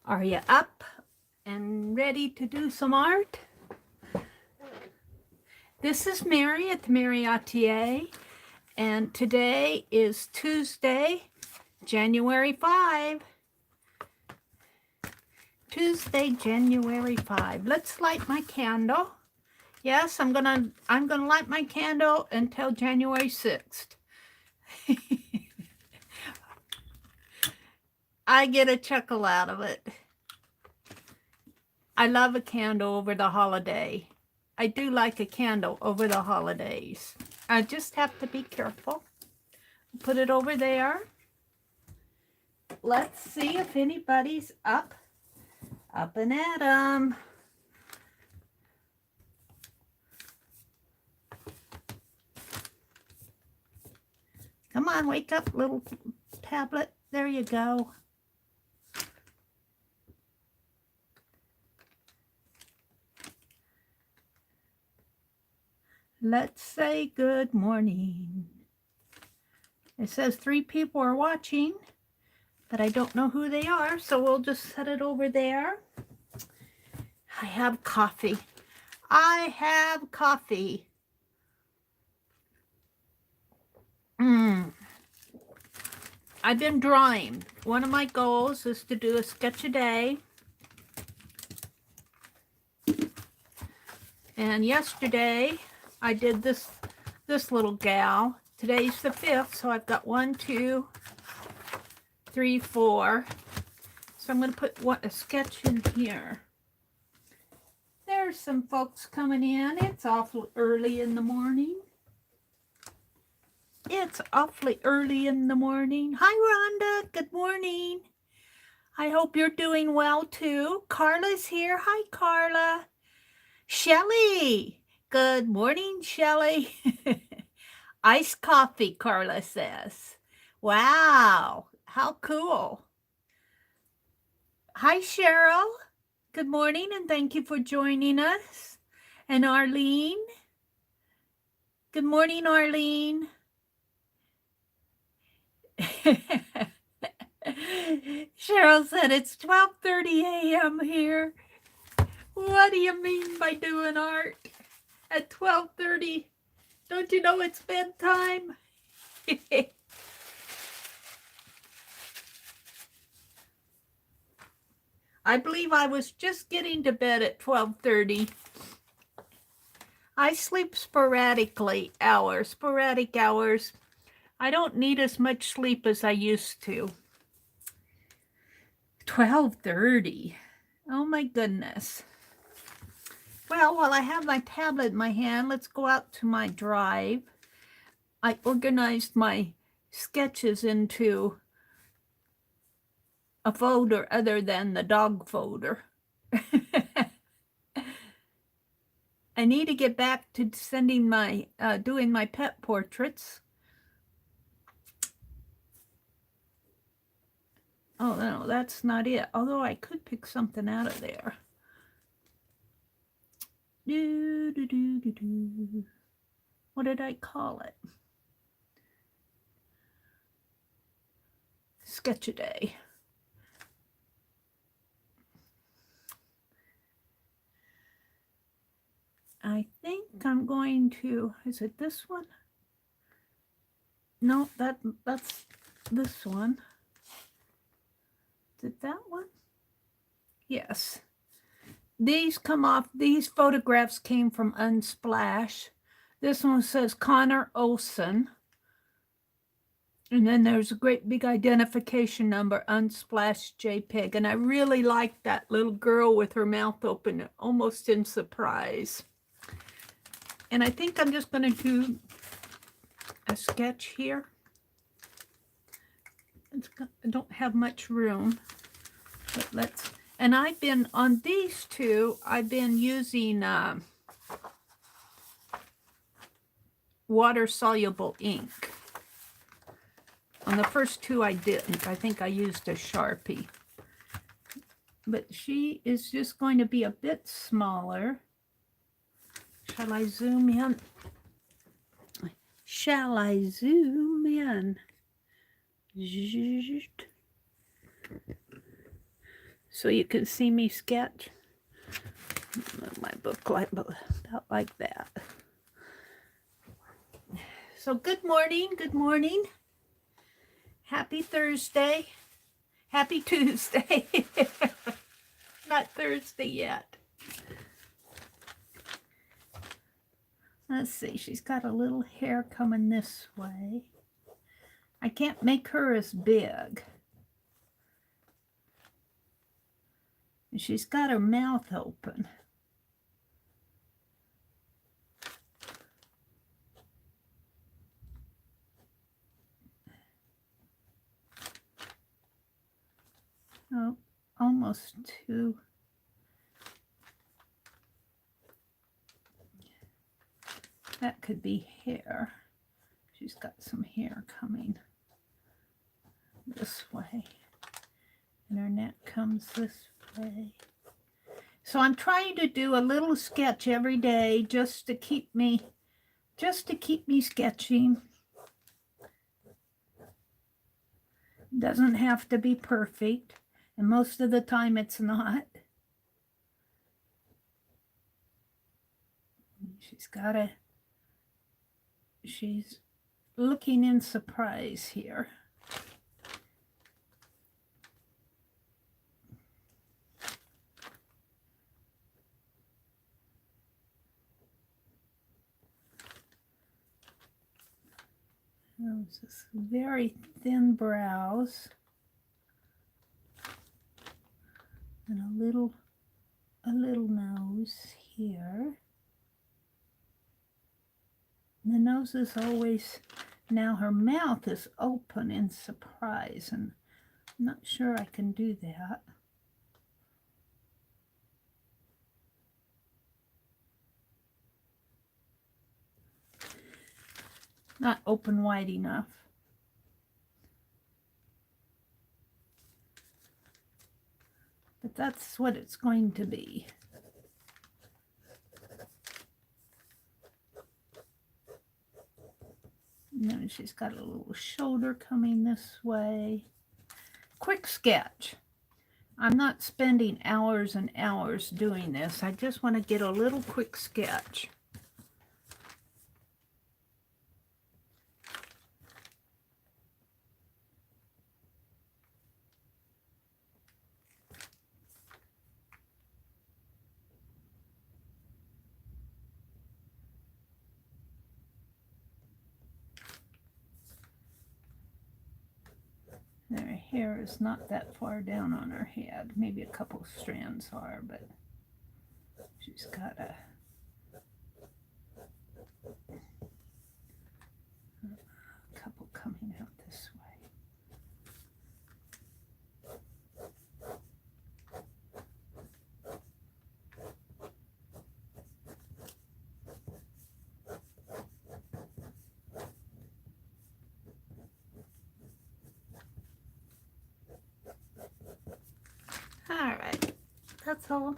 Are you up and ready to do some art? This is Meri at the Meri Atelier, and today is Tuesday, January 5. Tuesday, January 5. Let's light my candle. Yes, I'm gonna light my candle until January 6th. I get a chuckle out of it. I love a candle over the holiday. I do like a candle over the holidays. I just have to be careful. Put it over there. Let's see if anybody's up and at 'em. Come on, wake up, little tablet. There you go. Let's say good morning. It says 3 people are watching, but I don't know who they are, so we'll just set it over there. I have coffee. I have coffee. I've been drawing. One of my goals is to do a sketch a day. And yesterday I did this little gal. Today's the 5th, so I've got 1, 2, 3, 4. So I'm going to put a sketch in here. There's some folks coming in. It's awfully early in the morning. It's awfully early in the morning. Hi, Rhonda. Good morning. I hope you're doing well, too. Carla's here. Hi, Carla. Shelley. Good morning, Shelley. Iced coffee, Carla says. Wow, how cool. Hi, Cheryl. Good morning, and thank you for joining us. And Arlene. Good morning, Arlene. Cheryl said it's 12:30 a.m. here. What do you mean by doing art at 12:30? Don't you know it's bedtime? I believe I was just getting to bed at 12:30. I sleep sporadic hours. I don't need as much sleep as I used to. 12:30. Oh my goodness. Well, while I have my tablet in my hand, let's go out to my drive. I organized my sketches into a folder other than the dog folder. I need to get back to sending my, doing my pet portraits. Oh, no, that's not it. Although I could pick something out of there. What did I call it? Sketch a day. I think I'm going to, is it this one? No, that's this one. Is it that one? Yes. These come off, these photographs came from Unsplash. This one says Connor Olson. And then there's a great big identification number, Unsplash JPEG. And I really like that little girl with her mouth open, almost in surprise. And I think I'm just going to do a sketch here. I don't have much room, but let's... And I've been, on these two, I've been using water-soluble ink. On the first two I didn't. I think I used a Sharpie. But she is just going to be a bit smaller. Shall I zoom in? Shall I zoom in? so you can see me sketch. Move my book like about that. So good morning, good morning. Happy Thursday. Happy Tuesday. Not Thursday yet. Let's see, she's got a little hair coming this way. I can't make her as big. And she's got her mouth open. Oh, almost too. That could be hair. She's got some hair coming this way. And her neck comes this way. So I'm trying to do a little sketch every day just to keep me sketching. Doesn't have to be perfect, and most of the time it's not. She's looking in surprise here. Just very thin brows and a little nose here. And the nose is always, now her mouth is open in surprise, and I'm not sure I can do that. Not open wide enough. But that's what it's going to be. And then she's got a little shoulder coming this way. Quick sketch. I'm not spending hours and hours doing this. I just want to get a little quick sketch. Her hair is not that far down on her head. Maybe a couple strands are, but she's got a couple coming out this way. All right, that's all.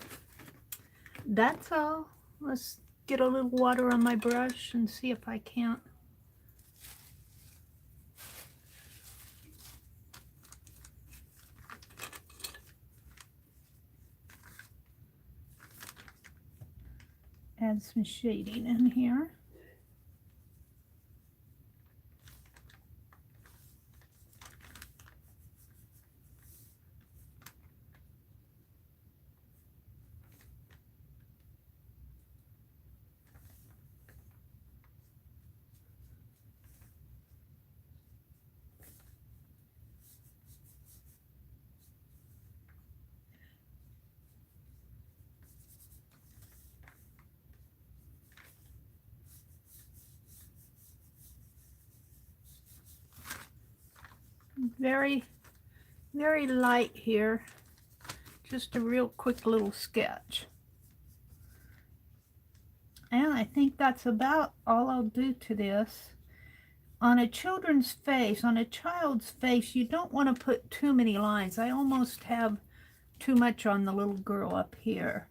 That's all. Let's get a little water on my brush and see if I can't. Add some shading in here. Very, very light here. Just a real quick little sketch. And I think that's about all I'll do to this. On a children's face, on a child's face, you don't want to put too many lines. I almost have too much on the little girl up here.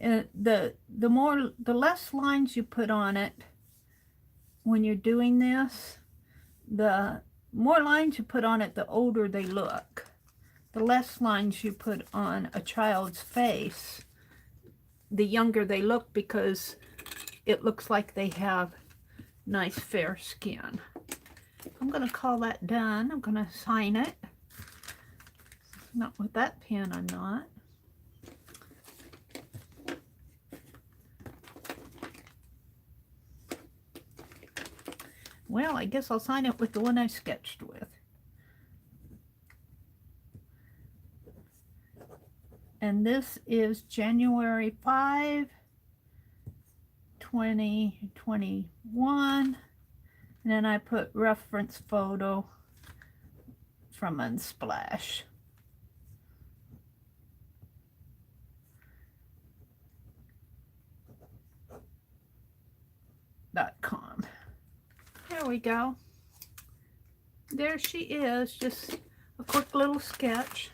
The less lines you put on it when you're doing this, the more lines you put on it, the older they look. the less lines you put on a child's face, the younger they look, because it looks like they have nice fair skin. I'm going to call that done. I'm going to sign it. Not with that pen, I'm not. Well, I guess I'll sign it with the one I sketched with. And this is January 5, 2021. And then I put reference photo from Unsplash. .com. There we go. There she is, just a quick little sketch.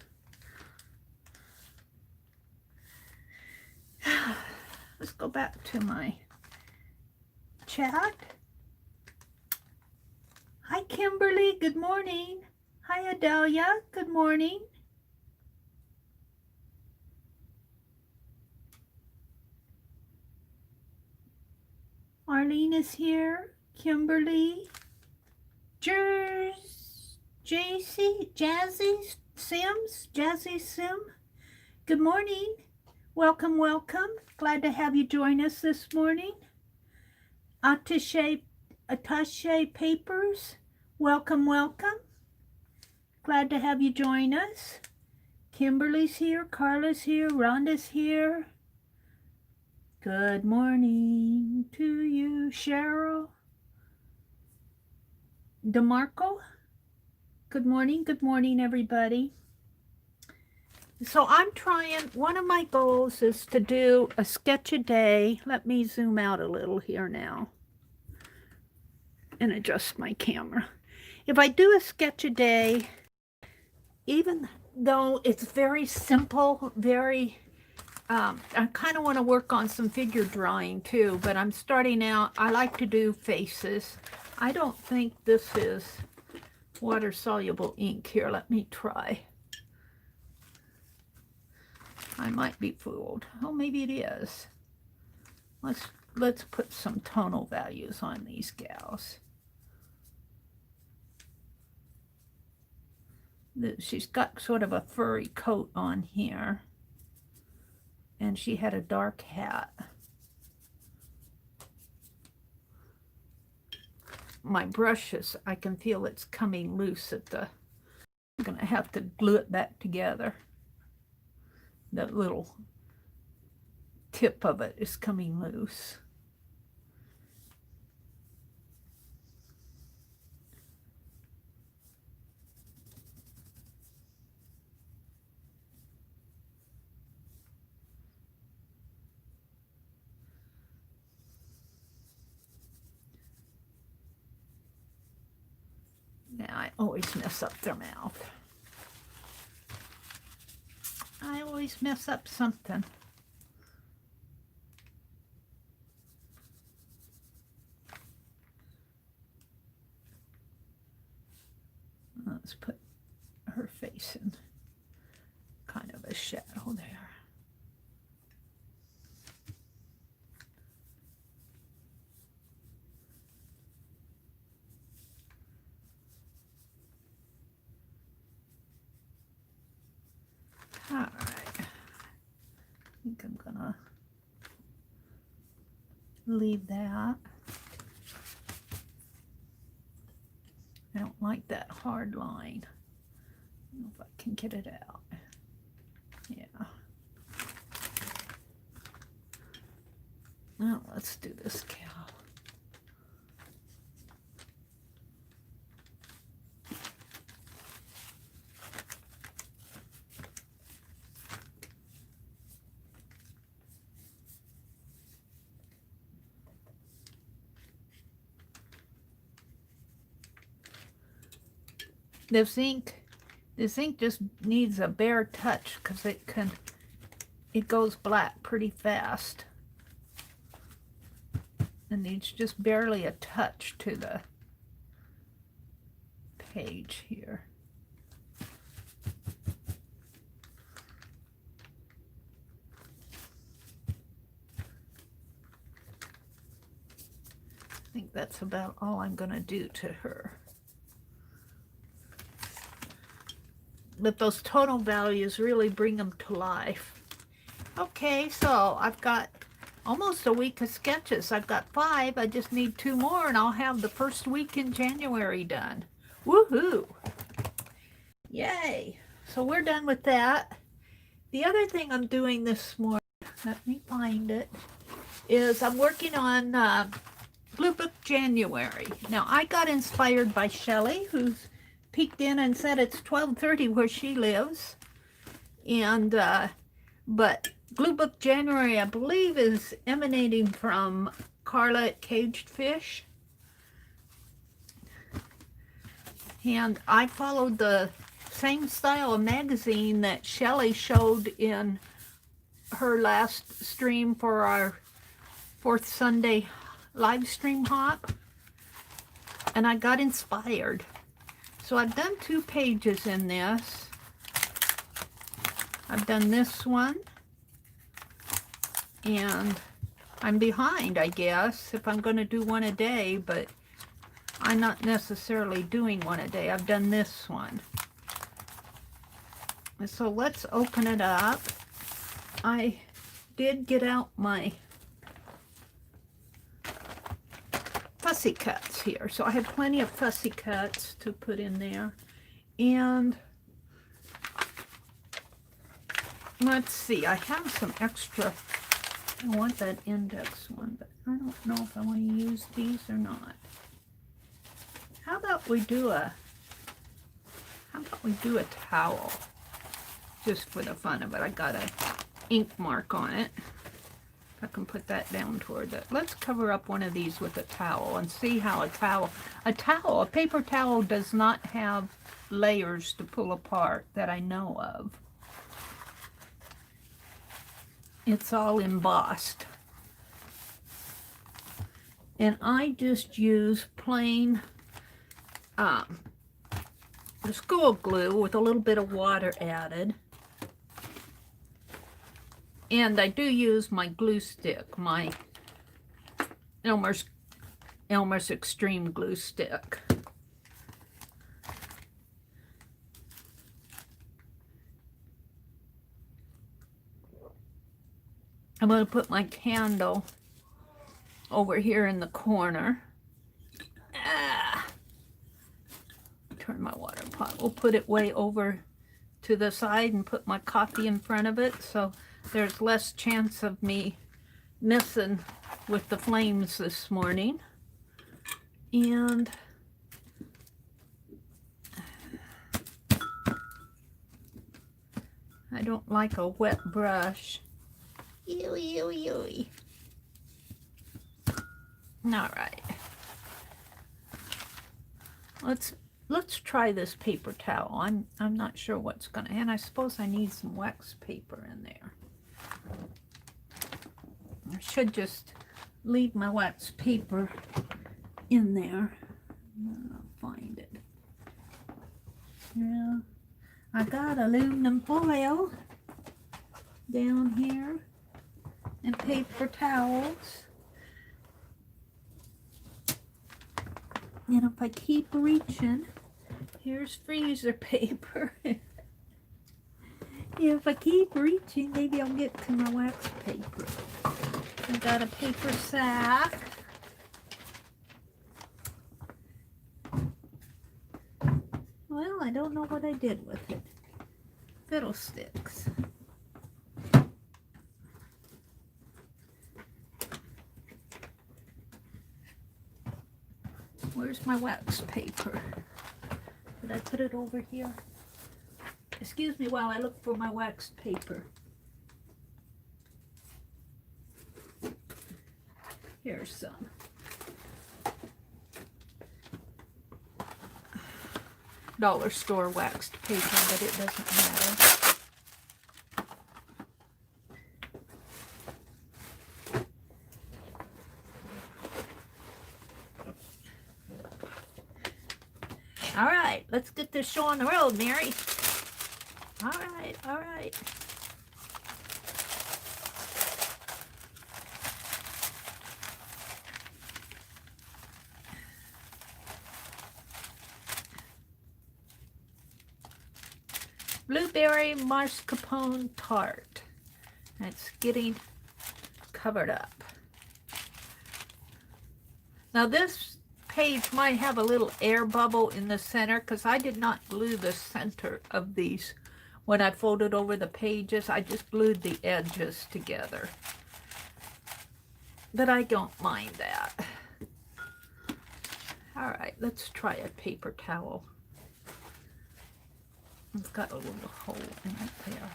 Let's go back to my chat. Hi Kimberly, good morning. Hi Adelia, good morning. Arlene is here. Kimberly, JC, Jazzy Sims, Jazzy Sim. Good morning. Welcome, welcome. Glad to have you join us this morning. Attaché Papers. Welcome, welcome. Glad to have you join us. Kimberly's here. Carla's here. Rhonda's here. Good morning to you, Cheryl. DeMarco, good morning, everybody. So I'm trying, one of my goals is to do a sketch a day. Let me zoom out a little here now and adjust my camera. If I do a sketch a day, even though it's very simple, I kind of want to work on some figure drawing too, but I'm starting out. I like to do faces. I don't think this is water-soluble ink. Here, let me try. I might be fooled. Oh, maybe it is. Let's put some tonal values on these gals. She's got sort of a furry coat on here. And she had a dark hat. My brushes, I can feel it's coming loose at the, I'm gonna have to glue it back together. That little tip of it is coming loose. Now, I always mess up their mouth. I always mess up something. Let's put her face in kind of a shadow there. All right, I think I'm gonna leave that. I don't like that hard line. I don't know if I can get it out. Yeah. Now let's do this cow. This ink just needs a bare touch because it goes black pretty fast. It needs just barely a touch to the page here. think that's about all I'm going to do to her. But those total values really bring them to life. Okay, so I've got almost a week of sketches. I've got 5. I just need 2 more and I'll have the first week in January done. Woohoo! Yay! So we're done with that. The other thing I'm doing this morning, let me find it, is I'm working on Gluebook January. Now, I got inspired by Shelley, who's peeked in and said it's 12:30 where she lives. And, but Gluebook January, I believe, is emanating from Carla at Caged Fish. And I followed the same style of magazine that Shelley showed in her last stream for our 4th Sunday live stream hop. And I got inspired. So I've done 2 pages in this. I've done this one. And I'm behind, I guess, if I'm going to do one a day, but I'm not necessarily doing one a day. I've done this one. So let's open it up. I did get out my fussy cuts here. So I have plenty of fussy cuts to put in there. And let's see, I have some extra. I want that index one, but I don't know if I want to use these or not. How about we do a towel just for the fun of it? I got a ink mark on it. I can put that down toward it. Let's cover up one of these with a towel and see how a paper towel does not have layers to pull apart that I know of. It's all embossed. And I just use plain the school glue with a little bit of water added. And I do use my glue stick, my Elmer's Extreme glue stick. I'm going to put my candle over here in the corner. Turn my water pot. We'll put it way over to the side and put my coffee in front of it so there's less chance of me messing with the flames this morning. And I don't like a wet brush. All right. Let's try this paper towel. I'm not sure what's gonna, and I suppose I need some wax paper in there. I should just leave my wax paper in there. I'll find it. Yeah, I got aluminum foil down here and paper towels. And if I keep reaching, here's freezer paper. If I keep reaching, maybe I'll get to my wax paper. I got a paper sack. Well, I don't know what I did with it. Fiddlesticks. Where's my wax paper? Did I put it over here? Excuse me while I look for my wax paper. Here's some. Dollar store waxed paper, but it doesn't matter. All right, let's get this show on the road, Meri. All right, all right. Blueberry mascarpone tart. It's getting covered up. Now this page might have a little air bubble in the center because I did not glue the center of these. When I folded over the pages, I just glued the edges together. But I don't mind that. All right, let's try a paper towel. It's got a little hole in it there.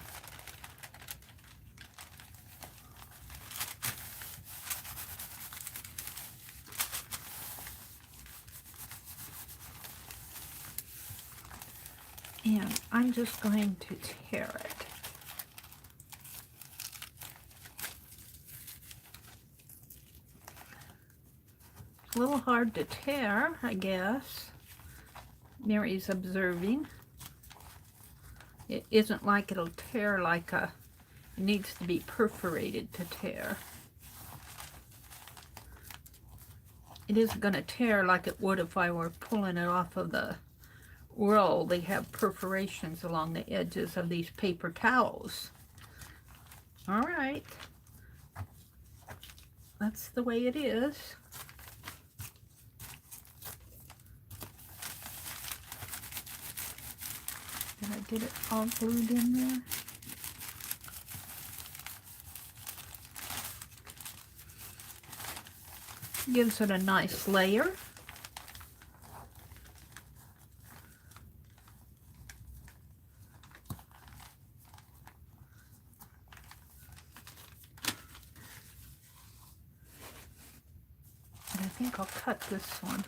And I'm just going to tear it. It's a little hard to tear, I guess. Meri's observing. It isn't like it'll tear like it needs to be perforated to tear. It isn't going to tear like it would if I were pulling it off of the roll. They have perforations along the edges of these paper towels. All right. That's the way it is. Did I get it all glued in there? Gives it a nice layer. And I think I'll cut this one.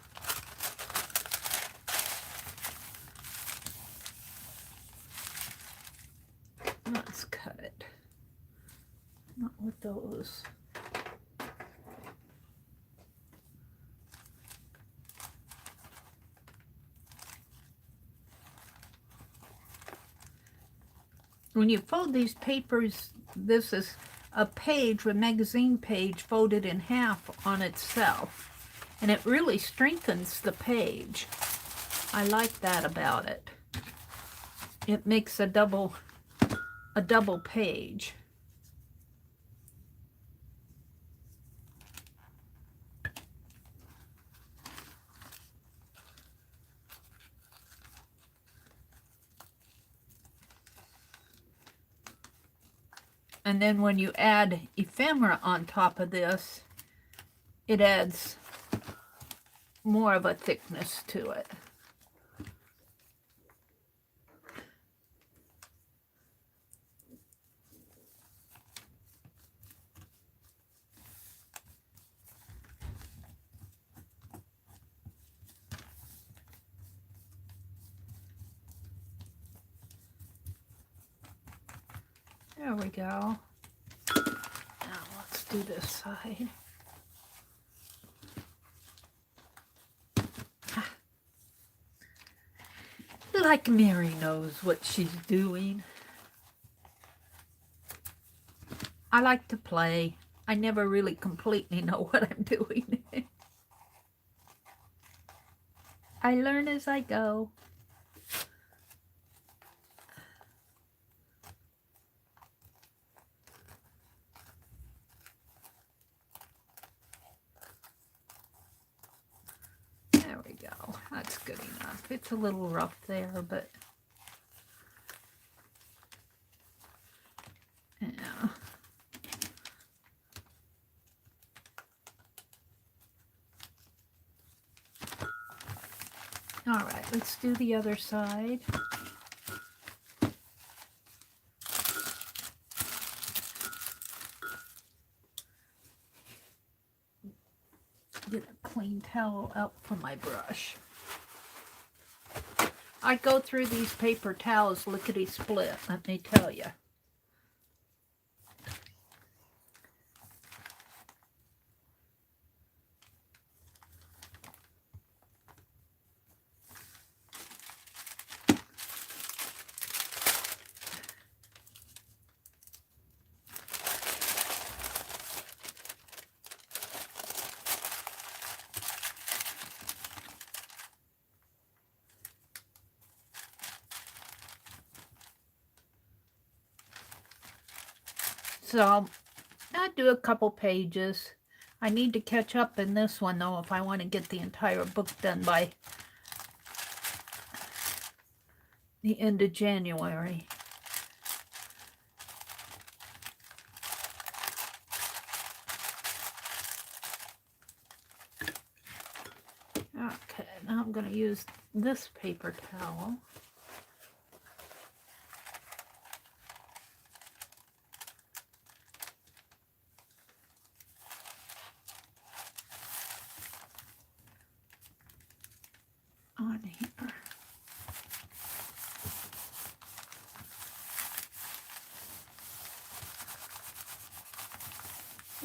Let's cut it. Not with those. When you fold these papers, this is a page, a magazine page, folded in half on itself. And it really strengthens the page. I like that about it. It makes a double page. And then when you add ephemera on top of this, it adds more of a thickness to it. There we go. Now let's do this side. Like Meri knows what she's doing. I like to play. I never really completely know what I'm doing. I learn as I go. There we go. That's good enough. It's a little rough there, but yeah. All right, let's do the other side. Get a clean towel out from my brush. I go through these paper towels lickety-split, let me tell you. So I'll do a couple pages. I need to catch up in this one, though, if I want to get the entire book done by the end of January. Okay, now I'm going to use this paper towel. On here.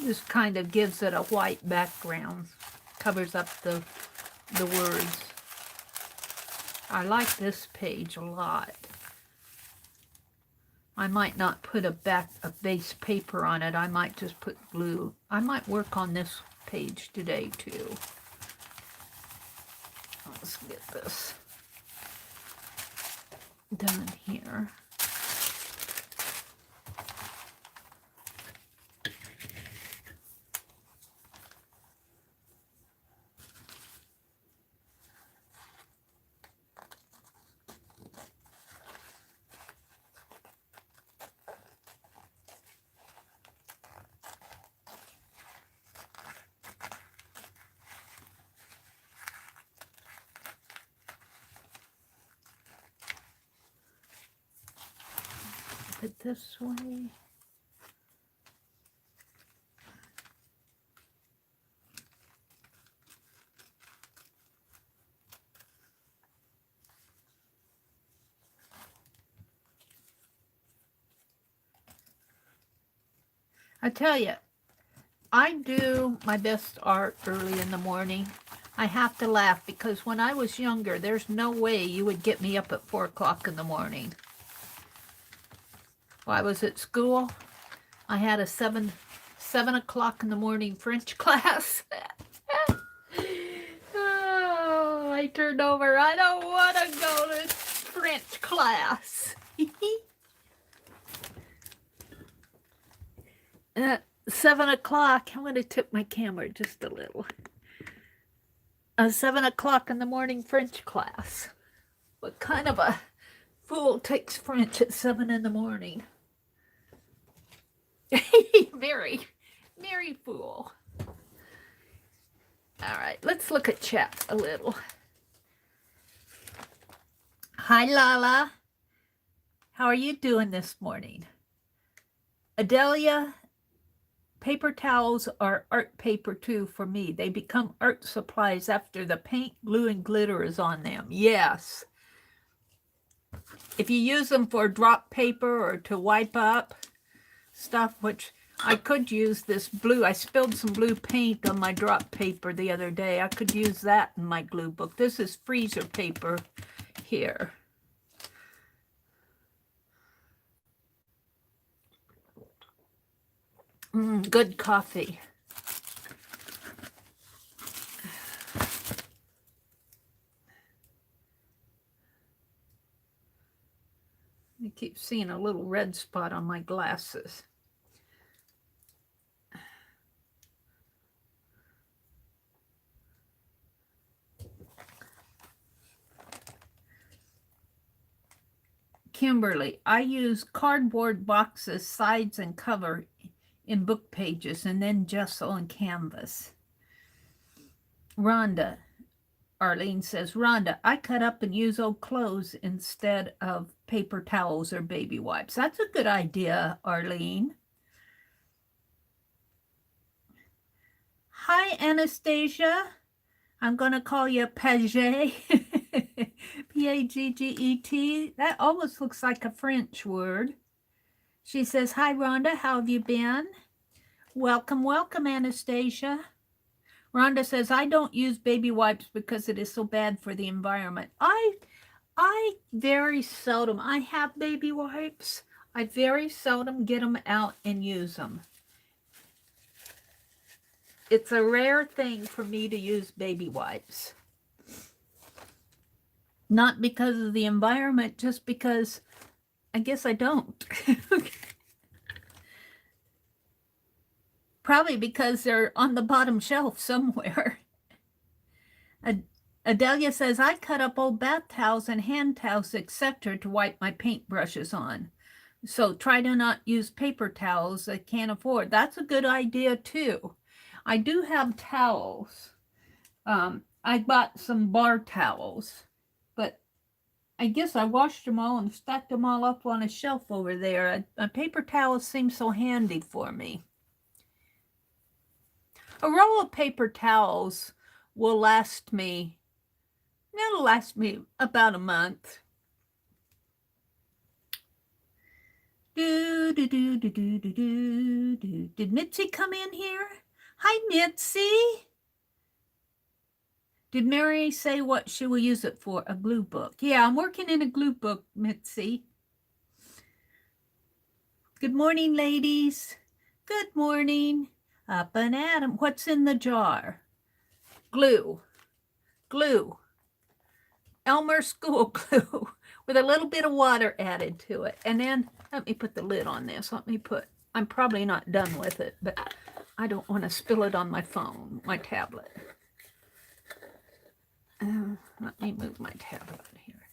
This kind of gives it a white background, covers up the words. I like this page a lot. I might not put a base paper on it. I might just put blue. I might work on this page today too. Let's get this done here. It this way. I tell you, I do my best art early in the morning. I have to laugh because when I was younger, there's no way you would get me up at 4 o'clock in the morning. While I was at school, I had a 7 o'clock in the morning French class. Oh, I turned over. I don't want to go to French class. At 7 o'clock, I'm going to tip my camera just a little. 7 o'clock in the morning French class. What kind of a fool takes French at 7 in the morning? Very fool. All right, let's look at chat a little. Hi, Lala. How are you doing this morning? Adelia, paper towels are art paper too for me. They become art supplies after the paint, glue, and glitter is on them. Yes. If you use them for drop paper or to wipe up stuff, which I could use this blue. I spilled some blue paint on my drop paper the other day. I could use that in my glue book. This is freezer paper here. Good coffee. I keep seeing a little red spot on my glasses. Kimberly, I use cardboard boxes, sides and cover in book pages, and then gesso and canvas. Rhonda, Arlene says, Rhonda, I cut up and use old clothes instead of paper towels or baby wipes. That's a good idea, Arlene. Hi, Anastasia. I'm going to call you Paget. P-A-G-G-E-T. That almost looks like a French word. She says, hi, Rhonda. How have you been? Welcome, welcome, Anastasia. Rhonda says, I don't use baby wipes because it is so bad for the environment. I very seldom, I have baby wipes. I very seldom get them out and use them. It's a rare thing for me to use baby wipes. Not because of the environment, just because I guess I don't. Probably because they're on the bottom shelf somewhere. Adelia says, I cut up old bath towels and hand towels, etc. to wipe my paintbrushes on. So try to not use paper towels I can't afford. That's a good idea too. I do have towels. I bought some bar towels, but I guess I washed them all and stacked them all up on a shelf over there. A paper towel seems so handy for me. A roll of paper towels will last me, it'll last me about a month. Did Mitzi come in here? Hi, Mitzi. Did Meri say what she will use it for? A glue book. Yeah, I'm working in a glue book, Mitzi. Good morning, ladies. Good morning. Up and at 'em. What's in the jar? Glue. Glue. Elmer school glue with a little bit of water added to it. And then let me put the lid on this. I'm probably not done with it, but I don't want to spill it on my phone, my tablet. Let me move my tablet here.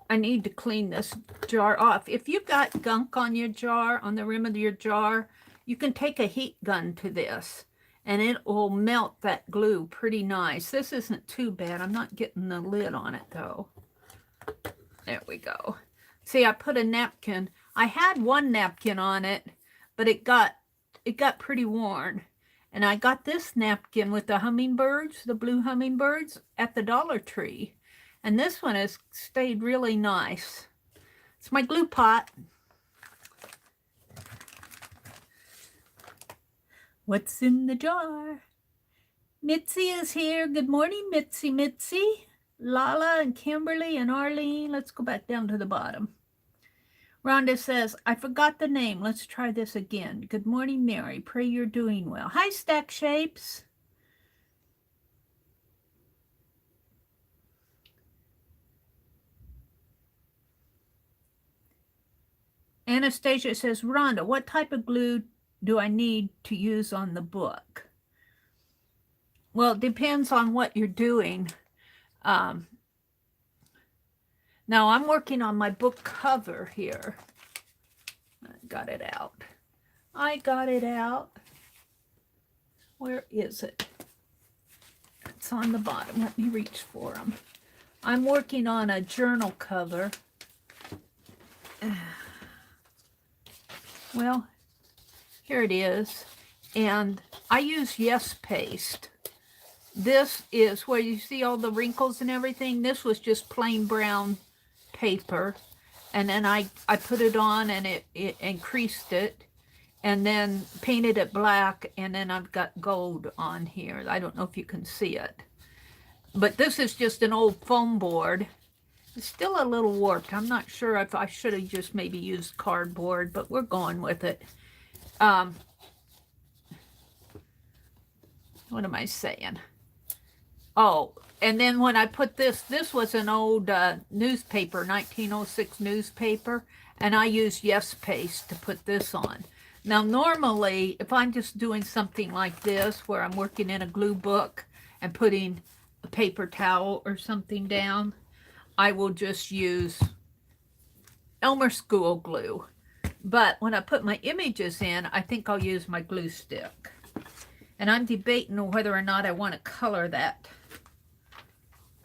I need to clean this jar off. If you've got gunk on your jar, on the rim of your jar, you can take a heat gun to this and it will melt that glue pretty nice. This isn't too bad. I'm not getting the lid on it though. There we go. See, I put a napkin. I had one napkin on it, but it got pretty worn. And I got this napkin with the hummingbirds, the blue hummingbirds, at the Dollar Tree. And this one has stayed really nice. It's my glue pot. What's in the jar? Mitzi is here. Good morning, Mitzi. Lala and Kimberly and Arlene. Let's go back down to the bottom. Rhonda says, I forgot the name. Let's try this again. Good morning, Meri. Pray you're doing well. Hi, Stack Shapes. Anastasia says, Rhonda, what type of glue do I need to use on the book? Well, it depends on what you're doing. Now I'm working on my book cover here. I got it out. Where is it? It's on the bottom. Let me reach for them. I'm working on a journal cover. Well, here it is. And I use Yes Paste. This is where you see all the wrinkles and everything. This was just plain brown paper, and then I put it on and it increased it and then painted it black, and then I've got gold on here. I don't know if you can see it, but this is just an old foam board. It's still a little warped. I'm not sure if I should have just maybe used cardboard, but we're going with it. What am I saying? Oh, and then when I put this was an old newspaper, 1906 newspaper, and I used Yes Paste to put this on. Now, normally, if I'm just doing something like this, where I'm working in a glue book and putting a paper towel or something down, I will just use Elmer School glue. But when I put my images in, I think I'll use my glue stick. And I'm debating whether or not I want to color that.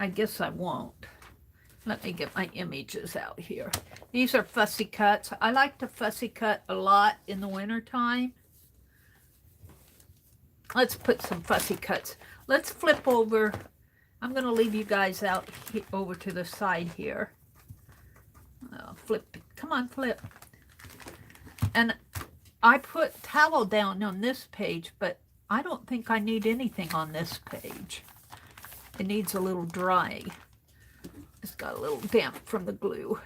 I guess I won't. Let me get my images out here. These are fussy cuts. I like to fussy cut a lot in the winter time. Let's put some fussy cuts. Let's flip over. I'm going to leave you guys out over to the side here. Flip. Come on, flip. And I put towel down on this page, but I don't think I need anything on this page. It needs a little dry. It's got a little damp from the glue.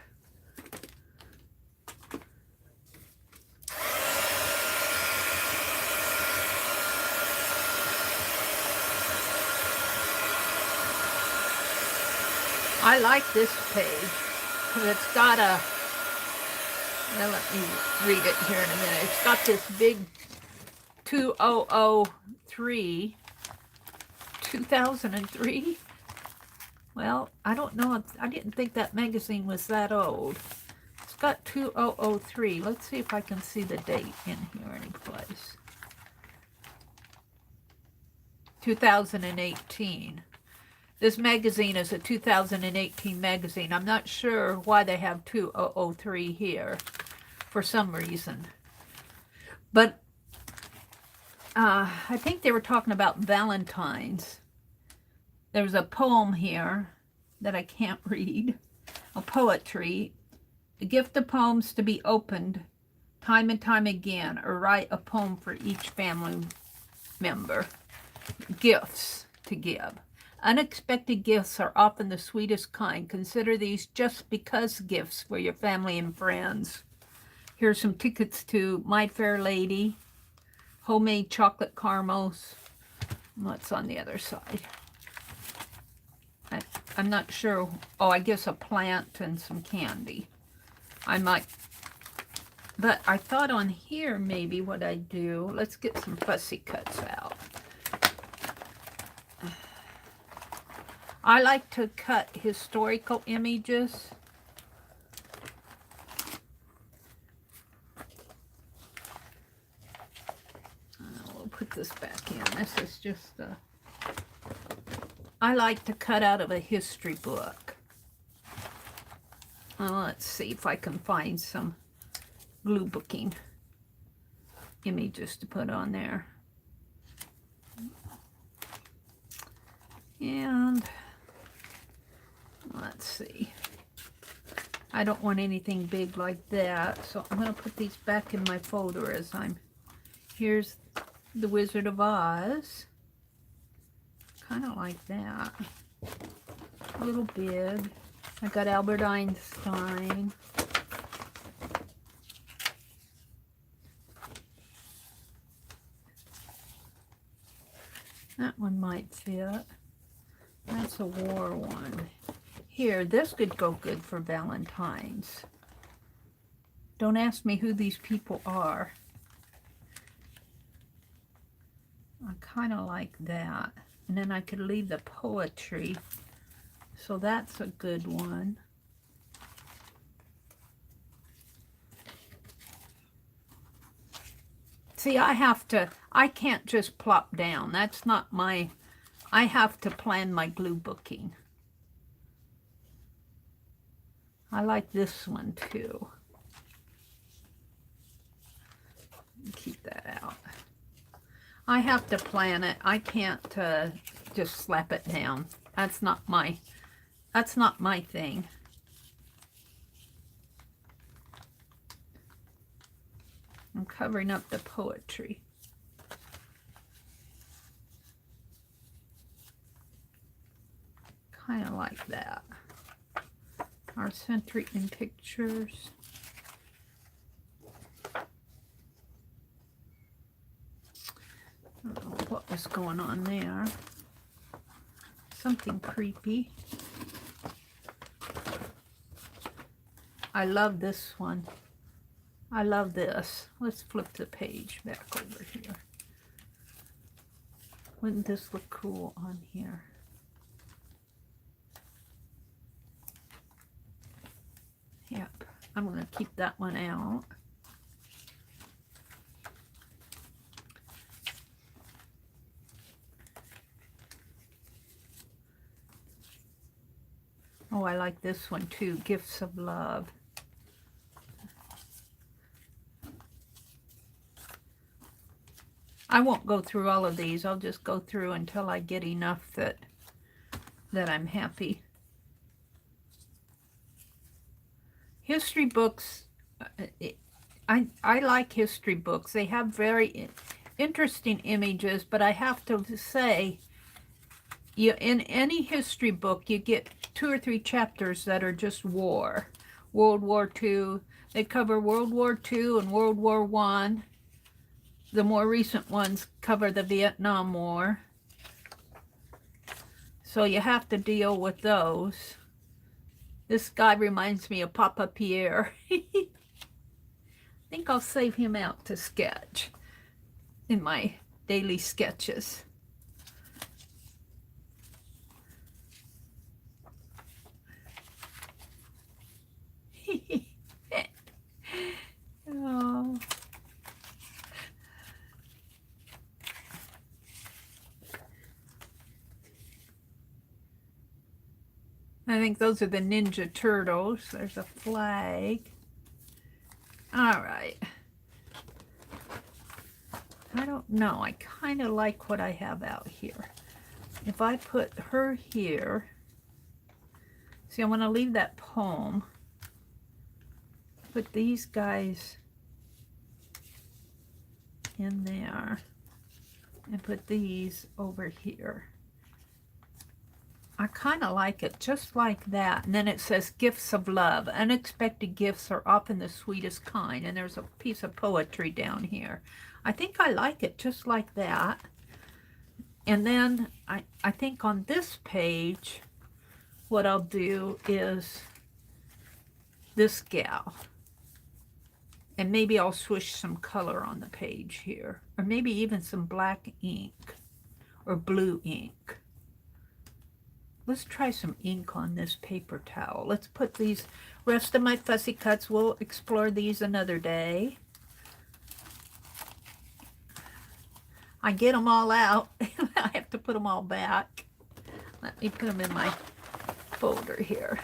I like this page because it's got a, well, let me read it here in a minute. It's got this big 2003. 2003? Well, I don't know. I didn't think that magazine was that old. It's got 2003. Let's see if I can see the date in here any place. 2018. This magazine is a 2018 magazine. I'm not sure why they have 2003 here for some reason. But I think they were talking about Valentine's. There's a poem here that I can't read. A poetry. A gift of poems to be opened time and time again, or write a poem for each family member. Gifts to give. Unexpected gifts are often the sweetest kind. Consider these just because gifts for your family and friends. Here's some tickets to My Fair Lady, homemade chocolate caramels. What's on the other side? I'm not sure. Oh, I guess a plant and some candy. I might, but I thought on here maybe what I do, let's get some fussy cuts out. I like to cut historical images. We'll put this back in. This is just I like to cut out of a history book. Let's see if I can find some glue booking images to put on there. And let's see. I don't want anything big like that, so I'm going to put these back in my folder as I'm... Here's The Wizard of Oz. Kind of like that. A little big. I got Albert Einstein. That one might fit. That's a war one. Here, this could go good for Valentine's. Don't ask me who these people are. I kind of like that. And then I could leave the poetry. So that's a good one. See, I can't just plop down. That's not my, I have to plan my glue booking. I like this one too. Keep that out. I have to plan it. I can't just slap it down. That's not my thing. I'm covering up the poetry. Kind of like that. Our century in pictures. I don't know what was going on there. Something creepy. I love this one. I love this. Let's flip the page back over here. Wouldn't this look cool on here? Yep, I'm going to keep that one out. Oh, I like this one too, Gifts of Love. I won't go through all of these. I'll just go through until I get enough that I'm happy. History books, I like history books. They have very interesting images, but I have to say, in any history book, you get 2 or 3 chapters that are just war. World War II. They cover World War II and World War I. The more recent ones cover the Vietnam War. So you have to deal with those. This guy reminds me of Papa Pierre. I think I'll save him out to sketch. in my daily sketches. Oh. I think those are the Ninja Turtles. There's a flag. All right. I don't know. I kind of like what I have out here. If I put her here, see, I want to leave that poem. Put these guys in there and put these over here. I kind of like it just like that. And then it says gifts of love. Unexpected gifts are often the sweetest kind. And there's a piece of poetry down here. I think I like it just like that. And then I think on this page, what I'll do is this gal. And maybe I'll swish some color on the page here. Or maybe even some black ink or blue ink. Let's try some ink on this paper towel. Let's put these rest of my fussy cuts. We'll explore these another day. I get them all out. I have to put them all back. Let me put them in my folder here.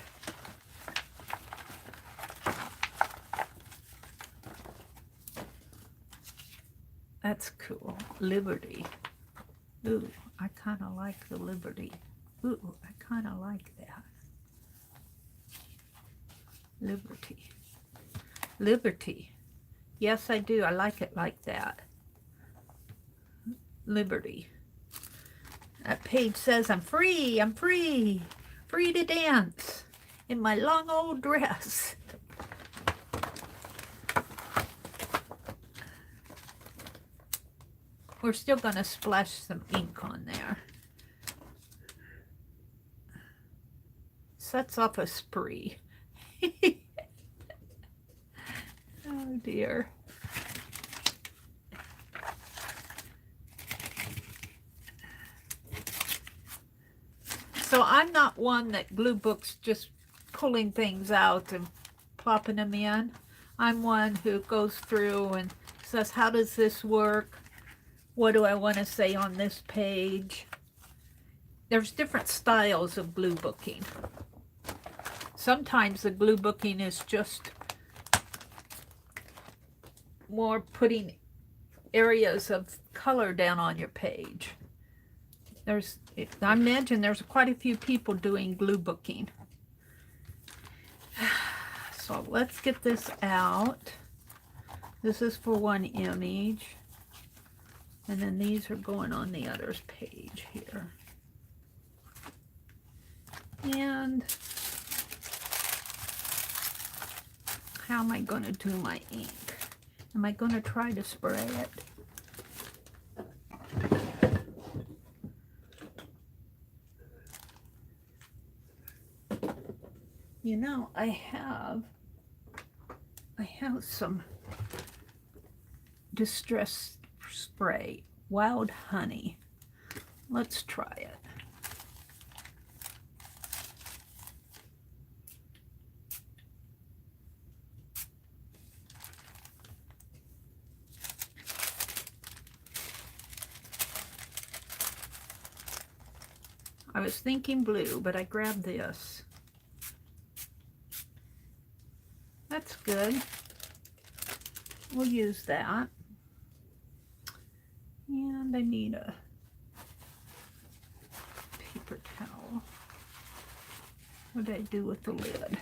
That's cool. Liberty. Ooh, I kind of like the Liberty. Ooh, I kind of like that. Liberty. Liberty. Yes, I do. I like it like that. Liberty. That page says I'm free. I'm free. Free to dance in my long old dress. We're still going to splash some ink on there. Sets off a spree. Oh dear. So I'm not one that glue books just pulling things out and plopping them in. I'm one who goes through and says, how does this work? What do I want to say on this page? There's different styles of glue booking. Sometimes the glue booking is just more putting areas of color down on your page. I imagine there's quite a few people doing glue booking. So let's get this out. This is for one image. And then these are going on the other's page here. And how am I going to do my ink? Am I going to try to spray it? You know, I have some distress spray, Wild Honey. Let's try it. I was thinking blue, but I grabbed this. That's good. We'll use that. And I need a paper towel. What did I do with the lid?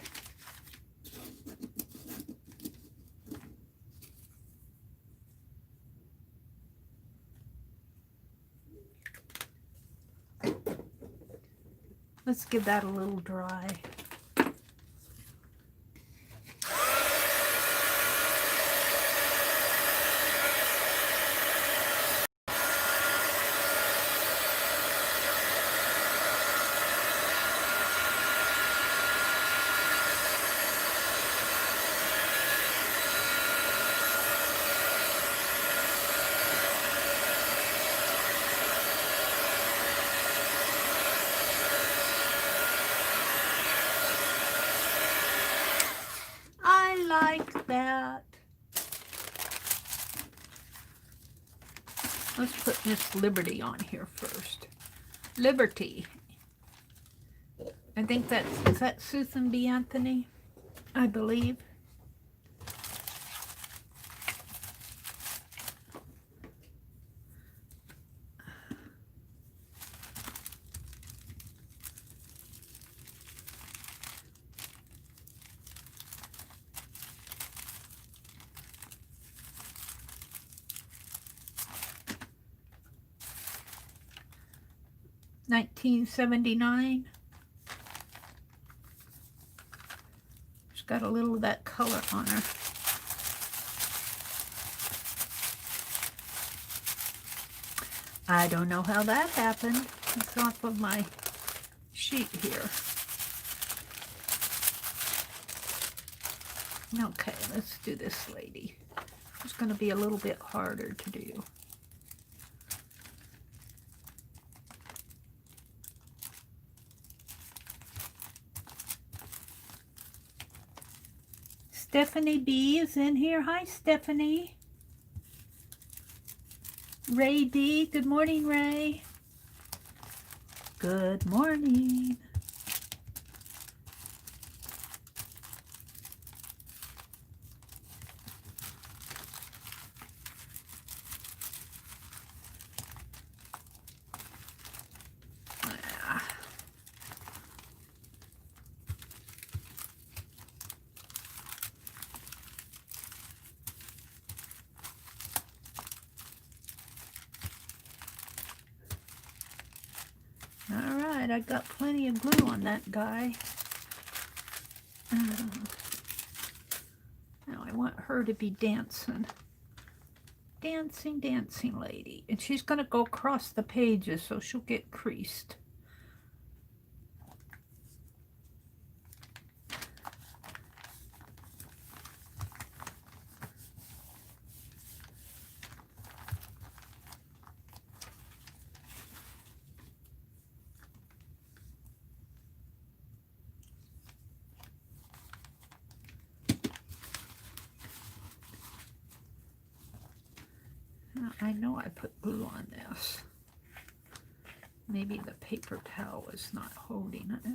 Let's give that a little dry. Let's put Miss Liberty on here first. Liberty. I think is that Susan B. Anthony? I believe. $19.79. She's got a little of that color on her. I don't know how that happened. It's off of my sheet here. Okay, let's do this lady. It's going to be a little bit harder to do. Stephanie B is in here. Hi, Stephanie. Ray D. Good morning, Ray. Good morning. I got plenty of glue on that guy. Now I want her to be dancing. Dancing, dancing lady. And she's going to go across the pages so she'll get creased. I know I put glue on this. Maybe the paper towel is not holding it.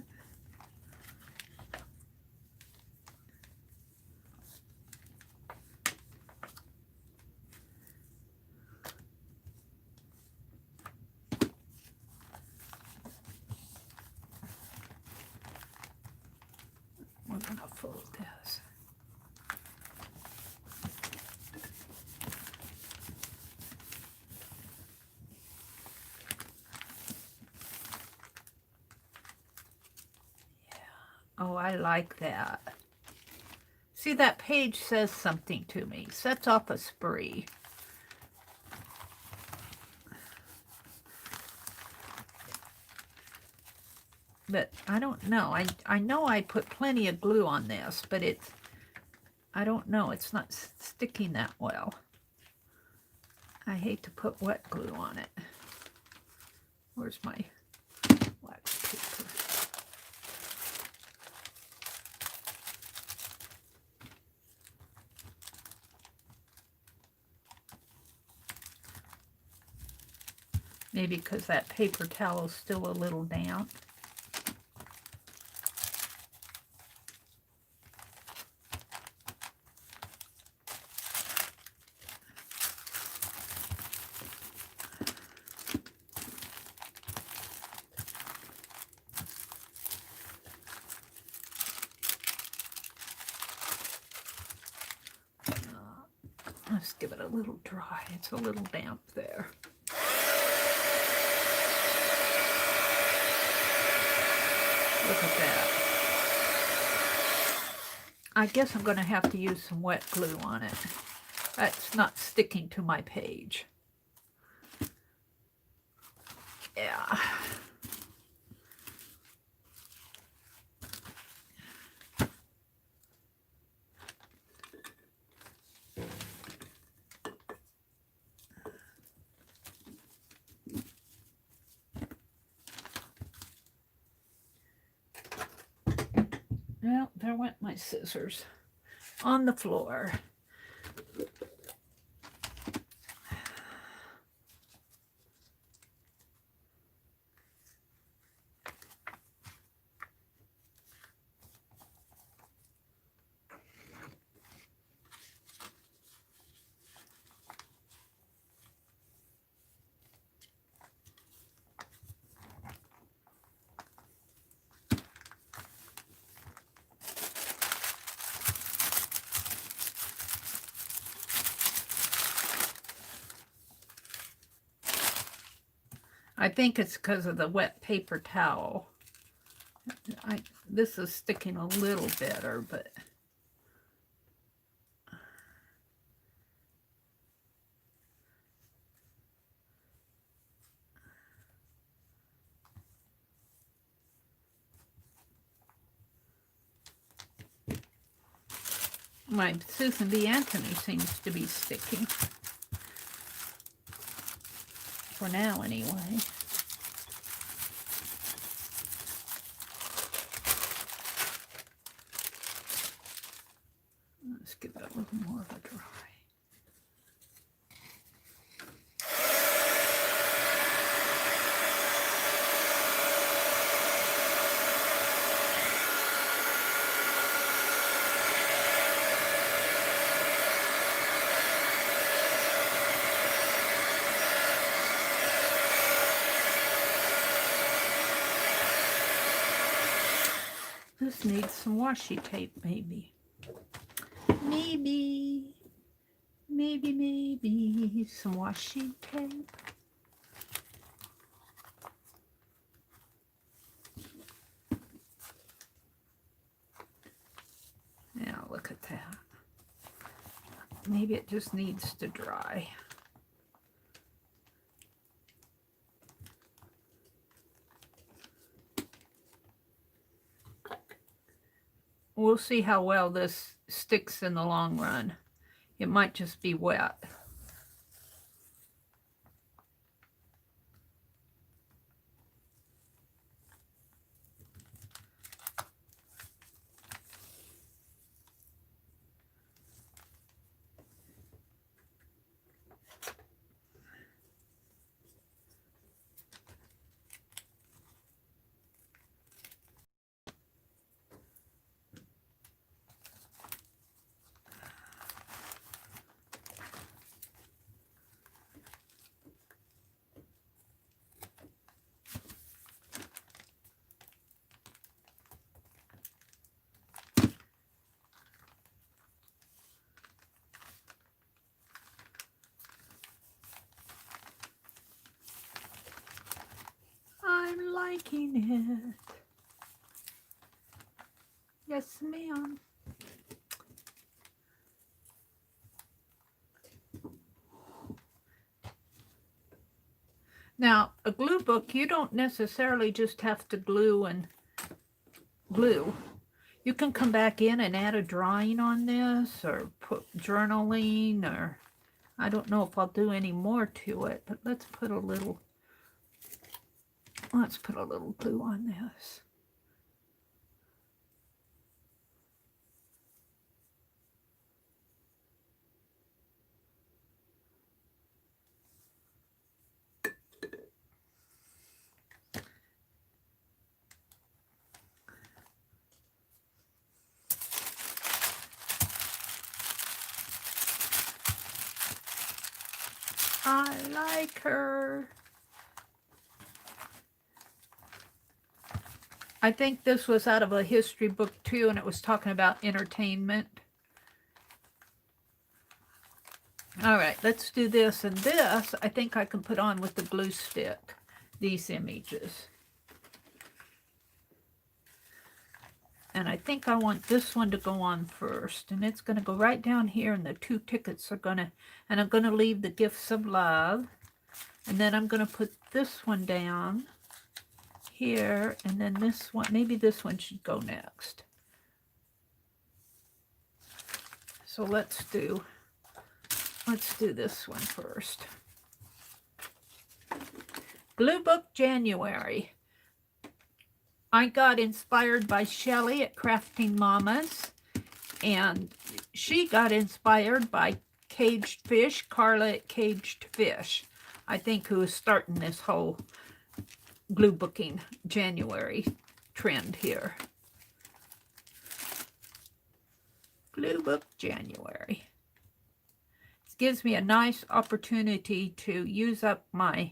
We're going to fold this. Oh, I like that. See, that page says something to me. Sets off a spree. But I don't know. I know I put plenty of glue on this, but I don't know. It's not sticking that well. I hate to put wet glue on it. Where's my wax paper? Maybe because that paper towel is still a little damp. Let's give it a little dry. It's a little damp there. Look at that. I guess I'm going to have to use some wet glue on it. That's not sticking to my page. Yeah. Well, there went my scissors on the floor. I think it's because of the wet paper towel. This is sticking a little better, but my Susan B. Anthony seems to be sticking. For now, anyway. Let's give it a little more of a dry. This needs some washi tape, maybe. Maybe some washi tape. Now look at that. Maybe it just needs to dry. We'll see how well this sticks in the long run. It might just be wet. I'm liking it. Yes, ma'am. Now, a glue book, you don't necessarily just have to glue and glue. You can come back in and add a drawing on this, or put journaling, or I don't know if I'll do any more to it, but let's put a little glue on this. I like her. I think this was out of a history book too, and it was talking about entertainment. All right, let's do this. And this, I think I can put on with the glue stick, these images. And I think I want this one to go on first. And it's going to go right down here, and the two tickets are going to, and I'm going to leave the gifts of love. And then I'm going to put this one down here, and then this one, maybe this one should go next. So let's do this one first. Gluebook January. I got inspired by Shelley at Crafting Mamas, and she got inspired by Caged Fish, Carla at Caged Fish, I think, who is starting this whole glue booking January trend here. Glue Book January. This gives me a nice opportunity to use up my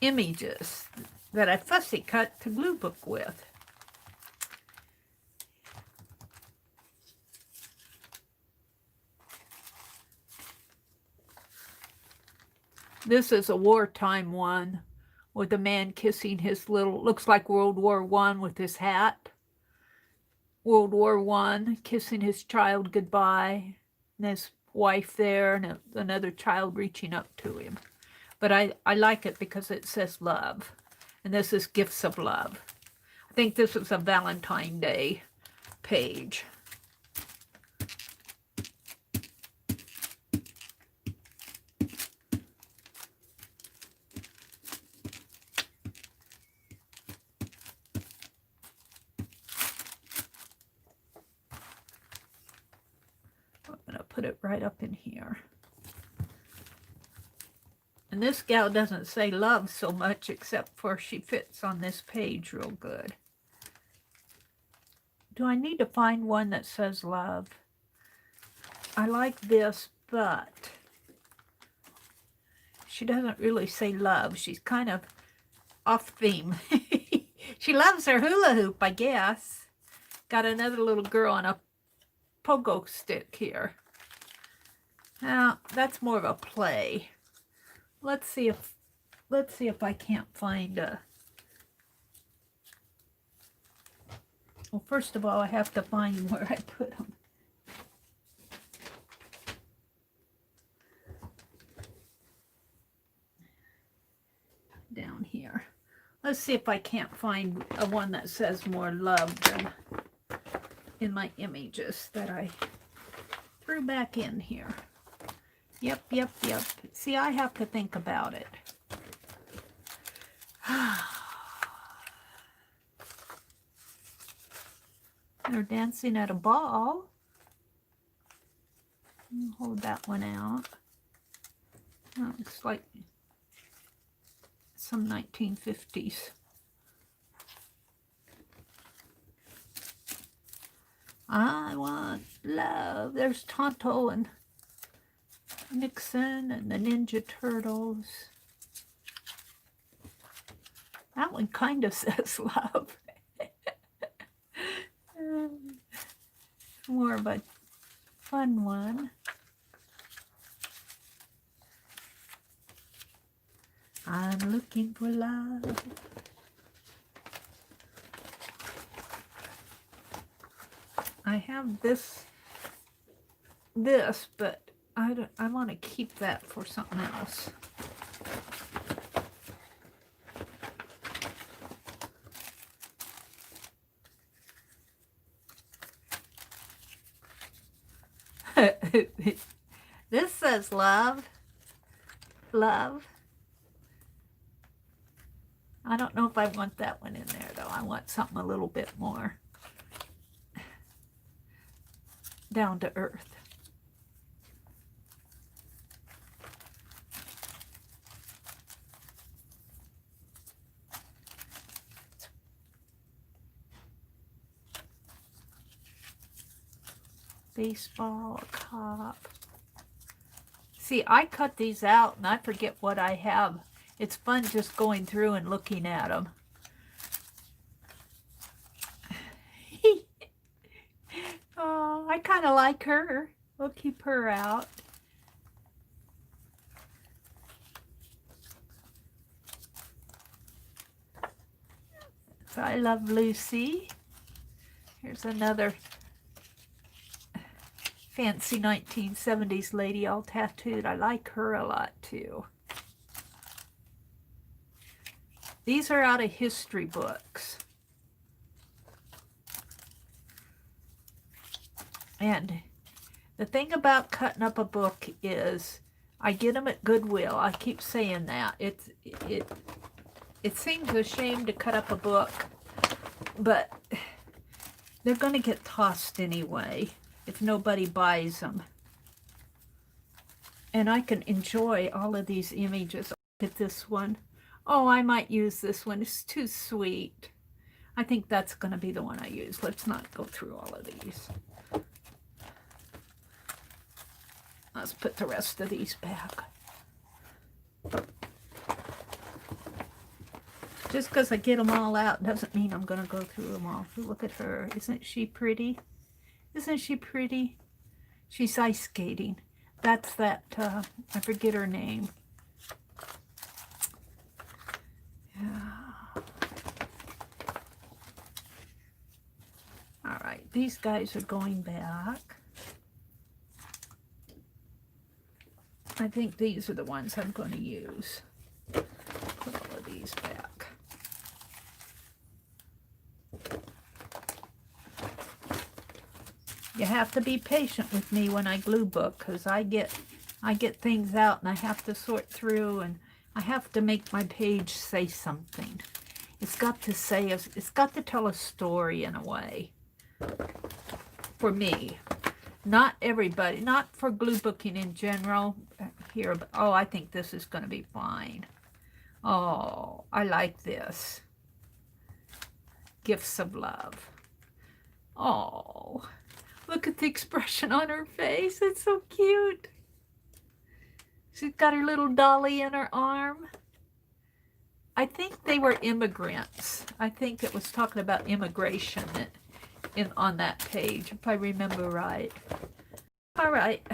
images that I fussy cut to glue book with. This is a wartime one with a man kissing his little, looks like World War I with his hat. World War I, kissing his child goodbye, and his wife there, and another child reaching up to him. But I like it because it says love, and this is Gifts of Love. I think this is a Valentine's Day page. Put it right up in here. And this gal doesn't say love so much, except for she fits on this page real good. Do I need to find one that says love? I like this, but she doesn't really say love. She's kind of off theme. She loves her hula hoop, I guess. Got another little girl on a pogo stick here. Now, that's more of a play. Let's see if I can't find a... Well, first of all, I have to find where I put them. Down here. Let's see if I can't find a one that says more love than in my images that I threw back in here. Yep. See, I have to think about it. They're dancing at a ball. Hold that one out. Oh, it's like some 1950s. I want love. There's Tonto and Nixon and the Ninja Turtles. That one kind of says love. More of a fun one. I'm looking for love. I have this, but I want to keep that for something else. This says love. Love. I don't know if I want that one in there, though. I want something a little bit more down to earth. Baseball, cop. See, I cut these out and I forget what I have. It's fun just going through and looking at them. Oh, I kind of like her. We'll keep her out. So I love Lucy. Here's another fancy 1970s lady all tattooed. I like her a lot too. These are out of history books. And the thing about cutting up a book is I get them at Goodwill. I keep saying that. It seems a shame to cut up a book, but they're going to get tossed anyway if nobody buys them. And I can enjoy all of these images. Look at this one. Oh, I might use this one. It's too sweet. I think that's going to be the one I use. Let's not go through all of these. Let's put the rest of these back. Just because I get them all out doesn't mean I'm going to go through them all. Look at her. Isn't she pretty? Isn't she pretty? She's ice skating. That's that, I forget her name. these guys are going back. I think these are the ones I'm going to use. Put all of these back. You have to be patient with me when I glue book, because I get things out and I have to sort through, and I have to make my page say something. It's got to tell a story in a way. For me. Not everybody, not for glue booking in general. Here, oh, I think this is going to be fine. Oh, I like this. Gifts of love. Oh, look at the expression on her face. It's so cute. She's got her little dolly in her arm. I think they were immigrants. I think it was talking about immigration on that page, if I remember right. All right.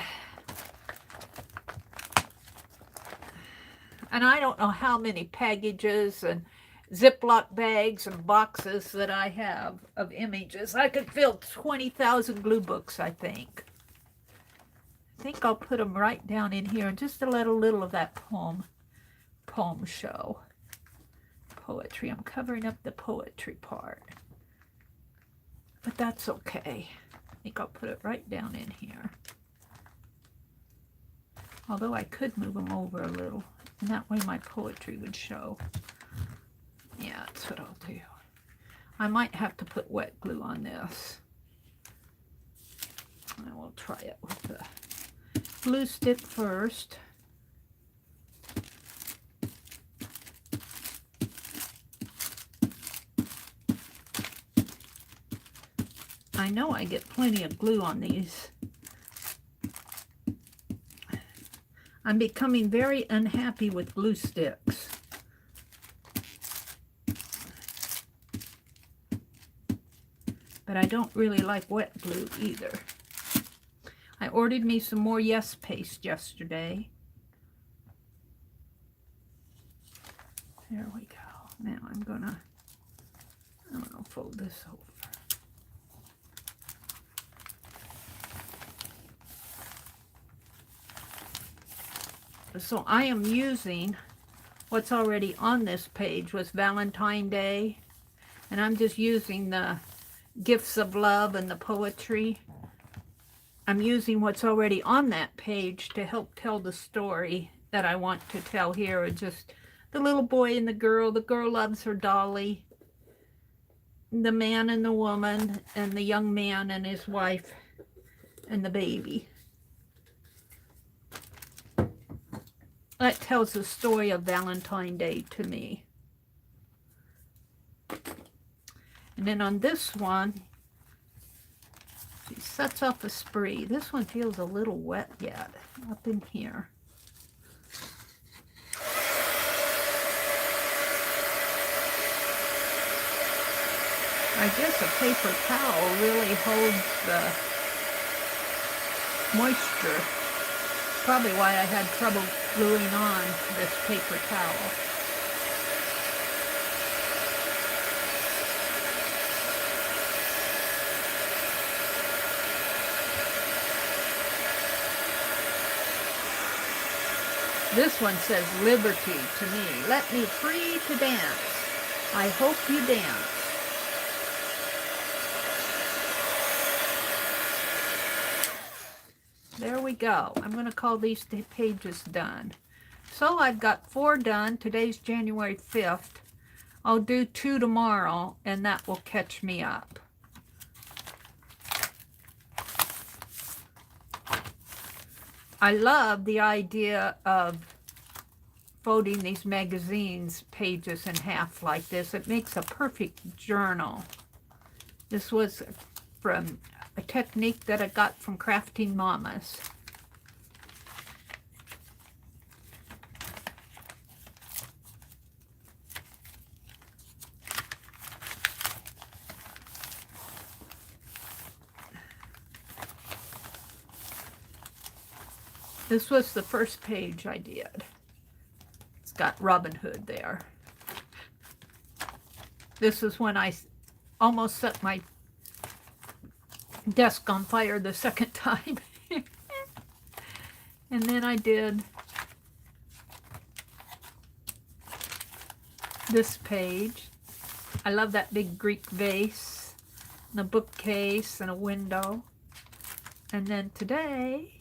And I don't know how many packages and Ziploc bags and boxes that I have of images. I could fill 20,000 glue books, I think. I think I'll put them right down in here and just to let a little of that poem show. Poetry. I'm covering up the poetry part. But that's okay. I think I'll put it right down in here. Although I could move them over a little. And that way my poetry would show. Yeah, that's what I'll do. I might have to put wet glue on this. I will try it with the glue stick first. I know I get plenty of glue on these. I'm becoming very unhappy with glue sticks. But I don't really like wet glue either. I ordered me some more Yes paste yesterday. There we go. Now I'm gonna fold this over. So I am using what's already on this page was Valentine's Day. And I'm just using the gifts of love and the poetry. I'm using what's already on that page to help tell the story that I want to tell here. Just the little boy and the girl. The girl loves her dolly. The man and the woman, and the young man and his wife and the baby. That tells the story of Valentine's Day to me. And then on this one, she sets off a spree. This one feels a little wet yet, up in here. I guess a paper towel really holds the moisture. Probably why I had trouble gluing on this paper towel. This one says liberty to me. Let me free to dance. I hope you dance. There we go. I'm going to call these pages done. So I've got 4 done. Today's January 5th. I'll do 2 tomorrow, and that will catch me up. I love the idea of folding these magazines pages in half like this. It makes a perfect journal. This was from a technique that I got from Crafting Mamas. This was the first page I did. It's got Robin Hood there. This is when I almost set my desk on fire the second time. And then I did this page. I love that big Greek vase, and a bookcase, and a window. And then today,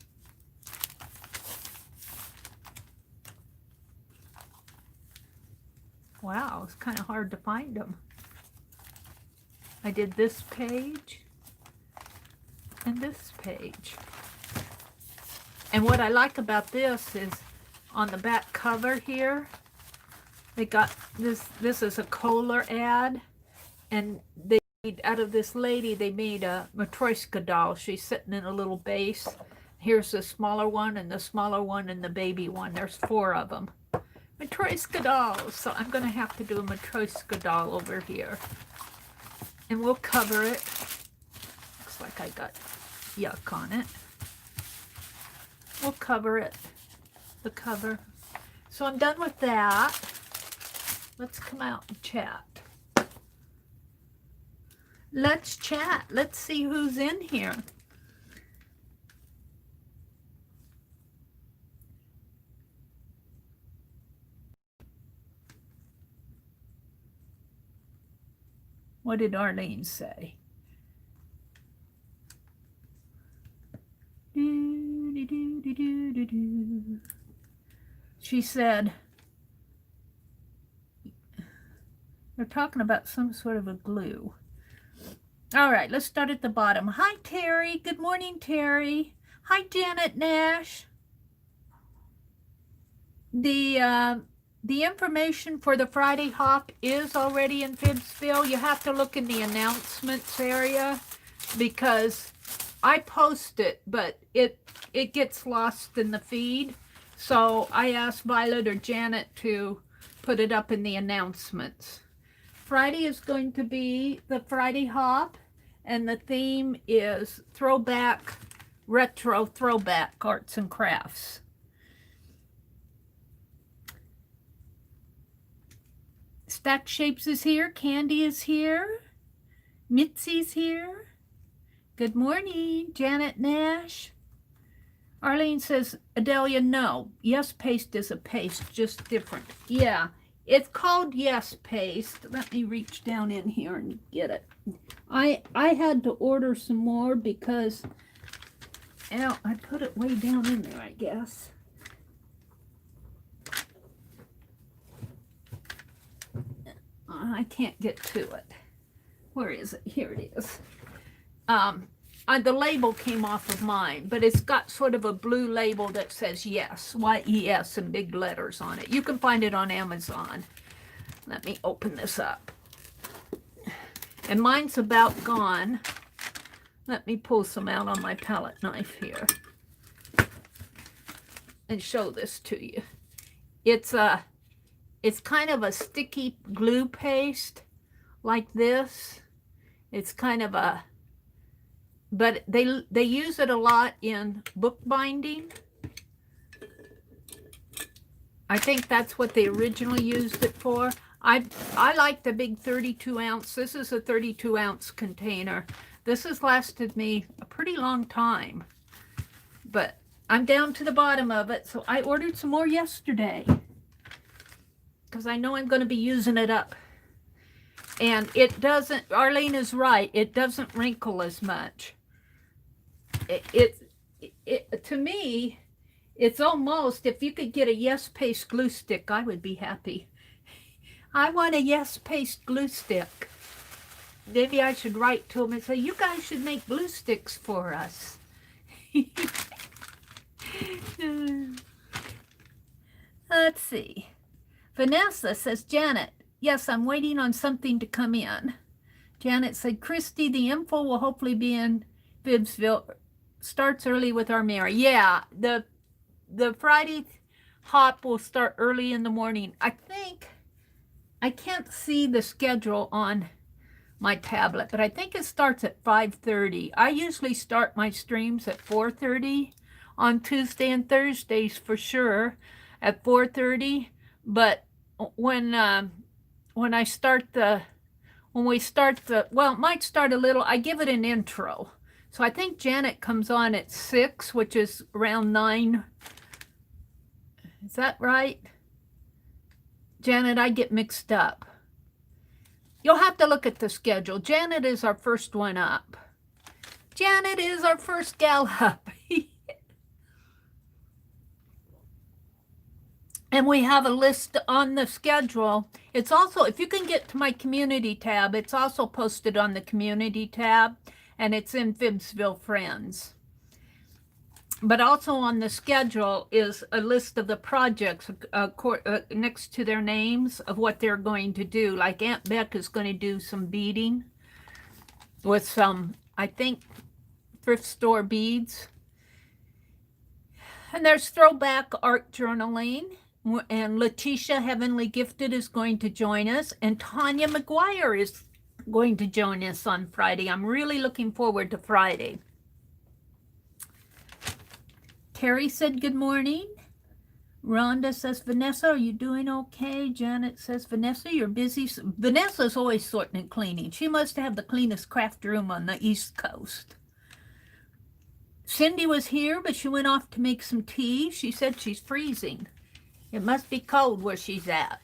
wow, it's kind of hard to find them. I did this page and this page. And what I like about this is on the back cover here, they got this is a Kohler ad, and they out of this lady, they made a Matryoshka doll. She's sitting in a little base. Here's the smaller one, and the smaller one, and the baby one. There's 4 of them. Matryoshka dolls. So I'm going to have to do a Matryoshka doll over here. And we'll cover it. Looks like I got yuck on it. We'll cover it. The cover. So I'm done with that. Let's come out and chat. Let's chat. Let's see who's in here. What did Arlene say? She said, they're talking about some sort of a glue. All right, let's start at the bottom. Hi, Terry. Good morning, Terry. Hi, Janet Nash. The information for the Friday hop is already in Phibbsville. You have to look in the announcements area because I post it, but it gets lost in the feed. So I asked Violet or Janet to put it up in the announcements. Friday is going to be the Friday hop, and the theme is throwback, retro throwback arts and crafts. Stack Shapes is here. Candy is here. Mitzi's here. Good morning, Janet Nash. Arlene says, Adelia, no. Yes Paste is a paste, just different. Yeah, it's called Yes Paste. Let me reach down in here and get it. I had to order some more because, well, I put it way down in there, I guess. I can't get to it. Where is it? Here it is. The label came off of mine, but it's got sort of a blue label that says yes, Y-E-S, in big letters on it. You can find it on Amazon. Let me open this up. And mine's about gone. Let me pull some out on my palette knife here and show this to you. It's kind of a sticky glue paste like this. It's kind of a, but they use it a lot in bookbinding. I think that's what they originally used it for. I like the big 32 ounce. This is a 32 ounce container. This has lasted me a pretty long time, but I'm down to the bottom of it. So I ordered some more yesterday because I know I'm going to be using it up. And it doesn't, Arlene is right, it doesn't wrinkle as much. To me, it's almost, if you could get a Yes Paste glue stick, I would be happy. I want a Yes Paste glue stick. Maybe I should write to them and say, you guys should make glue sticks for us. Let's see. Vanessa says, Janet, yes, I'm waiting on something to come in. Janet said, Christy, the info will hopefully be in Phibbsville. Starts early with our Meri. Yeah, the Friday hop will start early in the morning. I think, I can't see the schedule on my tablet, but I think it starts at 5:30. I usually start my streams at 4:30 on Tuesday and Thursdays for sure at 4:30. But when we start the, well, it might start a little, I give it an intro. So I think Janet comes on at 6, which is around 9. Is that right? Janet, I get mixed up. You'll have to look at the schedule. Janet is our first one up. Janet is our first gal up. And we have a list on the schedule. It's also, if you can get to my community tab, it's also posted on the community tab, and it's in Phibbsville Friends. But also on the schedule is a list of the projects next to their names of what they're going to do. Like Aunt Beck is going to do some beading with some, I think, thrift store beads. And there's throwback art journaling. And Letitia Heavenly Gifted is going to join us. And Tanya McGuire is going to join us on Friday. I'm really looking forward to Friday. Terry said good morning. Rhonda says, Vanessa, are you doing okay? Janet says, Vanessa, you're busy. Vanessa's always sorting and cleaning. She must have the cleanest craft room on the East Coast. Cindy was here, but she went off to make some tea. She said she's freezing. It must be cold where she's at.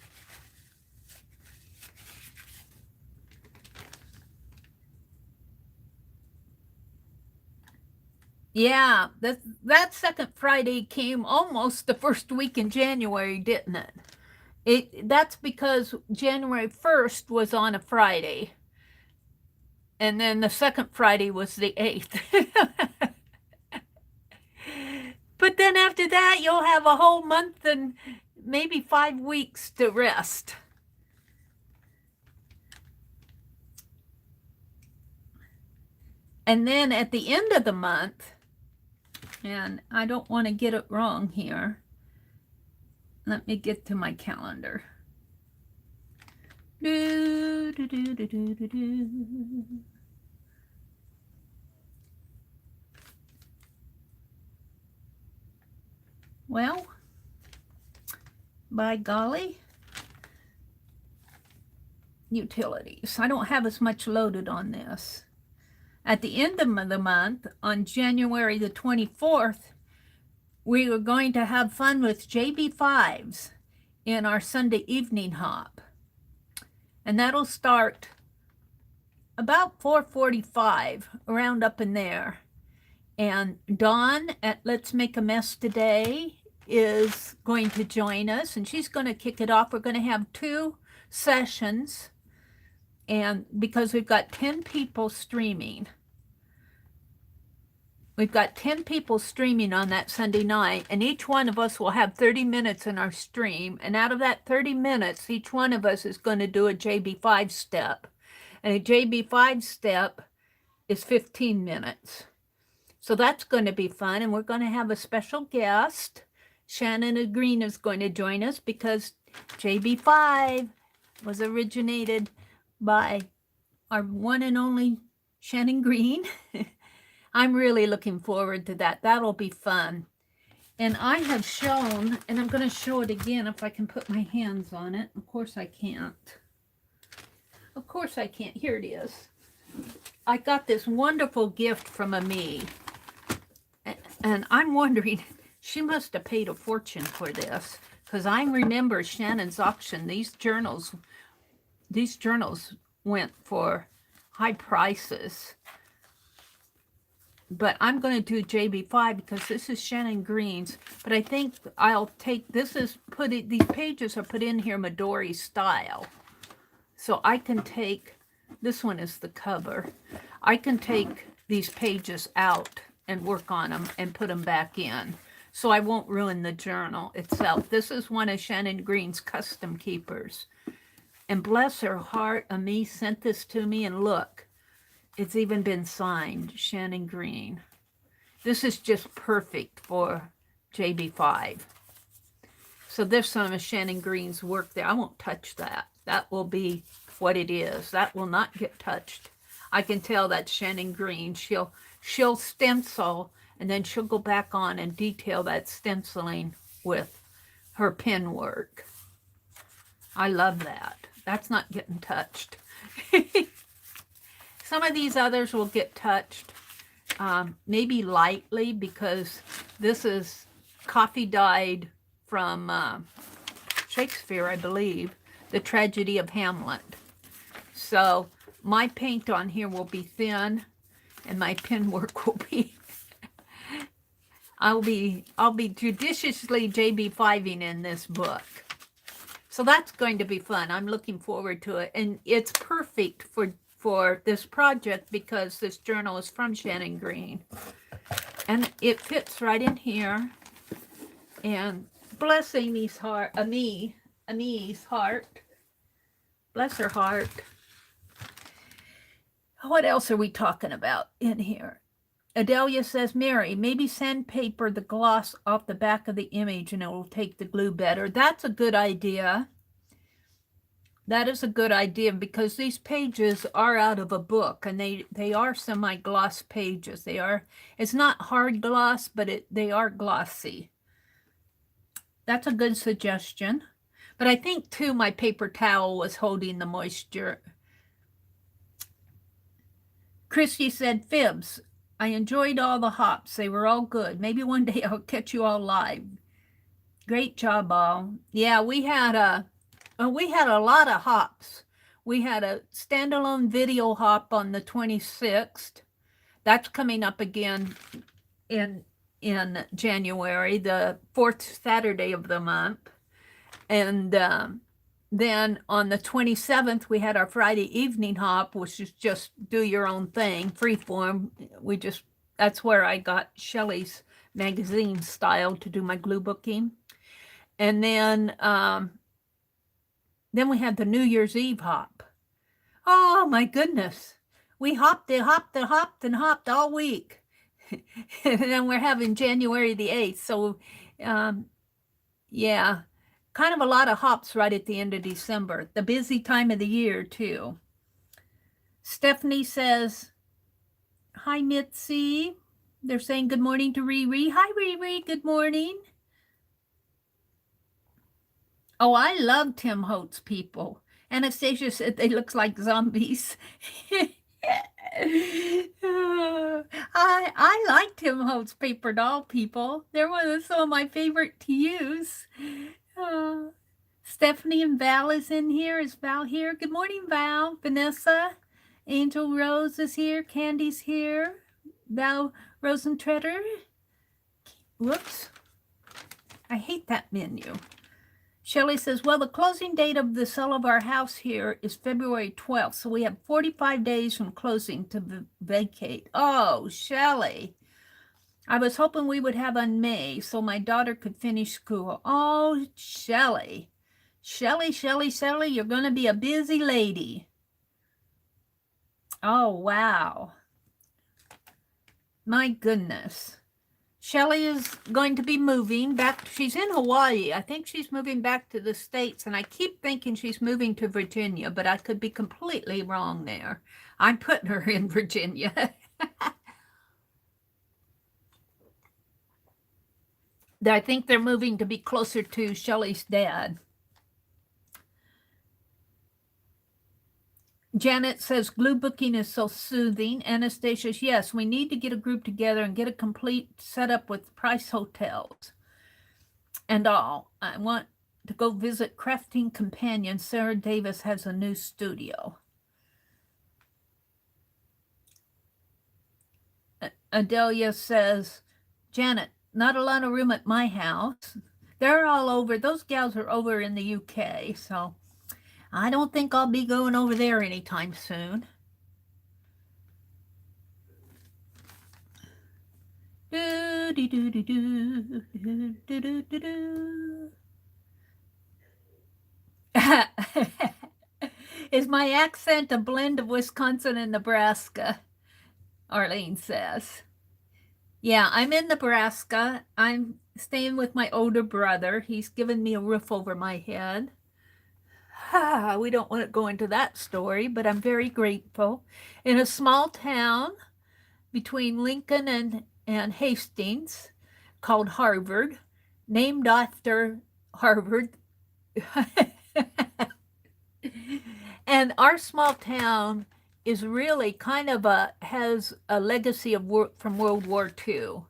Yeah, that second Friday came almost the first week in January, didn't it? That's because January 1st was on a Friday. And then the second Friday was the 8th. But then after that, you'll have a whole month and maybe 5 weeks to rest. And then at the end of the month, and I don't want to get it wrong here. Let me get to my calendar. Well, by golly, utilities. I don't have as much loaded on this. At the end of the month, on January the 24th, we were going to have fun with JB5s in our Sunday evening hop. And that'll start about 4:45, around up in there. And Dawn at Let's Make a Mess Today is going to join us, and she's going to kick it off. We're going to have 2 sessions, and because we've got 10 people streaming. We've got 10 people streaming on that Sunday night, and each one of us will have 30 minutes in our stream. And out of that 30 minutes, each one of us is going to do a JB5 step. And a JB5 step is 15 minutes. So that's going to be fun. And we're going to have a special guest. Shannon Green is going to join us because JB5 was originated by our one and only Shannon Green. I'm really looking forward to that. That'll be fun. And I have shown, and I'm going to show it again if I can put my hands on it. Of course I can't. Of course I can't. Here it is. I got this wonderful gift from me. And I'm wondering, she must have paid a fortune for this, because I remember Shannon's auction. These journals went for high prices. But I'm going to do JB5 because this is Shannon Green's. But I think I'll take, these pages are put in here Midori style. So I can take, this one is the cover. I can take these pages out and work on them and put them back in. So I won't ruin the journal itself. This is one of Shannon Green's custom keepers. And bless her heart, Ami sent this to me, and look. It's even been signed, Shannon Green. This is just perfect for JB5. So there's some of Shannon Green's work there. I won't touch that. That will be what it is. That will not get touched. I can tell that's Shannon Green. She'll stencil, and then she'll go back on and detail that stenciling with her pen work. I love that. That's not getting touched. Some of these others will get touched. maybe lightly, because this is coffee dyed from Shakespeare, I believe, The Tragedy of Hamlet. So my paint on here will be thin, and my pen work will be I'll be judiciously JB5ing in this book. So that's going to be fun. I'm looking forward to it. And it's perfect for this project because this journal is from Shannon Green. And it fits right in here. And bless Amy's heart, Amy's heart. Bless her heart. What else are we talking about in here? Adelia says, Meri, maybe sandpaper the gloss off the back of the image and it will take the glue better. That's a good idea. That is a good idea because these pages are out of a book and they are semi-gloss pages. It's not hard gloss, but they are glossy. That's a good suggestion. But I think too my paper towel was holding the moisture. Christy said, Fibs, I enjoyed all the hops. They were all good. Maybe one day I'll catch you all live. Great job, all. Yeah, we had a lot of hops. We had a standalone video hop on the 26th. That's coming up again in January, the 4th Saturday of the month. And then on the 27th, we had our Friday evening hop, which is just do your own thing, freeform. That's where I got Shelley's magazine style to do my glue booking. And then we had the New Year's Eve hop. Oh my goodness. We hopped all week. And then we're having January the 8th. So yeah. Kind of a lot of hops right at the end of December. The busy time of the year, too. Stephanie says, hi, Mitzi. They're saying good morning to Riri. Hi, Riri. Good morning. Oh, I love Tim Holtz people. Anastasia said they look like zombies. I like Tim Holtz paper doll people. They're one of some of my favorite to use. Stephanie and Val is in here. Is Val here? Good morning, Val. Vanessa. Angel Rose is here. Candy's here. Val Rosentretter. Whoops. I hate that menu. Shelley says, well, the closing date of the sale of our house here is February 12th, so we have 45 days from closing to vacate. Oh, Shelley. I was hoping we would have on May so my daughter could finish school. Oh, Shelley. Shelley, you're going to be a busy lady. Oh, wow. My goodness. Shelley is going to be moving back. She's in Hawaii. I think she's moving back to the States, and I keep thinking she's moving to Virginia, but I could be completely wrong there. I'm putting her in Virginia. I think they're moving to be closer to Shelley's dad. Janet says, glue booking is so soothing. Anastasia says, yes, we need to get a group together and get a complete setup with price hotels and all. I want to go visit Crafting Companion. Sarah Davis has a new studio. Adelia says, Janet, not a lot of room at my house. They're all over. Those gals are over in the UK, so I don't think I'll be going over there anytime soon. Is my accent a blend of Wisconsin and Nebraska? Arlene says. Yeah, I'm in Nebraska. I'm staying with my older brother. He's given me a roof over my head. We don't want to go into that story, but I'm very grateful. In a small town between Lincoln and Hastings called Harvard, named after Harvard. And our small town is really kind of has a legacy of from World War II.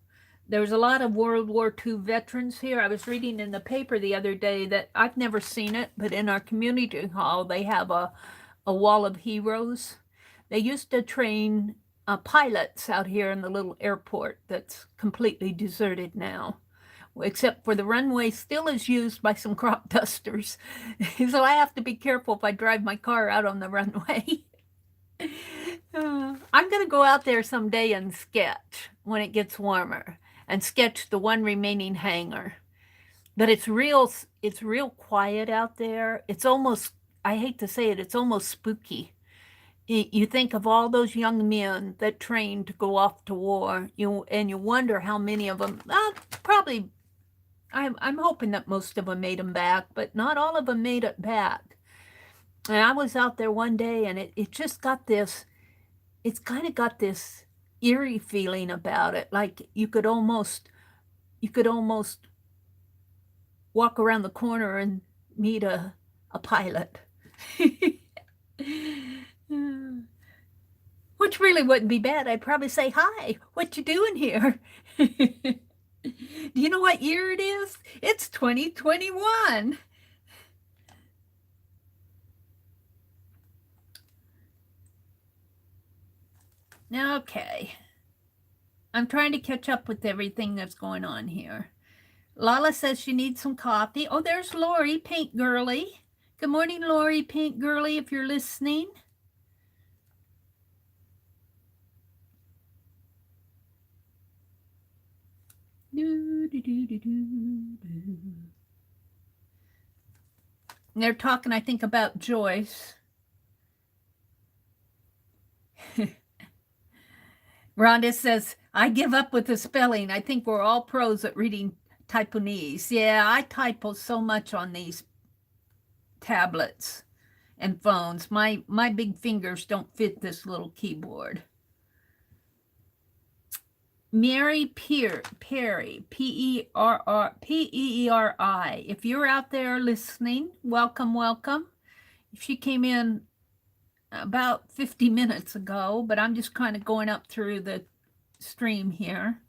There's a lot of World War II veterans here. I was reading in the paper the other day that I've never seen it, but in our community hall, they have a wall of heroes. They used to train pilots out here in the little airport that's completely deserted now, except for the runway still is used by some crop dusters. So I have to be careful if I drive my car out on the runway. I'm going to go out there someday and sketch when it gets warmer and sketch the one remaining hangar. But it's real quiet out there. It's almost, I hate to say it, it's almost spooky. You think of all those young men that trained to go off to war, and you wonder how many of them, probably, I'm hoping that most of them made them back, but not all of them made it back. And I was out there one day, and it just got this, it's kind of got this eerie feeling about it, like you could almost walk around the corner and meet a pilot. Which really wouldn't be bad. I'd probably say, "Hi, what you doing here?" Do you know what year it is? It's 2021. Okay. I'm trying to catch up with everything that's going on here. Lala says she needs some coffee. Oh, there's Lori, Paint Girly. Good morning, Lori, Paint Girly, if you're listening. They're talking, I think, about Joyce. Rhonda says, I give up with the spelling. I think we're all pros at reading typonese. Yeah, I typo so much on these tablets and phones. My big fingers don't fit this little keyboard. Meri Perry, P-E-E-R-I. If you're out there listening, welcome, welcome. She came in about 50 minutes ago, but I'm just kind of going up through the stream here.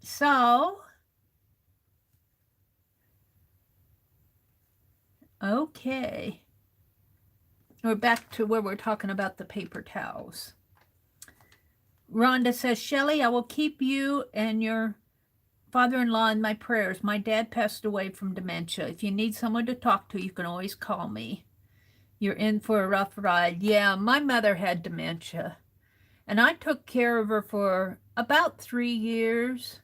So, okay. We're back to where we're talking about the paper towels. Rhonda says, Shelley, I will keep you and your father-in-law in my prayers. My dad passed away from dementia. If you need someone to talk to, you can always call me. You're in for a rough ride. Yeah, my mother had dementia, and I took care of her for about 3 years.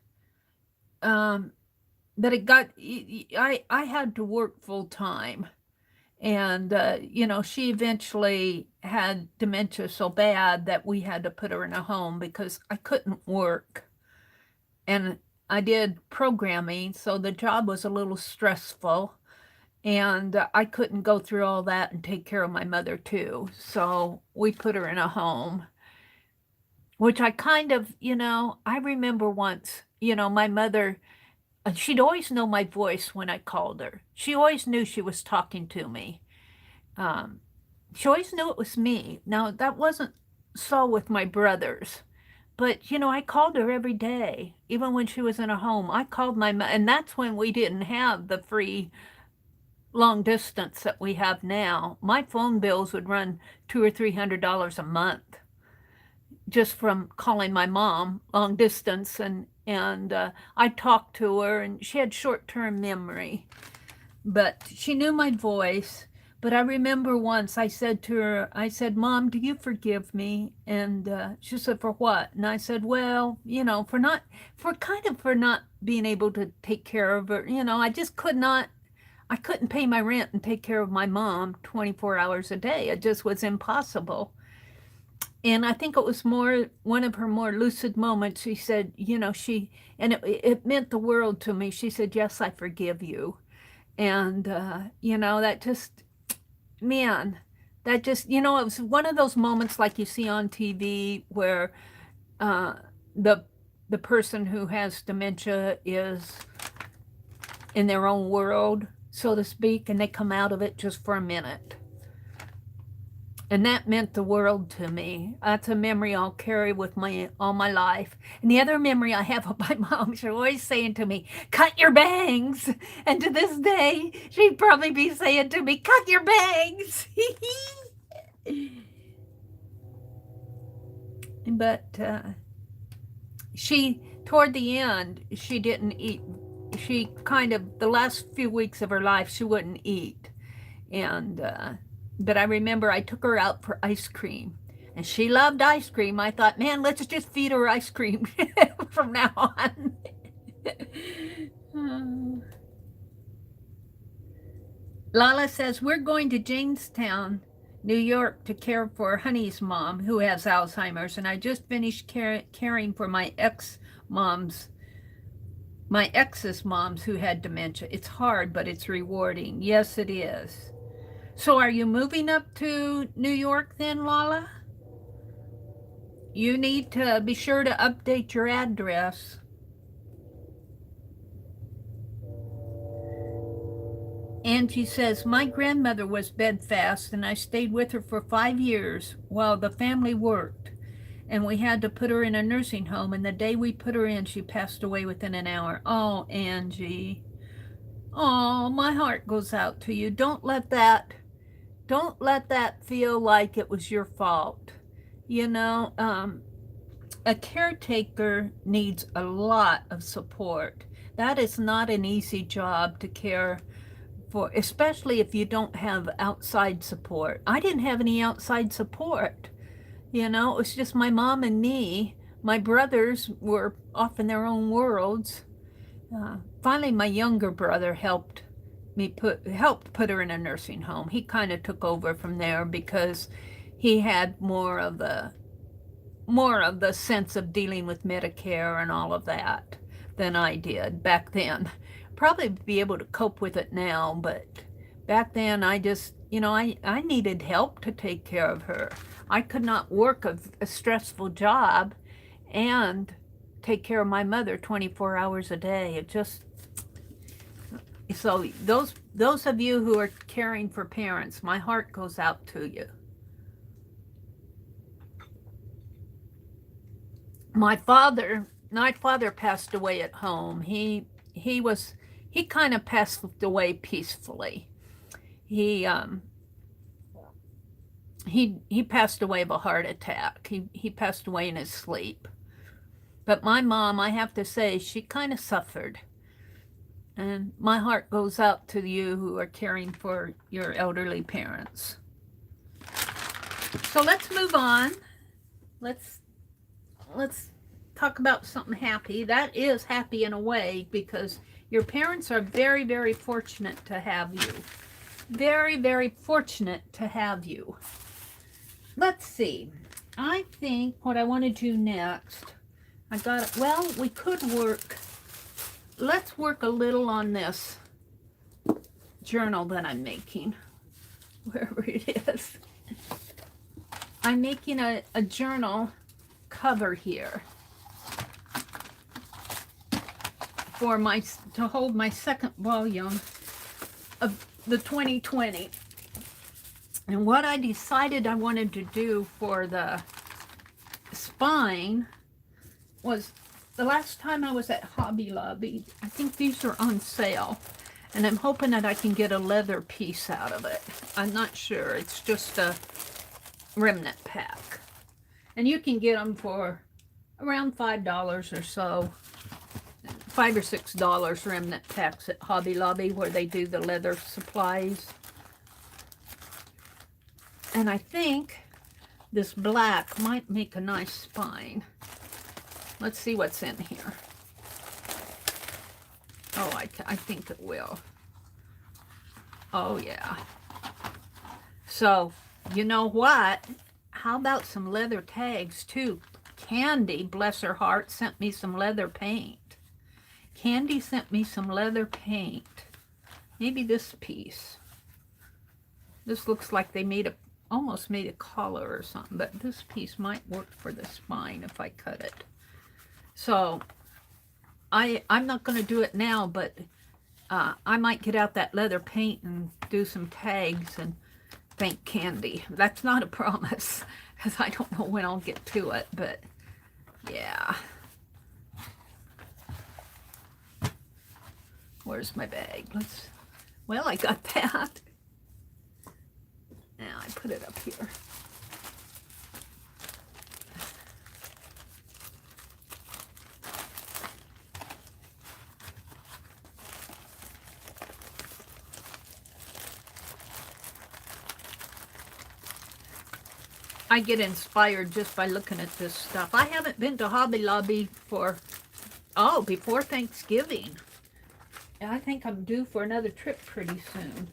But it got, I had to work full time. And, she eventually had dementia so bad that we had to put her in a home because I couldn't work. And I did programming, so the job was a little stressful. And I couldn't go through all that and take care of my mother, too. So we put her in a home, which I kind of, I remember once, my mother, she'd always know my voice when I called her. She always knew she was talking to me. She always knew it was me. Now, that wasn't so with my brothers. But, I called her every day, even when she was in a home. I called my mother, and that's when we didn't have the free long distance that we have now. My phone bills would run $200 or $300 a month just from calling my mom long distance, and I talked to her, and she had short-term memory, but she knew my voice. But I remember once I said to her, I said, Mom, do you forgive me? And she said, for what? And I said, well, for not being able to take care of her. I just I couldn't pay my rent and take care of my mom 24 hours a day. It just was impossible. And I think it was one of her more lucid moments. She said, it meant the world to me. She said, yes, I forgive you. And, that just, man, that just, it was one of those moments like you see on TV where the person who has dementia is in their own world, so to speak, and they come out of it just for a minute. And that meant the world to me. That's a memory I'll carry with me all my life. And the other memory I have of my mom, she's always saying to me, cut your bangs. And to this day, she'd probably be saying to me, cut your bangs. But toward the end, she didn't eat. She kind of, the last few weeks of her life, she wouldn't eat. And, but I remember I took her out for ice cream. And she loved ice cream. I thought, man, let's just feed her ice cream from now on. Lala says, we're going to Jamestown, New York to care for Honey's mom, who has Alzheimer's. And I just finished caring for my ex's moms who had dementia. It's hard, but it's rewarding. Yes, it is. So are you moving up to New York then, Lala? You need to be sure to update your address. Angie says, my grandmother was bedfast and I stayed with her for 5 years while the family worked. And we had to put her in a nursing home. And the day we put her in, she passed away within an hour. Oh, Angie. Oh, my heart goes out to you. Don't let that feel like it was your fault. You know, a caretaker needs a lot of support. That is not an easy job to care for, especially if you don't have outside support. I didn't have any outside support. You know, it was just my mom and me. My brothers were off in their own worlds. Finally, my younger brother helped put her in a nursing home. He kind of took over from there because he had more of the sense of dealing with Medicare and all of that than I did back then. Probably be able to cope with it now, but back then I just, you know, I needed help to take care of her. I could not work a stressful job and take care of my mother 24 hours a day. It just, so those of you who are caring for parents, my heart goes out to you. My father passed away at home. He kind of passed away peacefully. He passed away of a heart attack. He passed away in his sleep. But my mom, I have to say, she kind of suffered. And my heart goes out to you who are caring for your elderly parents. So let's move on. Let's talk about something happy. That is happy in a way because your parents are very, very fortunate to have you. Very, very fortunate to have you. Let's see. I think what I want to do next, we could work. Let's work a little on this journal that I'm making, wherever it is. I'm making a journal cover here to hold my second volume of the 2020. And what I decided I wanted to do for the spine was, the last time I was at Hobby Lobby, I think these are on sale. And I'm hoping that I can get a leather piece out of it. I'm not sure. It's just a remnant pack. And you can get them for around $5 or so. $5 or $6 remnant packs at Hobby Lobby where they do the leather supplies. And I think this black might make a nice spine. Let's see what's in here. Oh, I think it will. Oh, yeah. So, you know what? How about some leather tags, too? Candy, bless her heart, sent me some leather paint. Candy sent me some leather paint. Maybe this piece. This looks like they almost made a collar or something, but this piece might work for the spine if I cut it. So, I'm not going to do it now, but I might get out that leather paint and do some tags and think candy. That's not a promise, because I don't know when I'll get to it, but yeah. Where's my bag? Well, I got that. Now I put it up here. I get inspired just by looking at this stuff. I haven't been to Hobby Lobby before Thanksgiving. And I think I'm due for another trip pretty soon.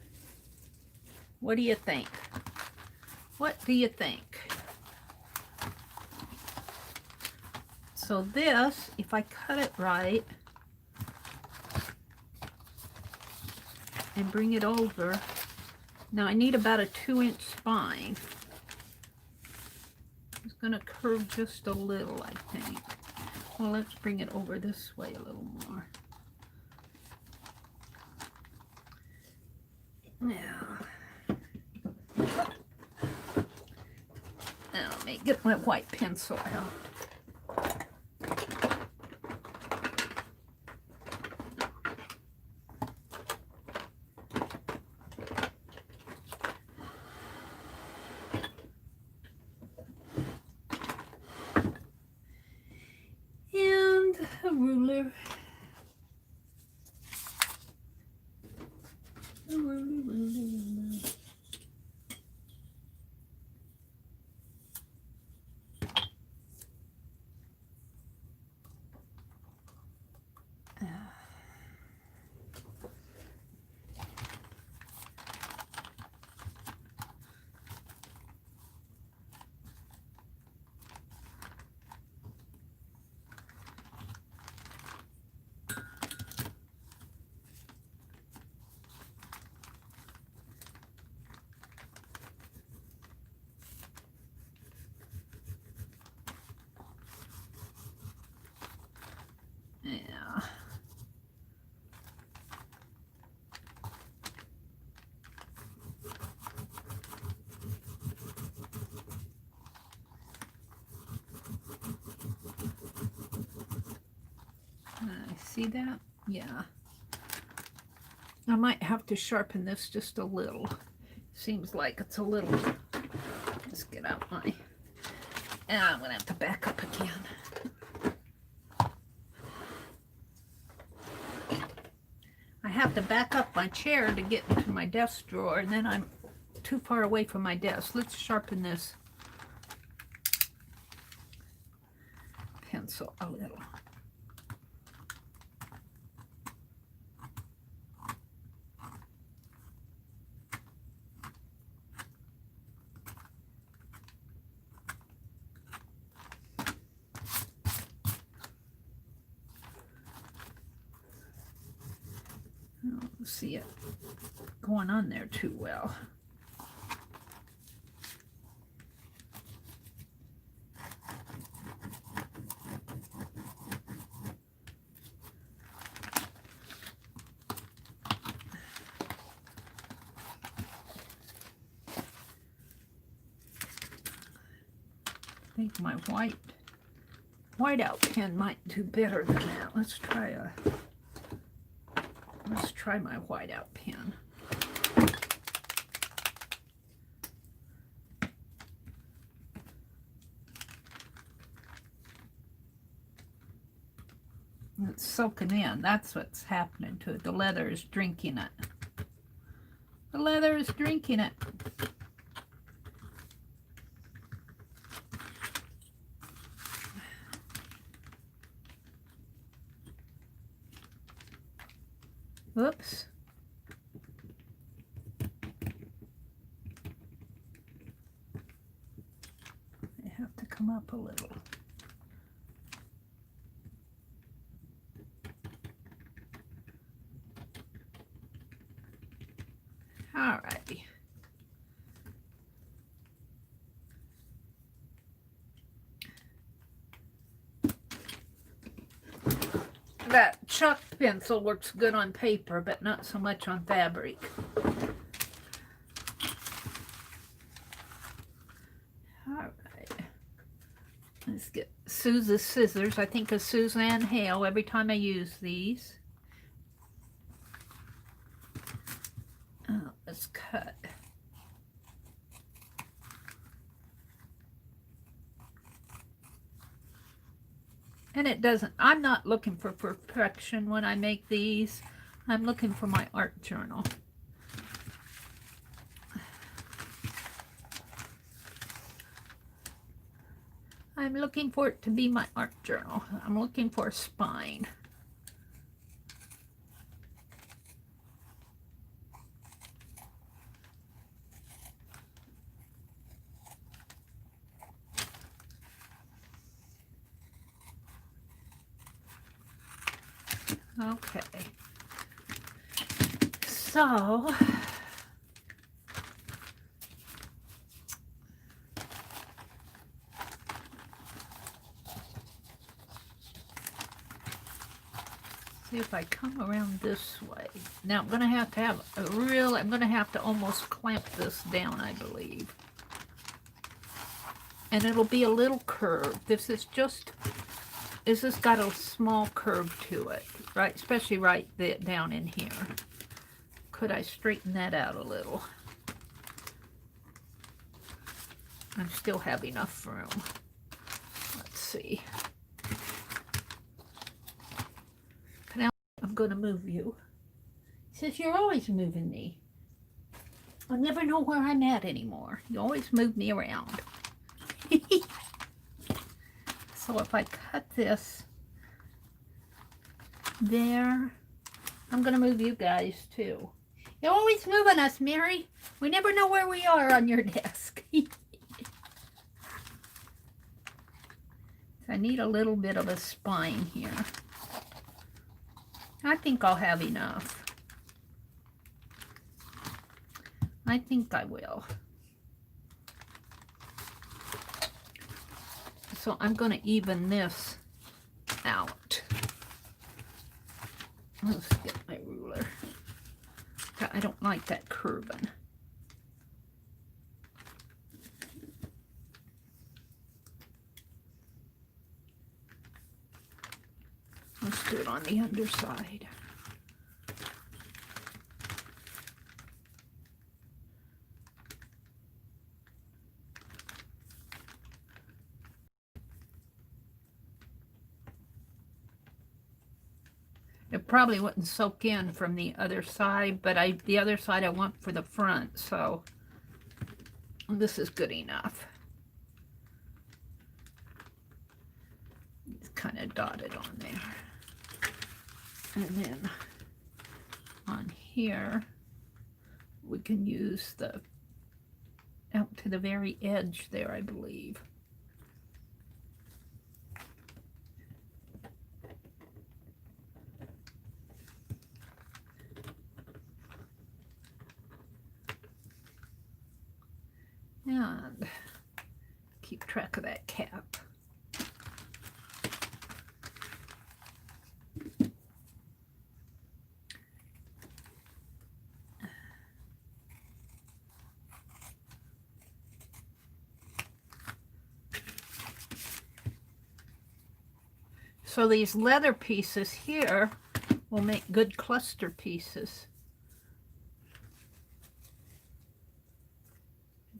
What do you think? What do you think? So this, if I cut it right and bring it over, now I need about a 2-inch spine. It's going to curve just a little, I think. Well, let's bring it over this way a little more. Now, let me get my white pencil out. And a ruler. Yeah. See that? Yeah. I might have to sharpen this just a little. Seems like it's a little. Let's get out my. I'm going to have to back up again. I have to back up my chair to get into my desk drawer, and then I'm too far away from my desk. Let's sharpen this pencil a little. I don't see it going on there too well. I think my whiteout pen might do better than that. Let's try my whiteout pen. It's soaking in. That's what's happening to it. The leather is drinking it. The leather is drinking it. Oops. I have to come up a little. All righty. That chalk pencil works good on paper, but not so much on fabric. Let's get Suze's scissors. I think of Suzanne Hale every time I use these. Let's cut. And it doesn't, I'm not looking for perfection when I make these. I'm looking for my art journal. I'm looking for it to be my art journal. I'm looking for a spine. Okay. So see if I come around this way. Now I'm going to have a real, I'm going to have to almost clamp this down, I believe. And it'll be a little curved. This has got a small curve to it, right? Especially right down in here. Could I straighten that out a little? I still have enough room. Let's see. Now I'm going to move you. He says, you're always moving me. I never know where I'm at anymore. You always move me around. So if I cut this there, I'm going to move you guys too. You're always moving us, Meri. We never know where we are on your desk. I need a little bit of a spine here. I think I'll have enough. I think I will. So I'm going to even this out. Let's get my ruler. I don't like that curving. Let's do it on the underside. It probably wouldn't soak in from the other side, but the other side I want for the front, so this is good enough. It's kind of dotted on there. And then on here, we can use the out to the very edge there, I believe. And keep track of that cap. So these leather pieces here will make good cluster pieces.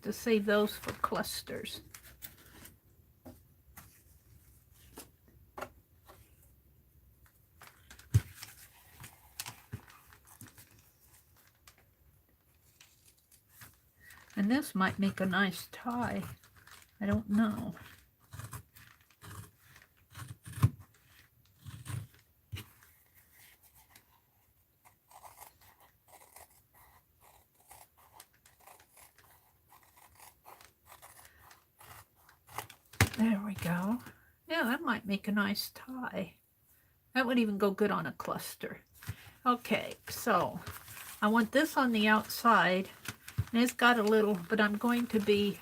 To save those for clusters. And this might make a nice tie. I don't know. There we go. Yeah, that might make a nice tie. That would even go good on a cluster. Okay, so I want this on the outside. And it's got a little, but I'm going to be,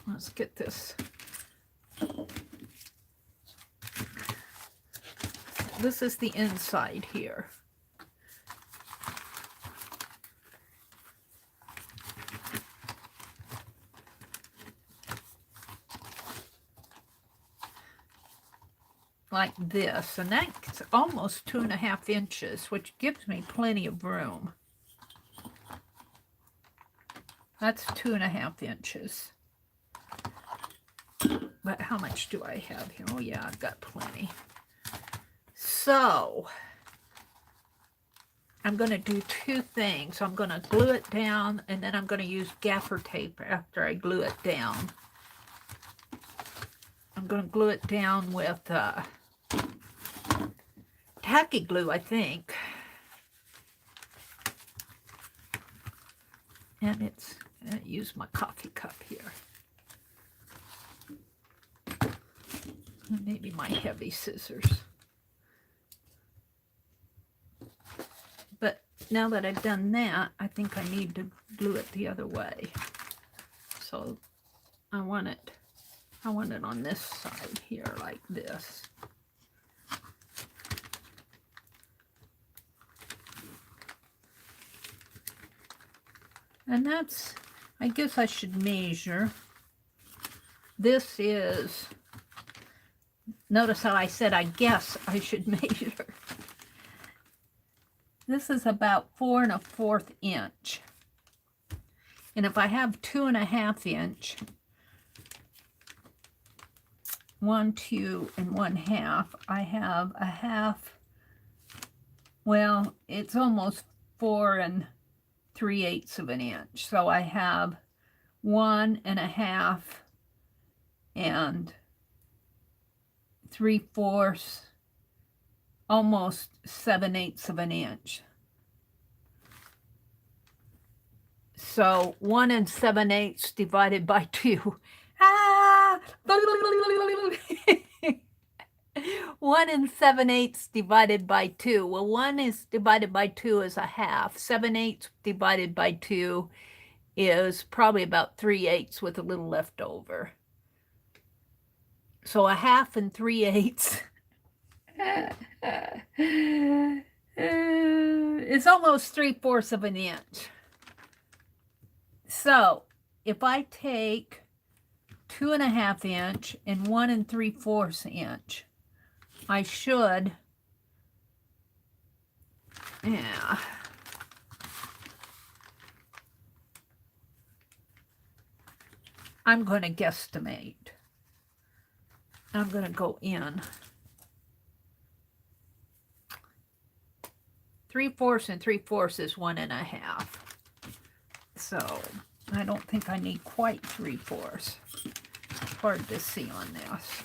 let's get this. This is the inside here. like this, and that's almost 2.5 inches, which gives me plenty of room. That's 2.5 inches. But how much do I have here? Oh yeah, I've got plenty. So I'm going to do two things. I'm going to glue it down, and then I'm going to use gaffer tape after I glue it down. I'm going to glue it down with tacky glue, I think. And it's, I'm going to use my coffee cup here. And maybe my heavy scissors. But now that I've done that, I think I need to glue it the other way. So I want it on this side here like this. And that's, I guess I should measure. This is, notice how I said I guess I should measure. This is about 4 1/4 inch. And if I have 2.5 inch, 1, 2, and 1/2, I have a half, well, it's almost 4 3/8 of an inch. So I have 1 1/2 and 3/4, almost 7/8 of an inch. So 1 7/8 divided by 2. 1 7/8 divided by 2. Well, 1 is divided by 2 is a half. 7/8 divided by 2 is probably about 3/8 with a little left over. So a half and 3/8 is almost 3/4 of an inch. So if I take 2.5 inch and 1 3/4 inch, I should, yeah. I'm going to guesstimate. I'm going to go in 3/4 and 3/4 is 1 1/2. So I don't think I need quite 3/4. Hard to see on this.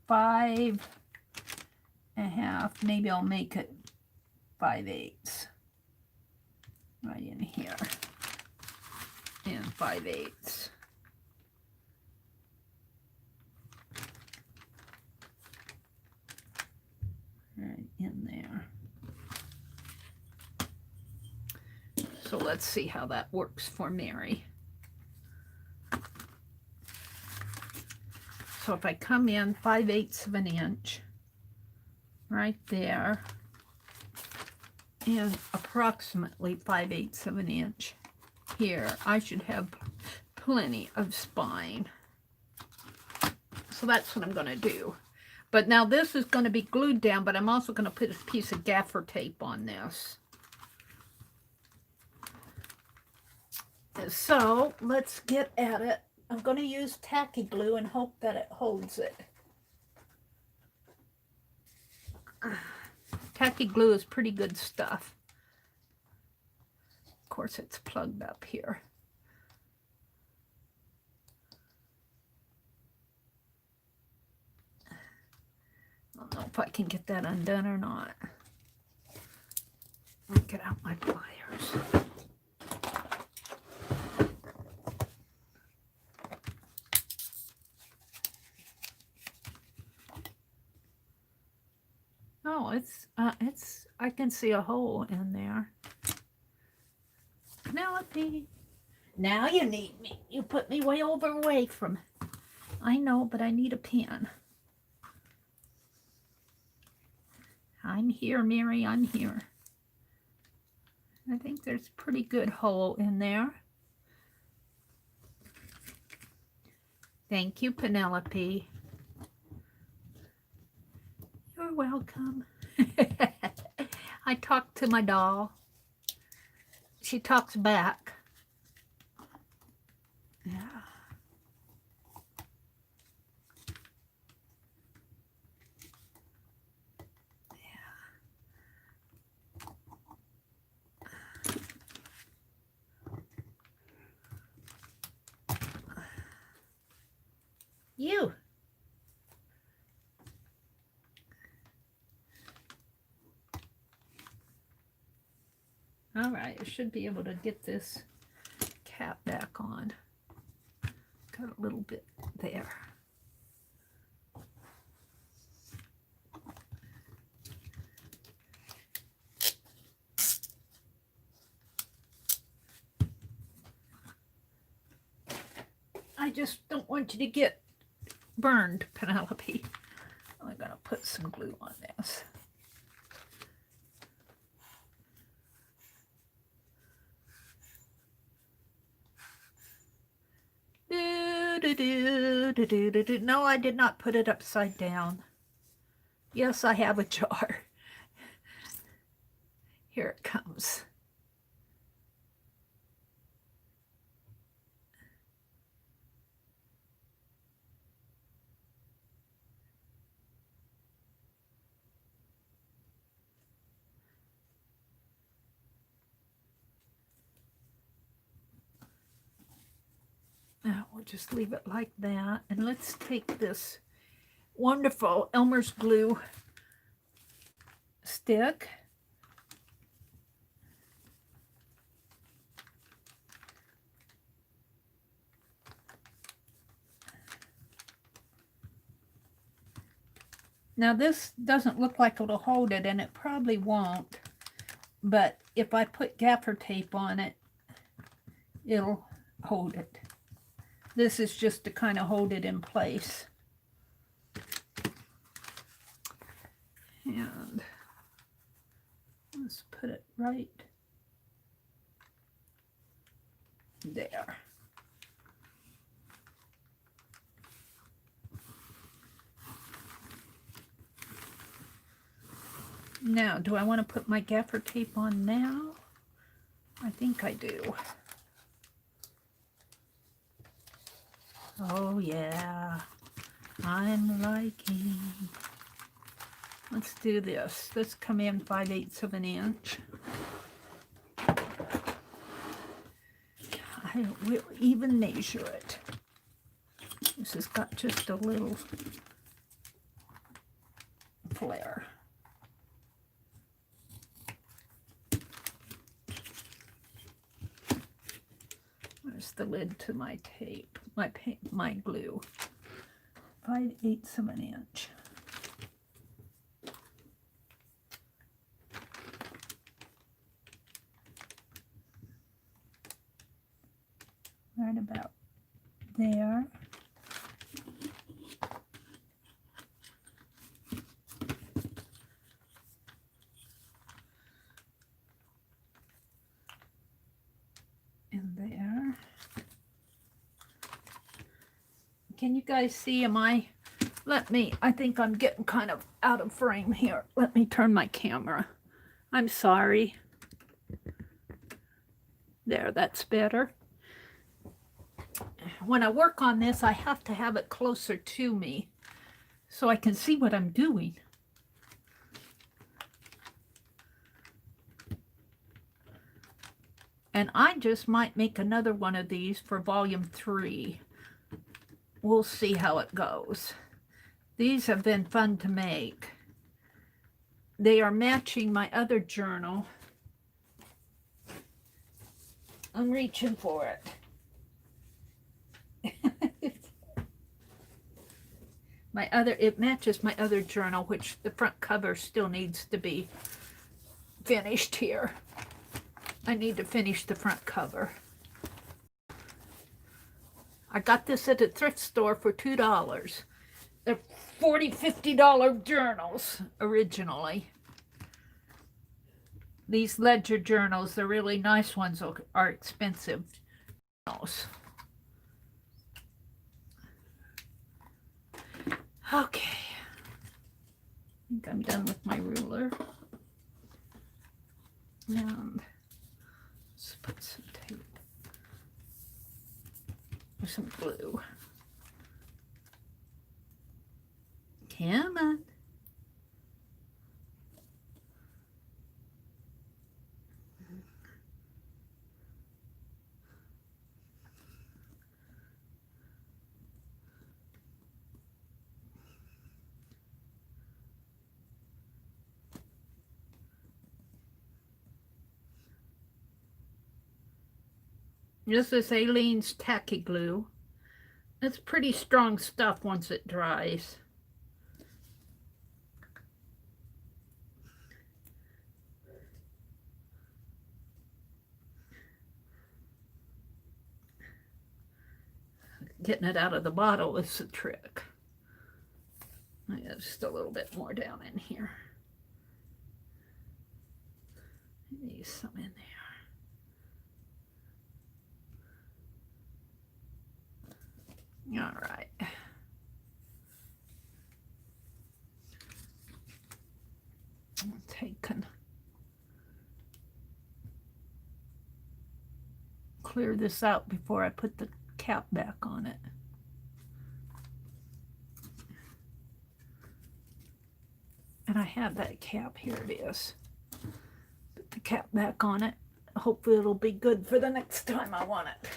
5 1/2. Maybe I'll make it 5/8 right in here, and 5/8. Right in there. So let's see how that works for Meri. So if I come in 5/8 of an inch right there, and approximately 5/8 of an inch here, I should have plenty of spine. So that's what I'm going to do. But now this is going to be glued down, but I'm also going to put a piece of gaffer tape on this. So let's get at it. I'm going to use tacky glue and hope that it holds it. Tacky glue is pretty good stuff. Of course, it's plugged up here. I don't know if I can get that undone or not. Let me get out my pliers. Oh, it's, I can see a hole in there. Penelope, now you need me. You put me way away from, I know, but I need a pen. I'm here, Meri, I'm here. I think there's a pretty good hole in there. Thank you, Penelope. You're welcome. I talk to my doll. She talks back. Yeah. You. All right, I should be able to get this cap back on. Got a little bit there. I just don't want you to get burned, Penelope. I'm gonna put some glue on this. No, I did not put it upside down. Yes, I have a jar. Here it comes. Now we'll just leave it like that. And let's take this wonderful Elmer's glue stick. Now this doesn't look like it'll hold it, and it probably won't. But if I put gaffer tape on it, it'll hold it. This is just to kind of hold it in place. And let's put it right there. Now, do I want to put my gaffer tape on now? I think I do. Oh yeah, I'm liking. Let's do this. Let's come in 5/8 of an inch. I will even measure it. This has got just a little flare. There's the lid to my tape, my glue. 5/8 of an inch. Right about there. And there. Can you guys see? I think I'm getting kind of out of frame here. Let me turn my camera. I'm sorry. There, that's better. When I work on this, I have to have it closer to me so I can see what I'm doing. And I just might make another one of these for volume 3. We'll see how it goes. These have been fun to make. They are matching my other journal. I'm reaching for it. It matches my other journal, which the front cover still needs to be finished here. I need to finish the front cover. I got this at a thrift store for $2. They're $40, $50 journals originally. These ledger journals, the really nice ones, are expensive journals. Okay. think I'm done with my ruler. And let's put some tape or some glue. Come on. This is Aleene's Tacky Glue. It's pretty strong stuff once it dries. Getting it out of the bottle is the trick. I have just a little bit more down in here. Need some in there. All right. I'm taking, clear this out before I put the cap back on it. And I have that cap, here it is. Put the cap back on it. Hopefully it'll be good for the next time I want it.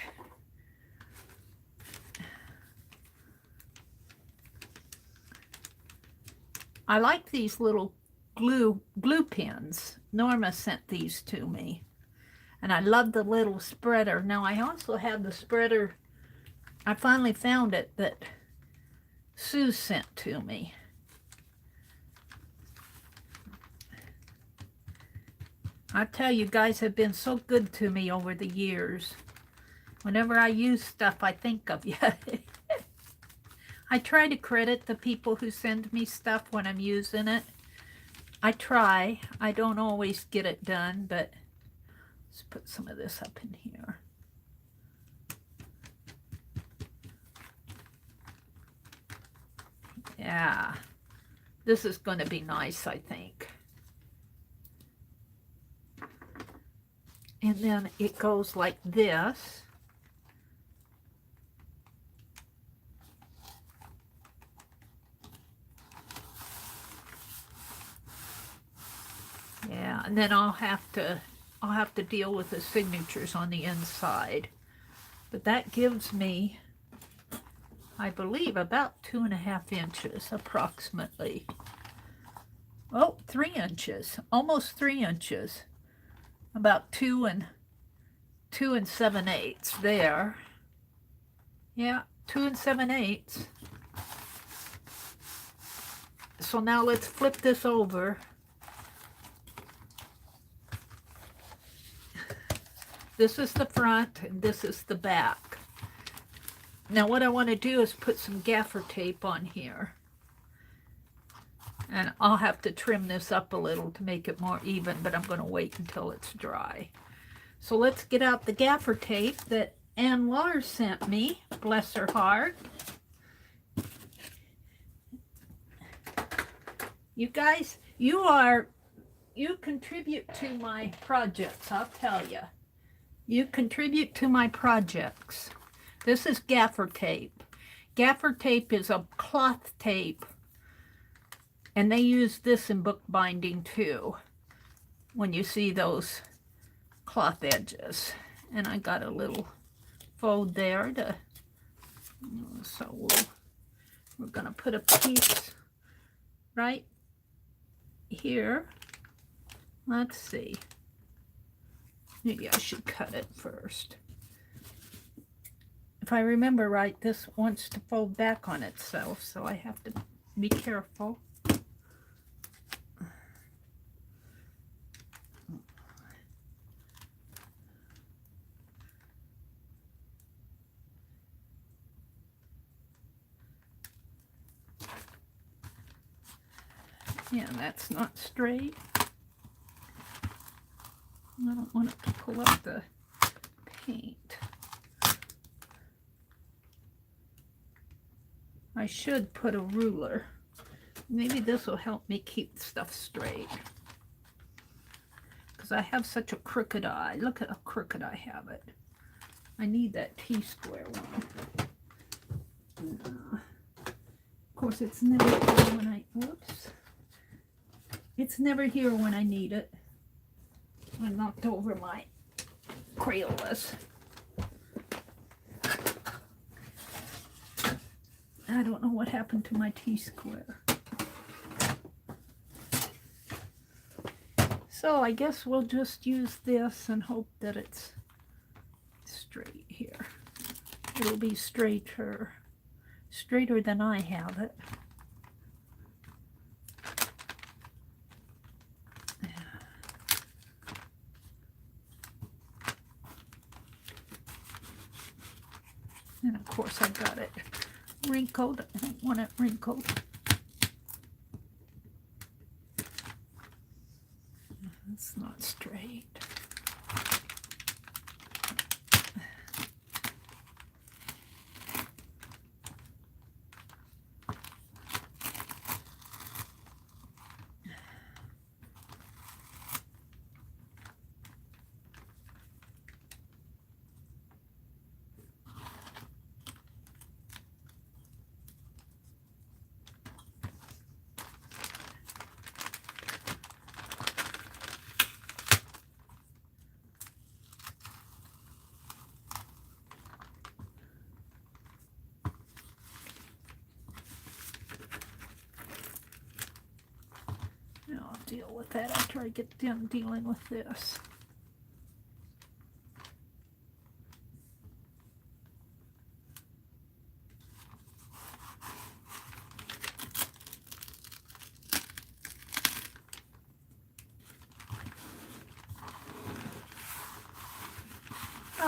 I like these little glue pens. Norma sent these to me. And I love the little spreader. Now I also have the spreader, I finally found it, that Sue sent to me. I tell you, guys have been so good to me over the years. Whenever I use stuff, I think of you. I try to credit the people who send me stuff when I'm using it. I try. I don't always get it done, but let's put some of this up in here. Yeah, this is going to be nice, I think. And then it goes like this. Yeah, and then I'll have to deal with the signatures on the inside. But that gives me, I believe, about 2.5 inches approximately. Oh, 3 inches, almost 3 inches. About 2 7/8 there. Yeah, 2 7/8. So now let's flip this over. This is the front and this is the back. Now what I want to do is put some gaffer tape on here. And I'll have to trim this up a little to make it more even, but I'm going to wait until it's dry. So let's get out the gaffer tape that Ann Lars sent me, bless her heart. You guys, you contribute to my projects, I'll tell you. You contribute to my projects. This is gaffer tape. Gaffer tape is a cloth tape. And they use this in bookbinding too, when you see those cloth edges. And I got a little fold there to, so we're gonna put a piece right here. Let's see. Maybe I should cut it first. If I remember right, this wants to fold back on itself, so I have to be careful. Yeah, that's not straight. I don't want it to pull up the paint. I should put a ruler Maybe this will help me keep stuff straight. Because I have such a crooked eye. Look at how crooked I have it. I need that T-square one. Of course, it's never here when I, whoops. It's never here when I need it. I knocked over my Crayolas. I don't know what happened to my T-square. So I guess we'll just use this and hope that it's straight here. It'll be straighter than I have it. And of course I got it wrinkled. I don't want it wrinkled. It's not straight. I'll deal with that after I get done dealing with this.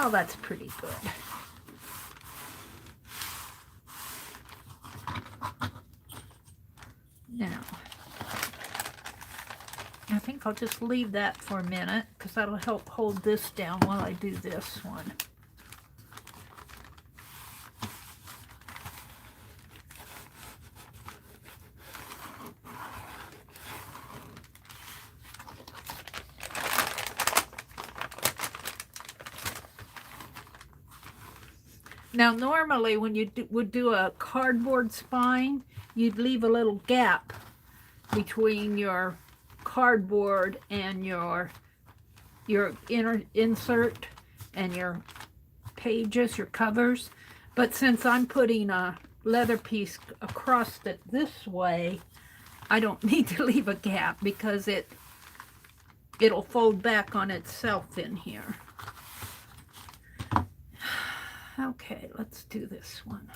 Oh, that's pretty good. Now, I think I'll just leave that for a minute because that'll help hold this down while I do this one. Now, normally when you would do a cardboard spine, you'd leave a little gap between your cardboard and your inner insert and your pages, your covers. But since I'm putting a leather piece across it this way, I don't need to leave a gap because it'll fold back on itself in here. Okay, let's do this one.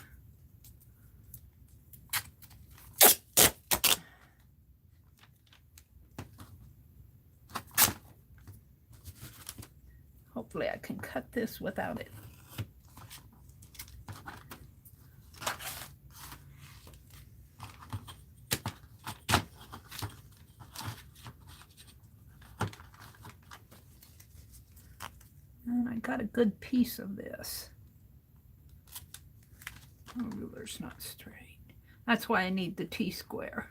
Hopefully I can cut this without it. And I got a good piece of this. Oh, ruler's not straight. That's why I need the T-square.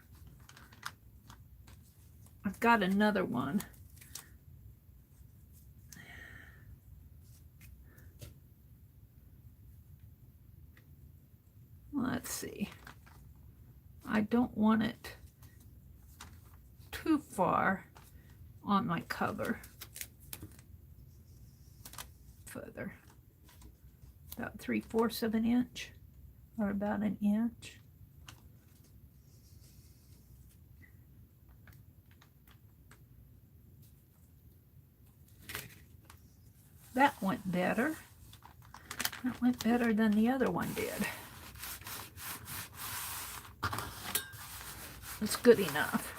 I've got another one. Let's see. I don't want it too far on my cover. Further. About 3/4 of an inch. Or about an inch. That went better. That went better than the other one did. It's good enough.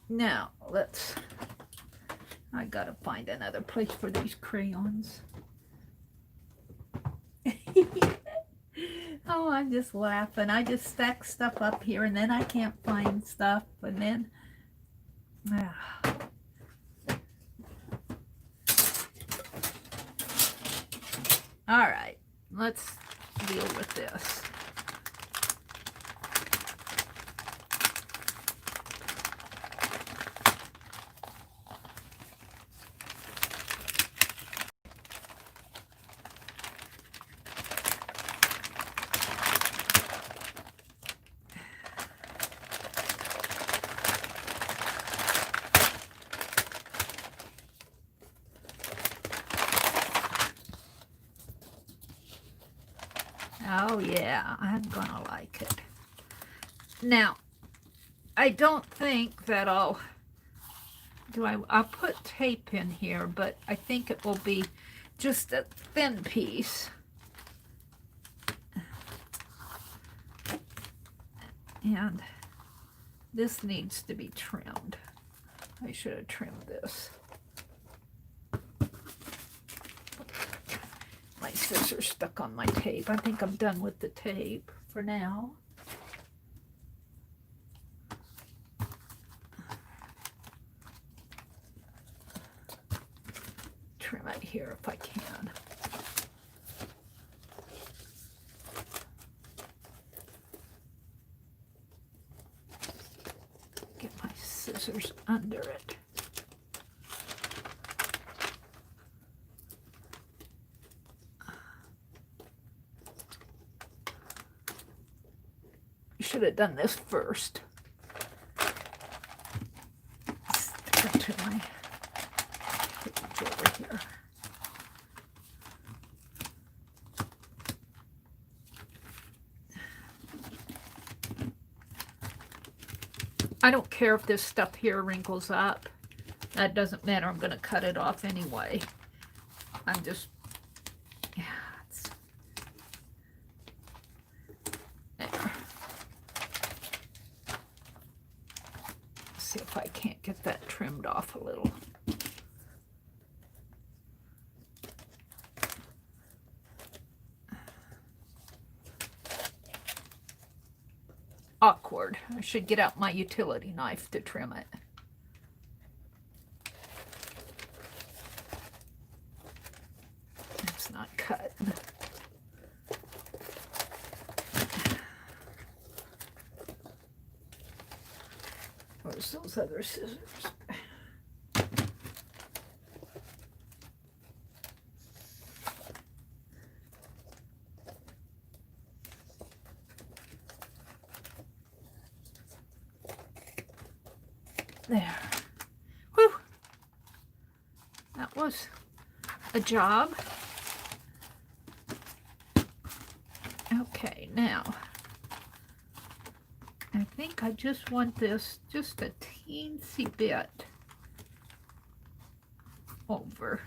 Now, I gotta find another place for these crayons. Oh, I'm just laughing. I just stack stuff up here and then I can't find stuff and then all right, let's deal with this. Oh yeah, I'm gonna like it. Now, I don't think that I'll put tape in here, but I think it will be just a thin piece. And this needs to be trimmed. I should have trimmed this. My scissors stuck on my tape. I think I'm done with the tape for now. Trim it here if I can. Get my scissors under it. Should have done this first. Stick it to my page over here. I don't care if this stuff here wrinkles up. That doesn't matter. I'm going to cut it off anyway. I'm just, yeah, there. See if I can't get that trimmed off a little. Awkward. I should get out my utility knife to trim it. It's not cut. Where's those other scissors? There. Whew. That was a job. Okay, now I think I just want this just a teensy bit over.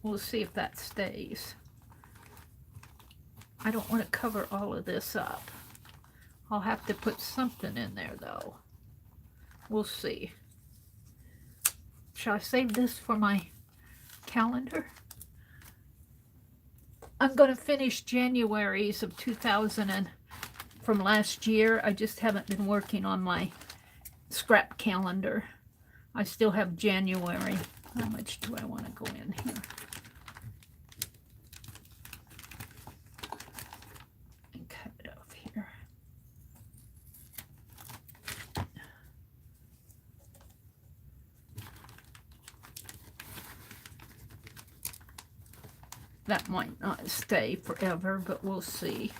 We'll see if that stays. I don't want to cover all of this up. I'll have to put something in there though. We'll see. Shall I save this for my calendar? I'm going to finish January's of 2000 and from last year. I just haven't been working on my scrap calendar. I still have January. How much do I want to go in here? And cut it off here. That might not stay forever, but we'll see.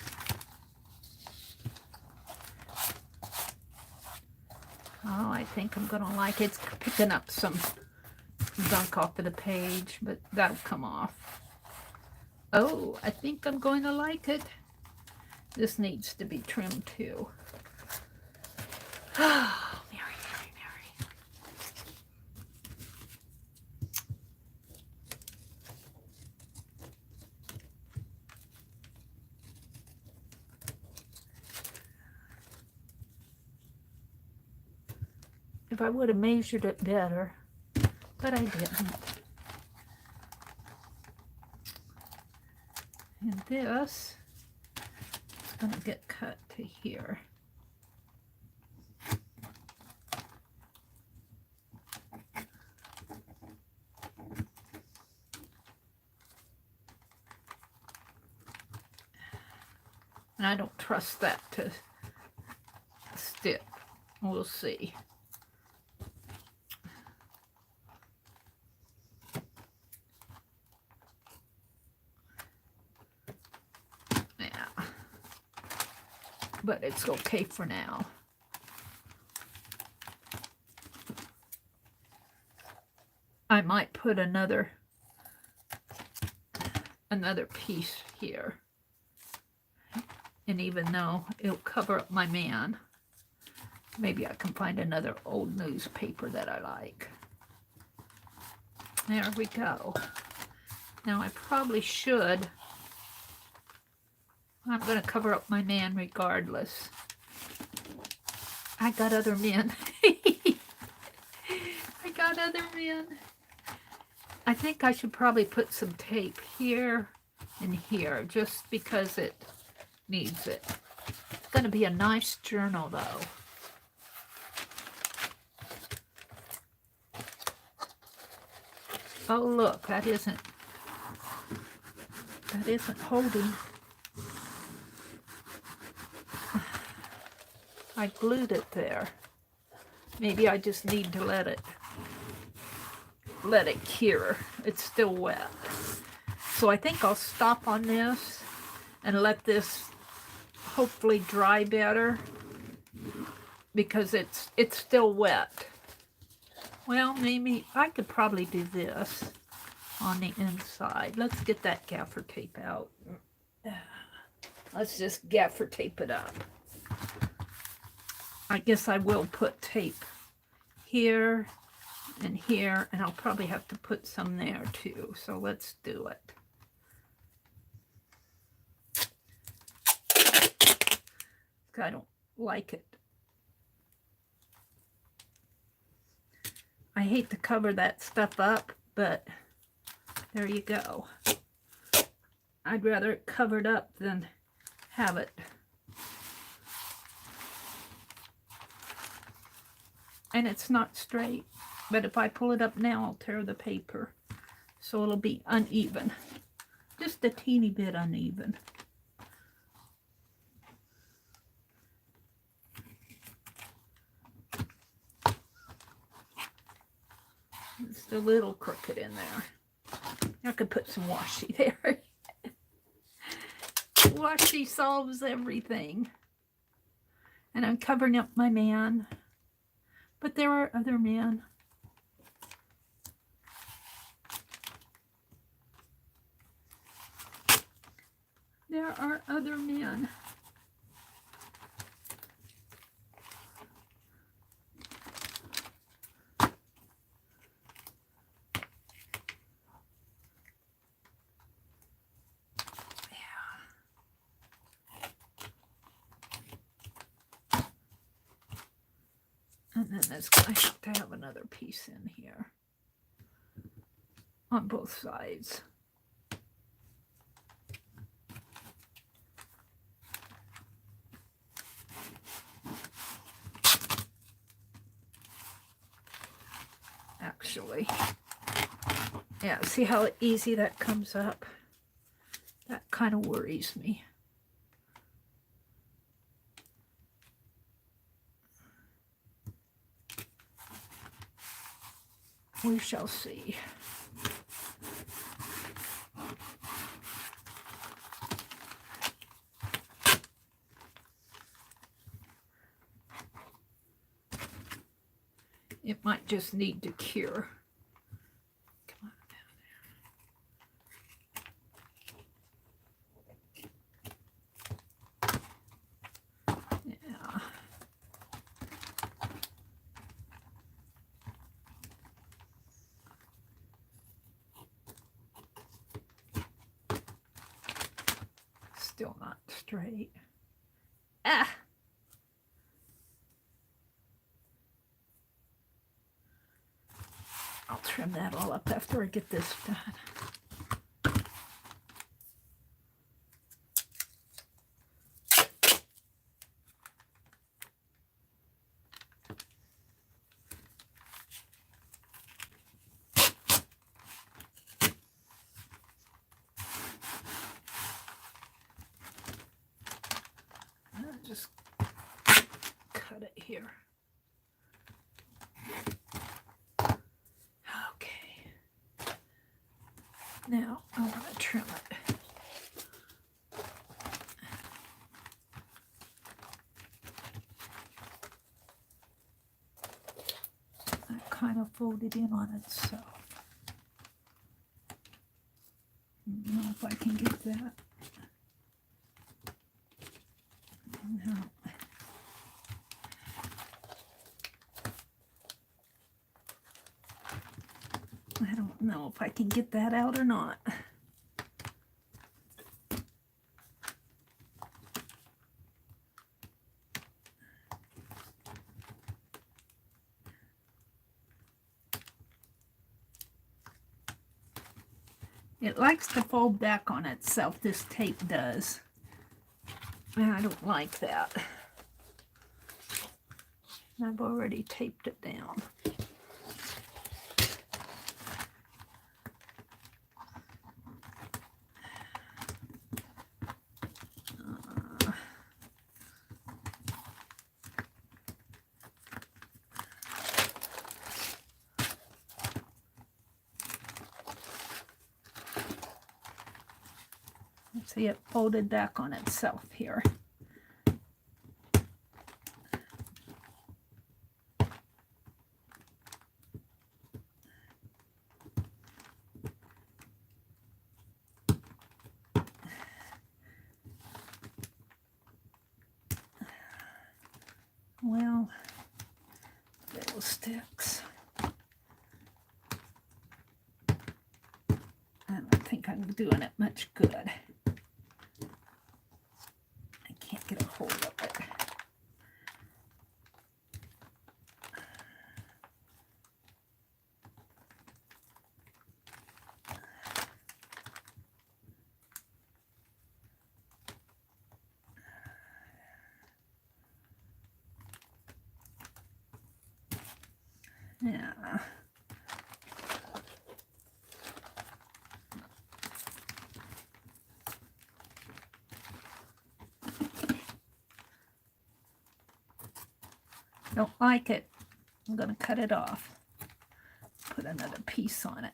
Oh, I think I'm going to like it. It's picking up some gunk off of the page, but that'll come off. Oh, I think I'm going to like it. This needs to be trimmed too. Oh, Meri, Meri, Meri. If I would have measured it better, but I didn't. And this is going to get cut to here. And I don't trust that to stick. We'll see. But it's okay for now. I might put another piece here. And even though it'll cover up my man, maybe I can find another old newspaper that I like. There we go. Now I probably should. I'm going to cover up my man regardless. I got other men. I got other men. I think I should probably put some tape here and here just because it needs it. It's going to be a nice journal though. Oh look, that isn't holding. I glued it there. Maybe I just need to let it cure. It's still wet. So I think I'll stop on this and let this hopefully dry better because it's still wet. Well, maybe I could probably do this on the inside. Let's get that gaffer tape out. Let's just gaffer tape it up. I guess I will put tape here and here, and I'll probably have to put some there too. So let's do it. I don't like it. I hate to cover that stuff up, but there you go. I'd rather it covered up than have it. And it's not straight, but if I pull it up now, I'll tear the paper. So it'll be uneven. Just a teeny bit uneven. It's a little crooked in there. I could put some washi there. Washi solves everything. And I'm covering up my man. But there are other men. There are other men. And then I have to have another piece in here on both sides. Actually, yeah, see how easy that comes up? That kind of worries me. We shall see. It might just need to cure. Come on down there. Yeah. Still not straight. Ah! I'll trim that all up after I get this done. Just cut it here. Okay. Now I want to trim it. That kind of folded in on itself. I don't know if I can get that. No. I don't know if I can get that out or not. It likes to fold back on itself, this tape does. And I don't like that. I've already taped it down. See it folded back on itself here. Well, little sticks. I don't think I'm doing it much good. I can't get a hold of it. Yeah. Don't like it. I'm going to cut it off. Put another piece on it.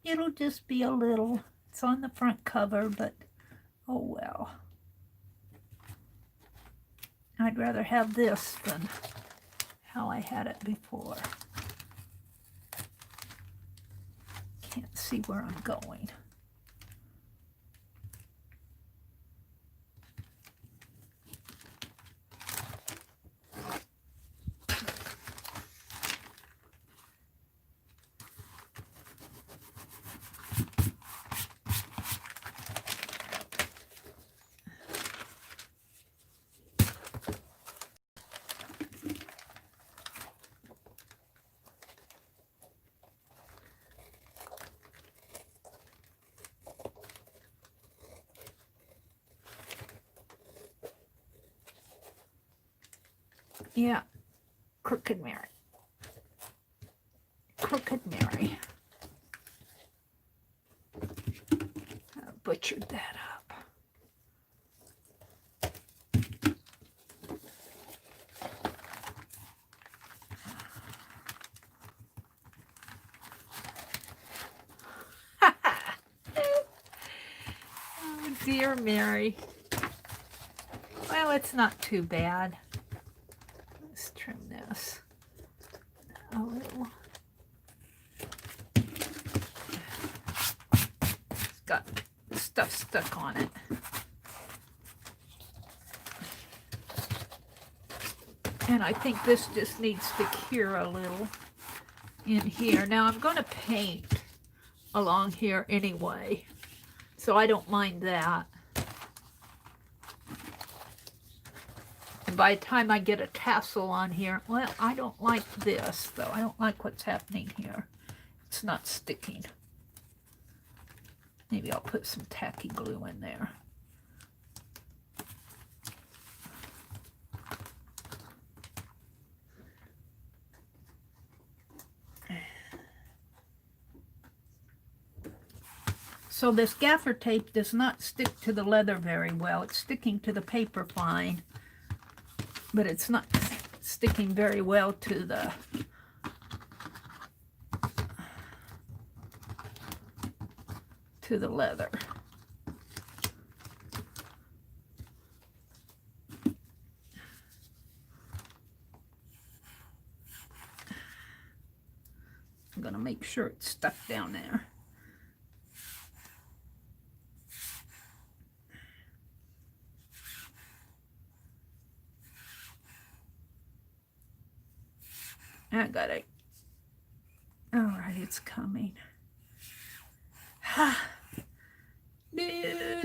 It'll just be a little. It's on the front cover, but oh well. I'd rather have this than how I had it before. Can't see where I'm going. Yeah, Crooked Meri. Crooked Meri. I butchered that up. Oh, dear Meri. Well, it's not too bad. Let's trim this a little. It's got stuff stuck on it. And I think this just needs to cure a little in here. Now I'm going to paint along here anyway, so I don't mind that. And by the time I get a tassel on here, well, I don't like this though. I don't like what's happening here. It's not sticking. Maybe I'll put some tacky glue in there. So this gaffer tape does not stick to the leather very well. It's sticking to the paper fine, but it's not sticking very well to the leather. I'm going to make sure it's stuck down there. I got it. All right, it's coming. Ha! Do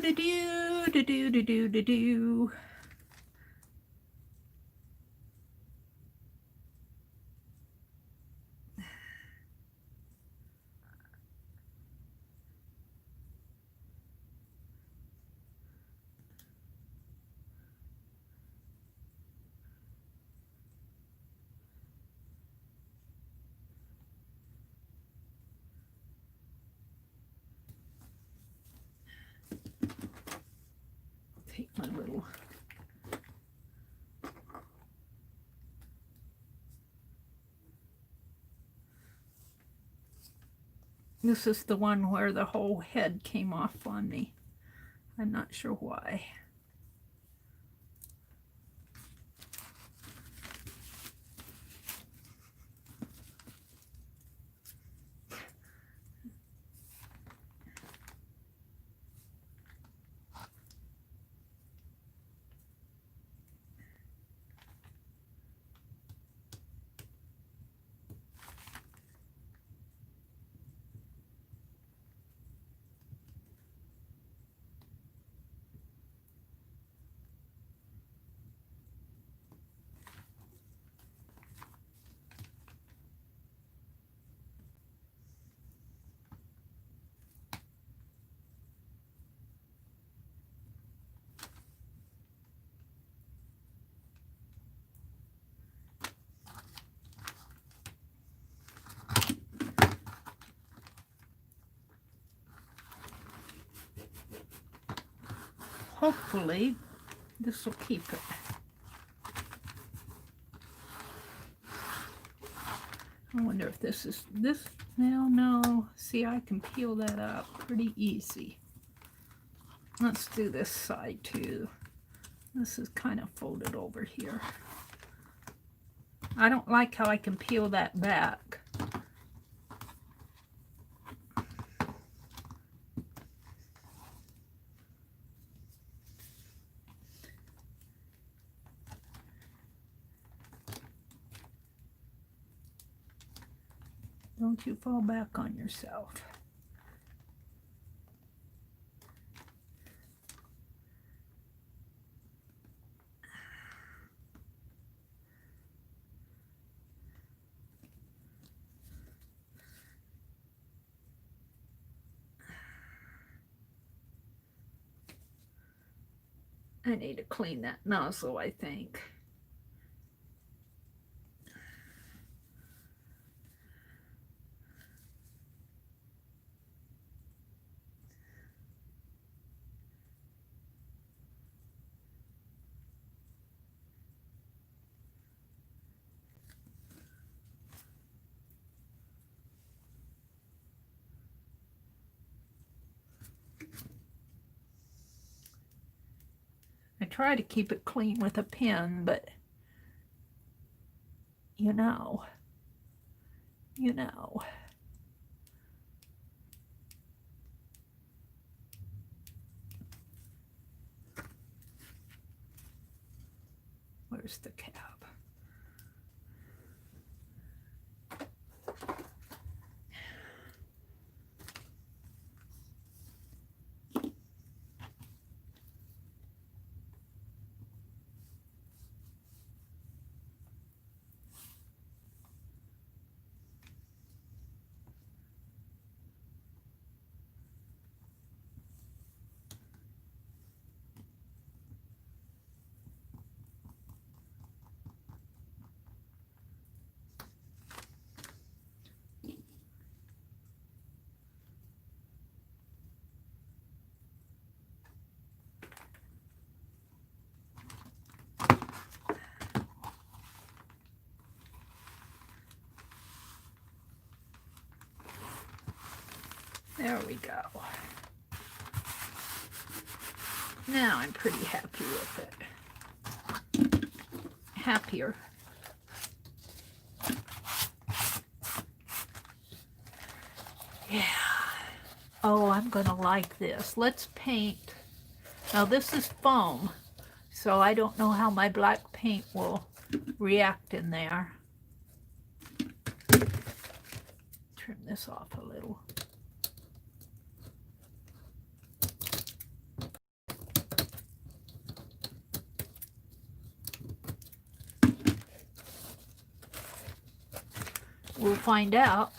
do do do do do do do do. Take my little This is the one where the whole head came off on me. I'm not sure why. Hopefully, this will keep it. I wonder if this is this. Well, no. See, I can peel that up pretty easy. Let's do this side too. This is kind of folded over here. I don't like how I can peel that back. Don't you fall back on yourself. I need to clean that nozzle, I think. I try to keep it clean with a pen, but you know. Where's the cap? There we go. Now I'm pretty happy with it. Happier. Yeah. Oh, I'm gonna like this. Let's paint. Now this is foam, so I don't know how my black paint will react in there. Trim this off a little. We'll find out.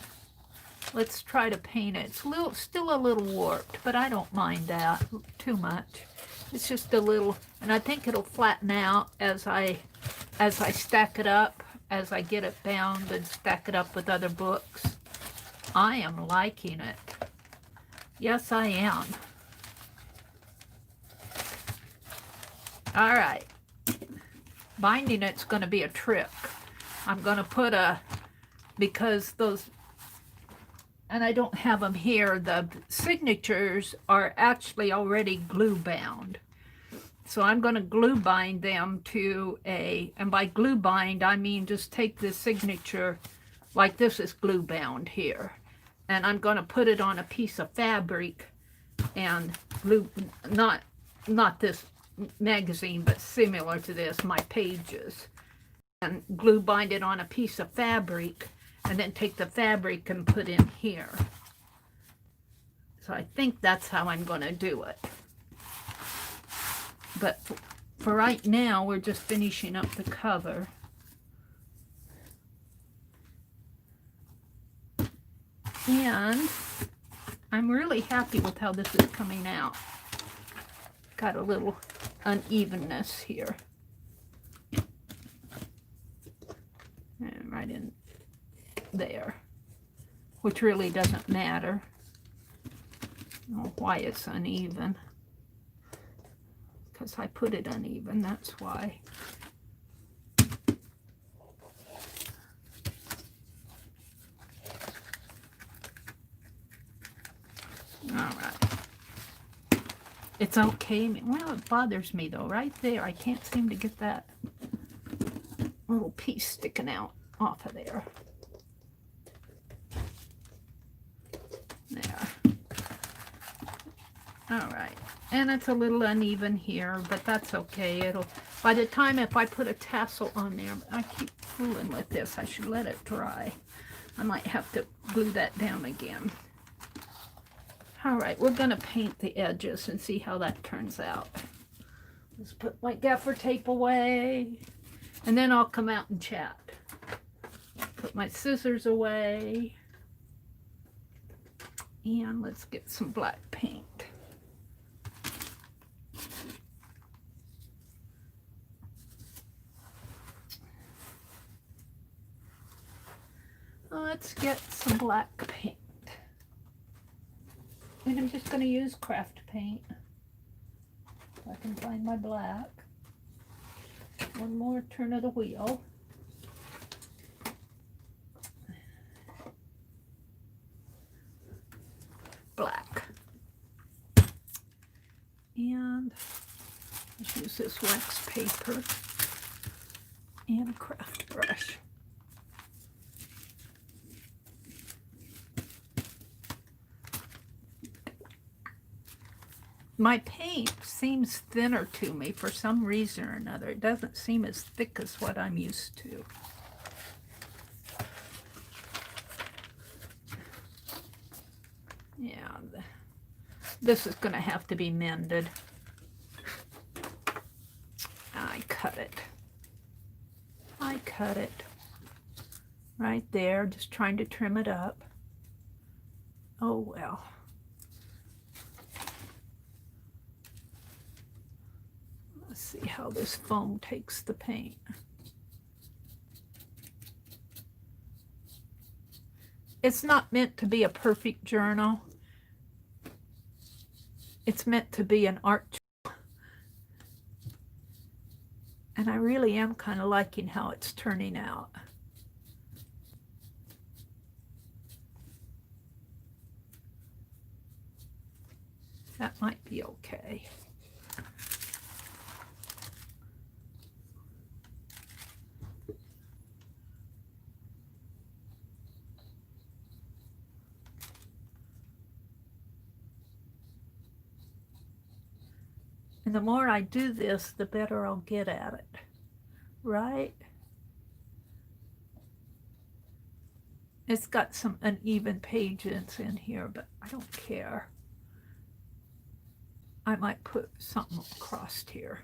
Let's try to paint it. It's still a little warped, but I don't mind that too much. It's just a little, and I think it'll flatten out as I stack it up, as I get it bound and stack it up with other books. I am liking it. Yes, I am. All right. Binding it's going to be a trick. I'm going to put because those, and I don't have them here, the signatures are actually already glue bound. So I'm going to glue bind them to and by glue bind, I mean just take the signature, like this is glue bound here. And I'm going to put it on a piece of fabric and glue, not this magazine, but similar to this, my pages. And glue bind it on a piece of fabric, and then take the fabric and put in here. So I think that's how I'm going to do it. But for right now, we're just finishing up the cover. And I'm really happy with how this is coming out. Got a little unevenness here. And right in there, which really doesn't matter. I don't know why it's uneven. Because I put it uneven, that's why. All right. It's okay. Well, it bothers me though, right there. I can't seem to get that little piece sticking out off of there. There. All right. And it's a little uneven here, but that's okay. It'll, by the time if I put a tassel on there, I keep fooling with this. I should let it dry. I might have to glue that down again. All right, we're going to paint the edges and see how that turns out. Let's put my gaffer tape away, and then I'll come out and chat. Put my scissors away, and let's get some black paint. Let's get some black paint. And I'm just going to use craft paint. If I can find my black. One more turn of the wheel. Black. And Let's use this wax paper and a craft brush. My paint seems thinner to me for some reason or another. It doesn't seem as thick as what I'm used to. Yeah, this is going to have to be mended. I cut it. I cut it right there, just trying to trim it up. Oh well. Let's see how this foam takes the paint. It's not meant to be a perfect journal. It's meant to be an art journal. And I really am kind of liking how it's turning out. That might be okay. And the more I do this, the better I'll get at it, right? It's got some uneven pages in here, but I don't care. I might put something across here.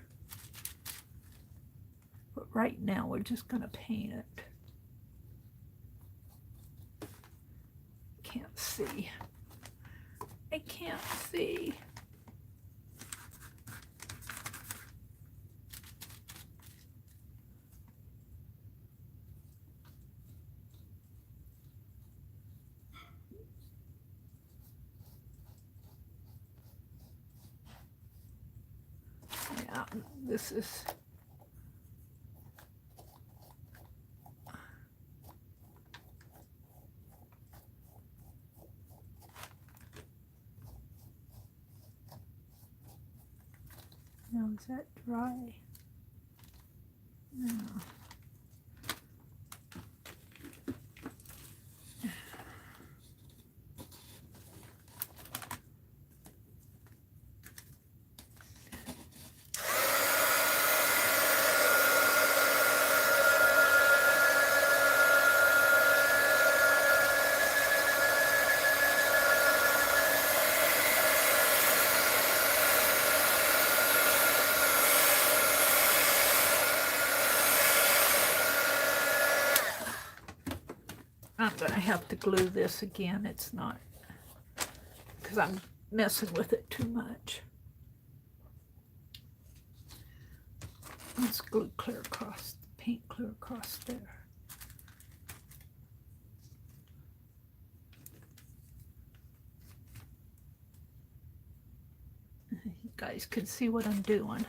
But right now, we're just going to paint it. Can't see. I can't see. Yeah, this is... Now, is that dry? No. I'm going to have to glue this again. It's not, because I'm messing with it too much. Let's glue clear across, paint clear across there. You guys can see what I'm doing.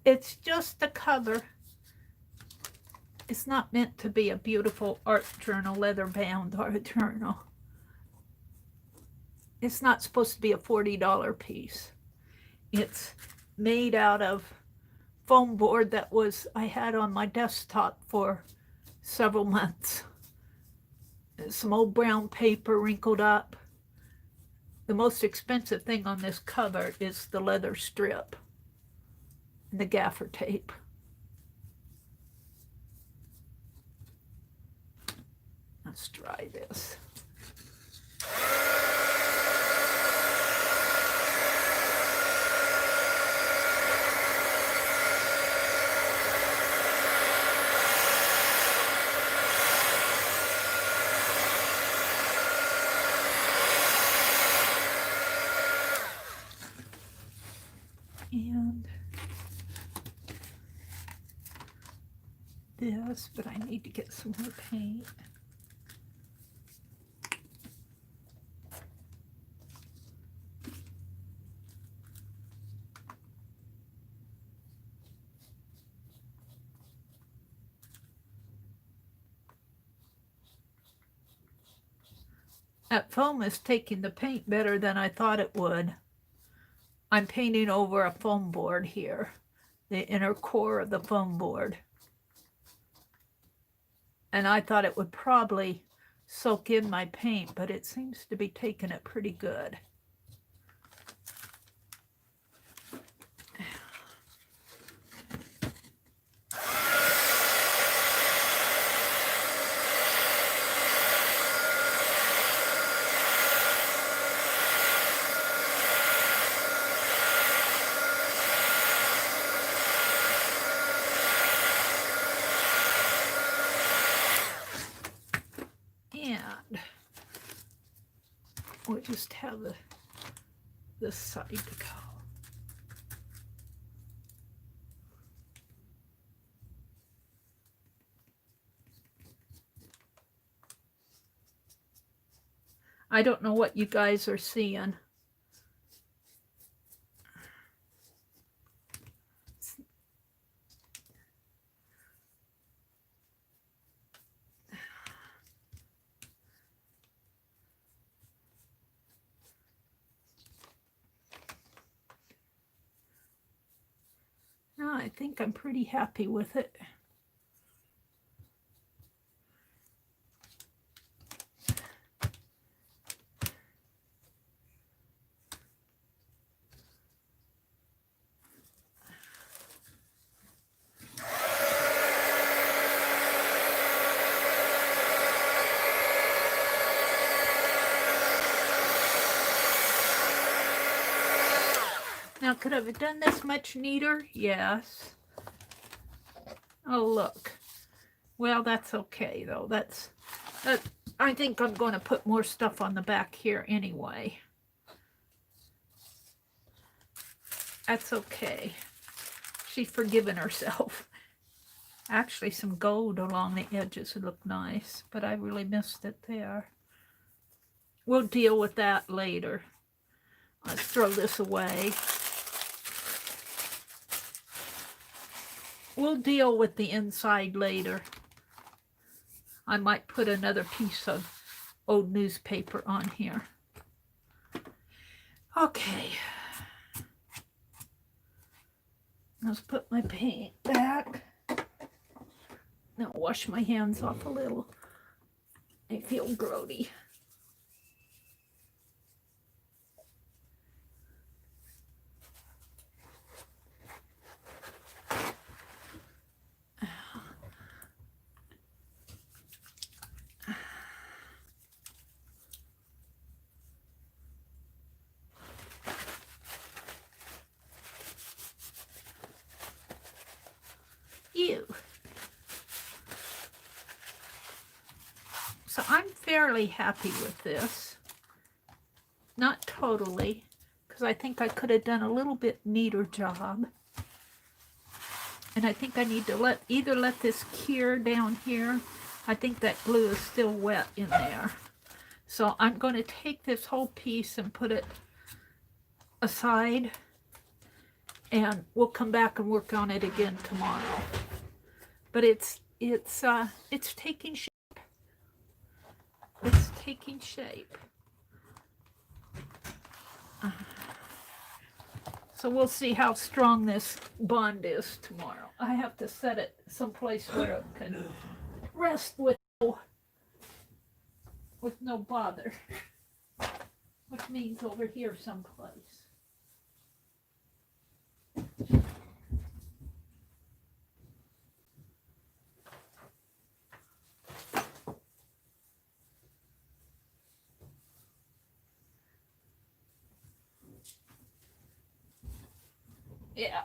It's just a cover. It's not meant to be a beautiful art journal, leather-bound art journal. It's not supposed to be a $40 piece. It's made out of foam board that I had on my desktop for several months. Some old brown paper wrinkled up. The most expensive thing on this cover is the leather strip and the gaffer tape. Let's try this. And this, but I need to get some more paint. That foam is taking the paint better than I thought it would. I'm painting over a foam board here, the inner core of the foam board. And I thought it would probably soak in my paint, but it seems to be taking it pretty good. We'll just have this side to go. I don't know what you guys are seeing. No, I think I'm pretty happy with it. Now, could I have done this much neater? Yes. Oh, look. Well, that's okay, though. I think I'm going to put more stuff on the back here anyway. That's okay. She's forgiven herself. Actually, some gold along the edges would look nice, but I really missed it there. We'll deal with that later. Let's throw this away. We'll deal with the inside later. I might put another piece of old newspaper on here. Okay. Let's put my paint back. Now wash my hands off a little. I feel grody. So I'm fairly happy with this. Not totally, because I think I could have done a little bit neater job. And I think I need to either let this cure down here. I think that glue is still wet in there. So I'm going to take this whole piece and put it aside. And we'll come back and work on it again tomorrow. But it's taking shape. It's taking shape. So we'll see how strong this bond is tomorrow. I have to set it someplace where it can rest with no bother. Which means over here someplace. Yeah.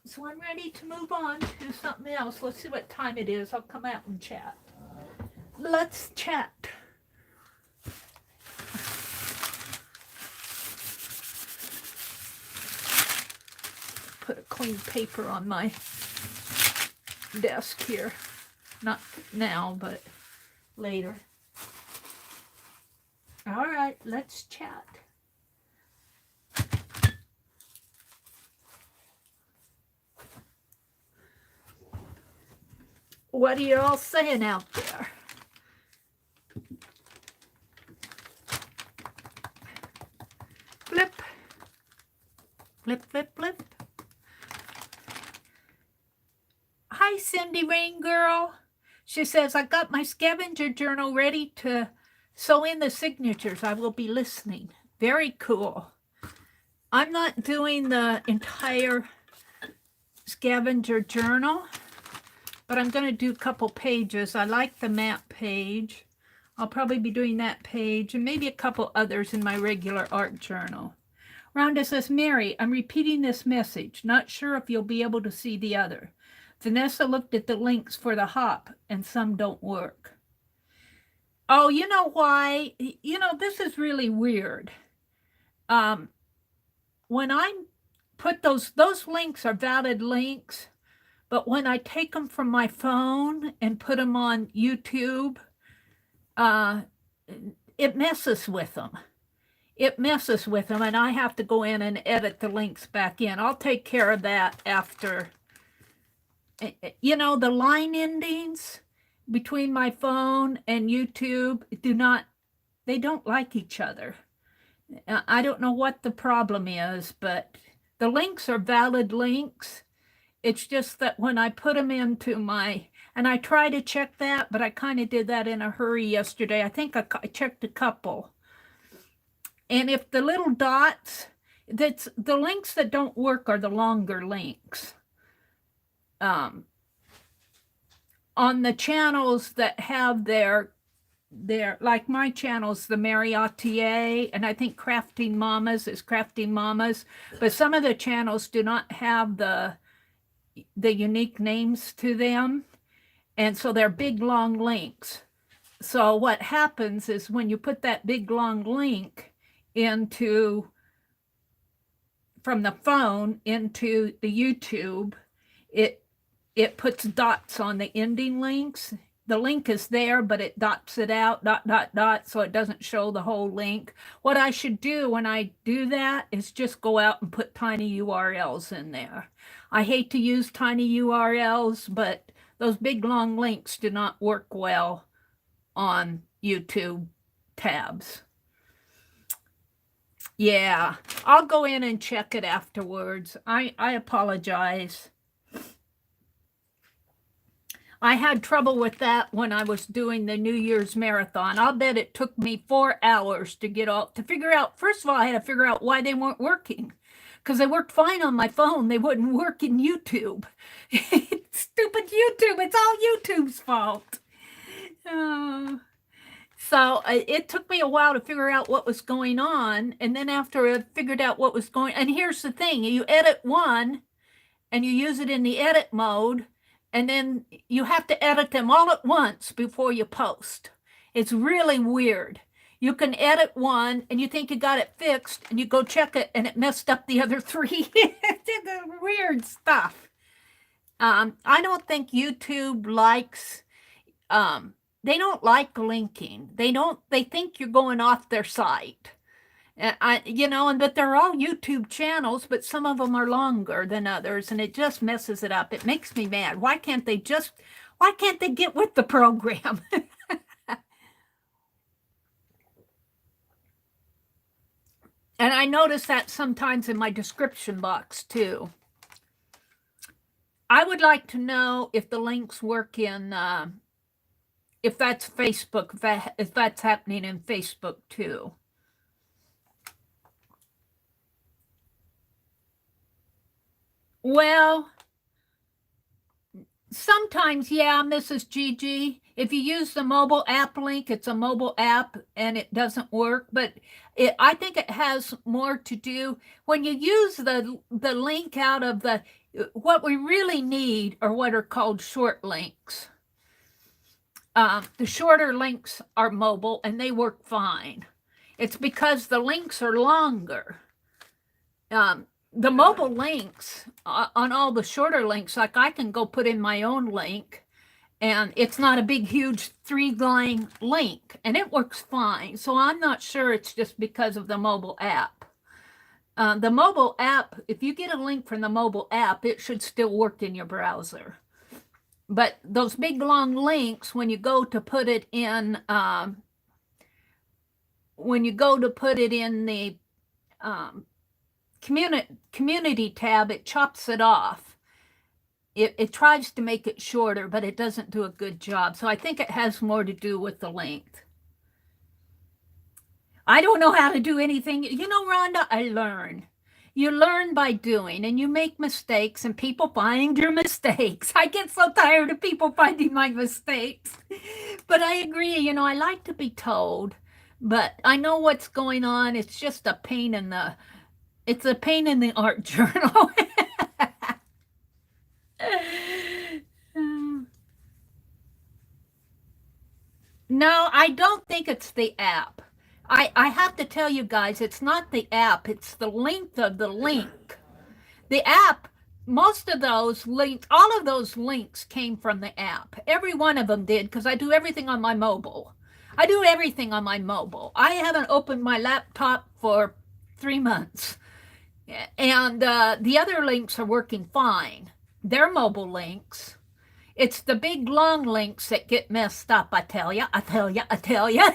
So I'm ready to move on to something else. Let's see what time it is. I'll come out and chat. Let's chat. Put a clean paper on my desk here. Not now, but later. All right, let's chat. What are you all saying out there? flip, flip, flip, flip. Hi, Cindy Rain Girl. She says, I got my scavenger journal ready to sew in the signatures. I will be listening. Very cool. I'm not doing the entire scavenger journal, but I'm going to do a couple pages. I like the map page. I'll probably be doing that page and maybe a couple others in my regular art journal. Rhonda says, Meri, I'm repeating this message. Not sure if you'll be able to see the other. Vanessa looked at the links for the hop and some don't work. Oh, you know why? You know, this is really weird. When I put those links are valid links, but when I take them from my phone and put them on YouTube, it messes with them. It messes with them, and I have to go in and edit the links back in. I'll take care of that after. You know, the line endings between my phone and YouTube they don't like each other. I don't know what the problem is, but the links are valid links. It's just that when I put them into and I try to check that, but I kind of did that in a hurry yesterday. I think I checked a couple. And if the little dots, the links that don't work are the longer links. On the channels that have their like my channel's the Meri Atelier, and I think Crafting Mamas is Crafting Mamas, but some of the channels do not have the unique names to them, and so they're big long links. So what happens is when you put that big long link from the phone into the YouTube, it puts dots on the ending links. The link is there, but it dots it out, dot, dot, dot, so it doesn't show the whole link. What I should do when I do that is just go out and put tiny URLs in there. I hate to use tiny URLs, but those big long links do not work well on YouTube tabs. Yeah, I'll go in and check it afterwards. I apologize. I had trouble with that when I was doing the New Year's marathon. I'll bet it took me 4 hours to figure out. First of all, I had to figure out why they weren't working, because they worked fine on my phone. They wouldn't work in YouTube. Stupid YouTube. It's all YouTube's fault. So it took me a while to figure out what was going on. And then after I figured out what was going on, and here's the thing, you edit one and you use it in the edit mode, and then you have to edit them all at once before you post. It's really weird. You can edit one and you think you got it fixed, and you go check it and it messed up the other 3. It's weird stuff. I don't think YouTube likes, they don't like linking. They think you're going off their site. But they're all YouTube channels, but some of them are longer than others, and it just messes it up. It makes me mad. Why can't they get with the program? And I notice that sometimes in my description box too. I would like to know if the links work in, if that's Facebook, if that's happening in Facebook too. Well, sometimes, yeah, Mrs. Gigi. If you use the mobile app link, it's a mobile app and it doesn't work. But I think it has more to do when you use the link out of what we really need are what are called short links. The shorter links are mobile and they work fine. It's because the links are longer. The mobile links on all the shorter links, like I can go put in my own link, and it's not a big, huge 3-line link, and it works fine. So I'm not sure it's just because of the mobile app. The mobile app, if you get a link from the mobile app, it should still work in your browser. But those big, long links, when you go to put it in, the community tab, it chops it off. It tries to make it shorter, but it doesn't do a good job. So I think it has more to do with the length. I don't know how to do anything. You know, Rhonda, I learn. You learn by doing, and you make mistakes, and people find your mistakes. I get so tired of people finding my mistakes. But I agree, you know, I like to be told, but I know what's going on. It's just a pain in the, it's a pain in the art journal. No, I don't think it's the app. I have to tell you guys, it's not the app, it's the length of the link. The app, most of those links, all of those links came from the app. Every one of them did, because I do everything on my mobile. I do everything on my mobile. I haven't opened my laptop for 3 months. And the other links are working fine. They're mobile links. It's the big long links that get messed up, I tell ya, I tell ya, I tell ya.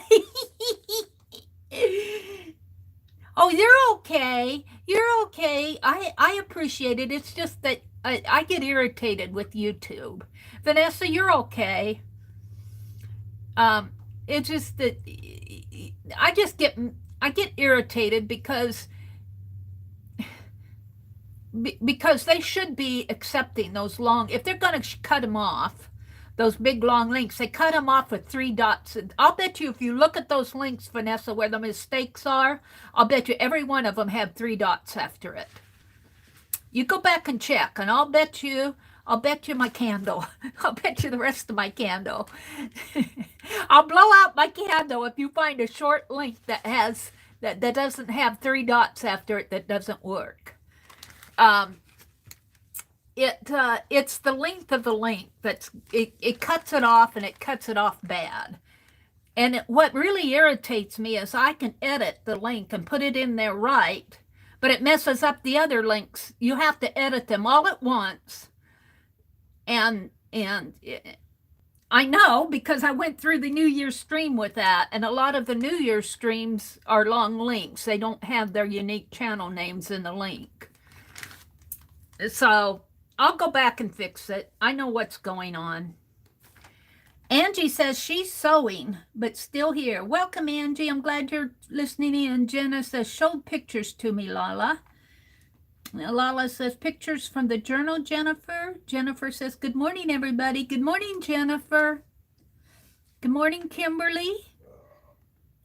Oh, you're okay. You're okay. I appreciate it. It's just that I get irritated with YouTube. Vanessa, you're okay. It's just that I get irritated because they should be accepting those long, if they're going to cut them off, those big long links, they cut them off with 3 dots. And I'll bet you if you look at those links, Vanessa, where the mistakes are, I'll bet you every one of them have 3 dots after it. You go back and check, and I'll bet you my candle. I'll bet you the rest of my candle. I'll blow out my candle if you find a short link that has that doesn't have 3 dots after it that doesn't work. It's the length of the link that's it cuts it off, and it cuts it off bad. And what really irritates me is I can edit the link and put it in there right, but it messes up the other links. You have to edit them all at once. And I know, because I went through the New Year's stream with that, and a lot of the New Year's streams are long links. They don't have their unique channel names in the link. So I'll go back and fix it. I know what's going on. Angie says she's sewing, but still here. Welcome, Angie. I'm glad you're listening in. Jenna says, show pictures to me, Lala. Lala says, pictures from the journal, Jennifer. Jennifer says, good morning, everybody. Good morning, Jennifer. Good morning, Kimberly.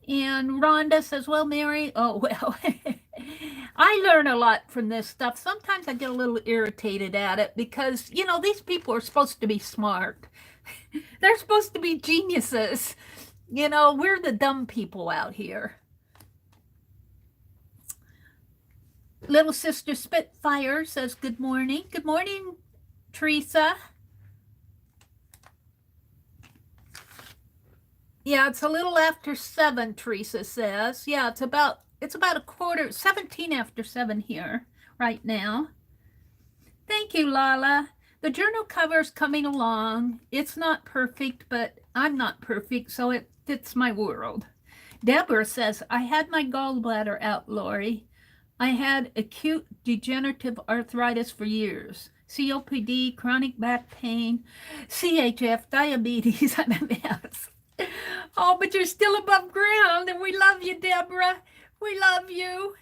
And Rhonda says, well, Meri, oh, well. I learn a lot from this stuff. Sometimes I get a little irritated at it because, you know, these people are supposed to be smart. They're supposed to be geniuses. You know, we're the dumb people out here. Little Sister Spitfire says, good morning. Good morning, Teresa. Yeah, it's a little after 7, Teresa says. Yeah, it's about a quarter, 17 after 7 here right now. Thank you, Lala. The journal cover is coming along. It's not perfect, but I'm not perfect, so it fits my world. Deborah says, I had my gallbladder out, Lori. I had acute degenerative arthritis for years. COPD, chronic back pain, CHF, diabetes. I'm a mess. Oh, but you're still above ground, and we love you, Deborah. We love you.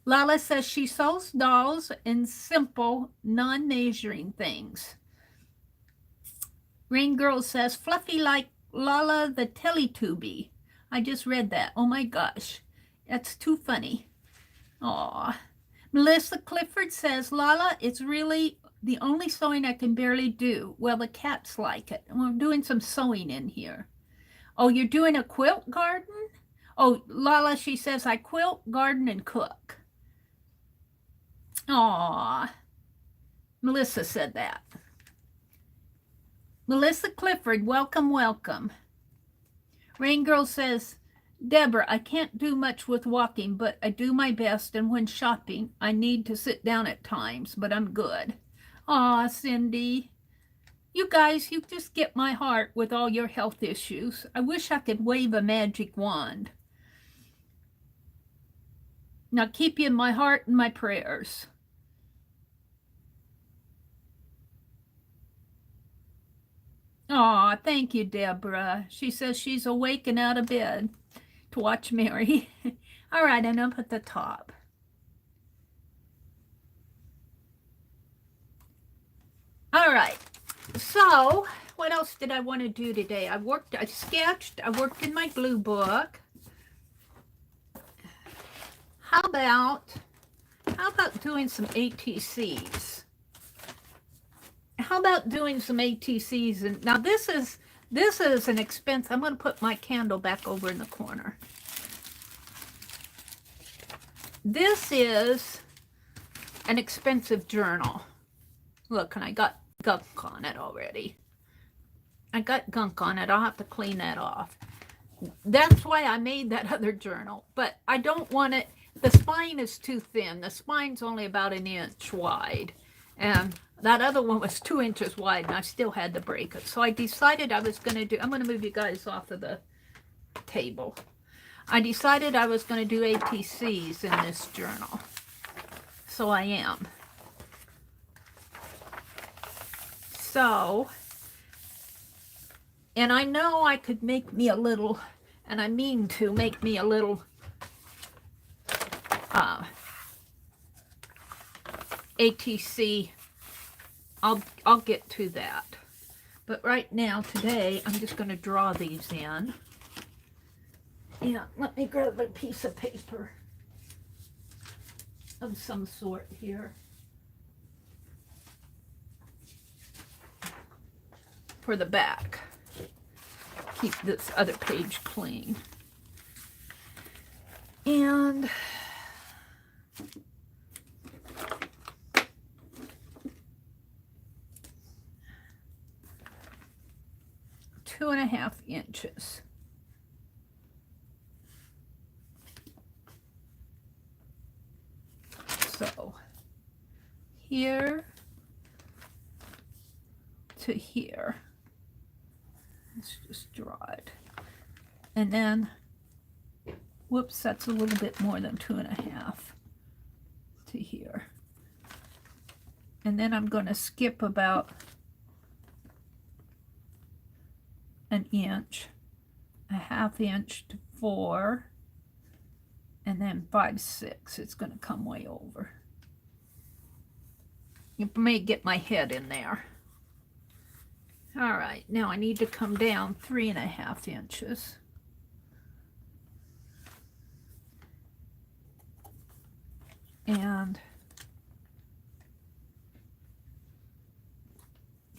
Lala says she sews dolls and simple, non-measuring things. Rain Girl says, fluffy like Lala the Teletubby. I just read that. Oh my gosh. That's too funny. Aw. Melissa Clifford says, Lala, it's really the only sewing I can barely do. Well, the cats like it. We're doing some sewing in here. Oh, you're doing a quilt garden? Oh, Lala, she says, I quilt, garden, and cook. Aw. Melissa said that. Melissa Clifford, welcome, welcome. Rain Girl says, Deborah, I can't do much with walking, but I do my best, and when shopping, I need to sit down at times, but I'm good. Aw, Cindy. You guys, you just get my heart with all your health issues. I wish I could wave a magic wand. Now keep you in my heart and my prayers. Aw, thank you, Deborah. She says she's awake and out of bed to watch Meri. All right, and up at the top. All right, so what else did I want to do today? I sketched, I worked in my glue book. How about doing some ATCs? How about doing some ATCs? And now this is an expense. I'm going to put my candle back over in the corner. This is an expensive journal. Look, and I got gunk on it already. I got gunk on it. I'll have to clean that off. That's why I made that other journal. But I don't want it. The spine is too thin. The spine's only about 1 inch wide. And that other one was 2 inches wide, and I still had to break it. So I decided I was going to do, I'm going to move you guys off of the table. I decided I was going to do ATCs in this journal. So I am. So, and I know I could make me a little, and I mean to make me a little ATC. I'll get to that. But right now, today, I'm just going to draw these in. Yeah, let me grab a piece of paper of some sort here. For the back. Keep this other page clean. And two and a half inches. So here to here. Let's just draw it. And then, whoops, that's a little bit more than 2.5 to here. And then I'm going to skip about 1 inch, 1/2 inch to 4, and then 5/6. It's going to come way over. You may get my head in there. All right, now I need to come down 3.5 inches. And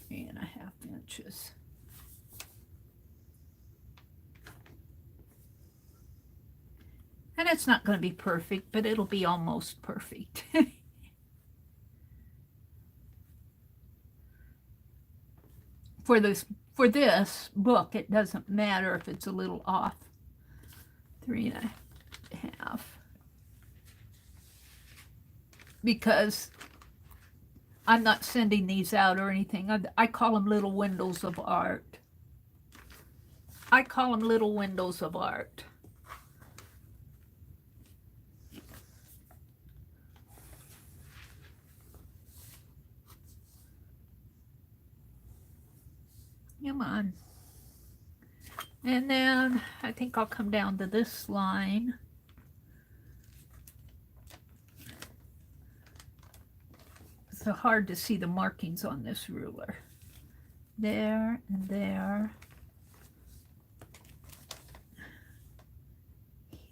3.5 inches. And it's not going to be perfect, but it'll be almost perfect. For this book, it doesn't matter if it's a little off. 3.5. Because I'm not sending these out or anything. I call them little windows of art. I call them little windows of art. Come on. And then I think I'll come down to this line. It's so hard to see the markings on this ruler. There and there.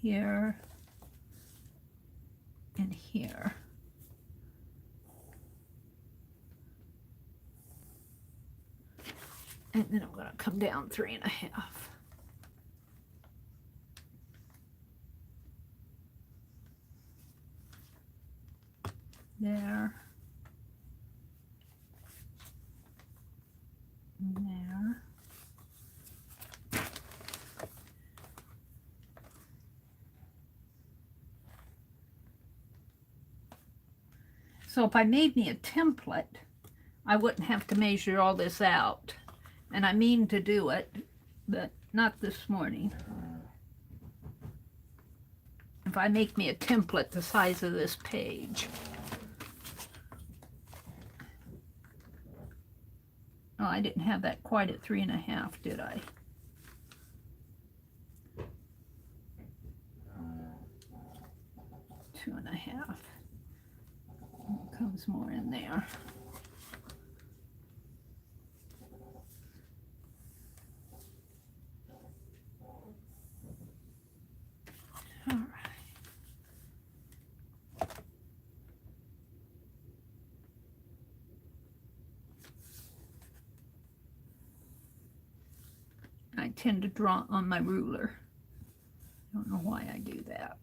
Here and here. And then I'm going to come down 3.5. There. And there. So if I made me a template, I wouldn't have to measure all this out. And I mean to do it, but not this morning. if I make me a template the size of this page. Oh, I didn't have that quite at 3.5, did I? Two and a half. Comes more in there. All right. I tend to draw on my ruler. I don't know why I do that.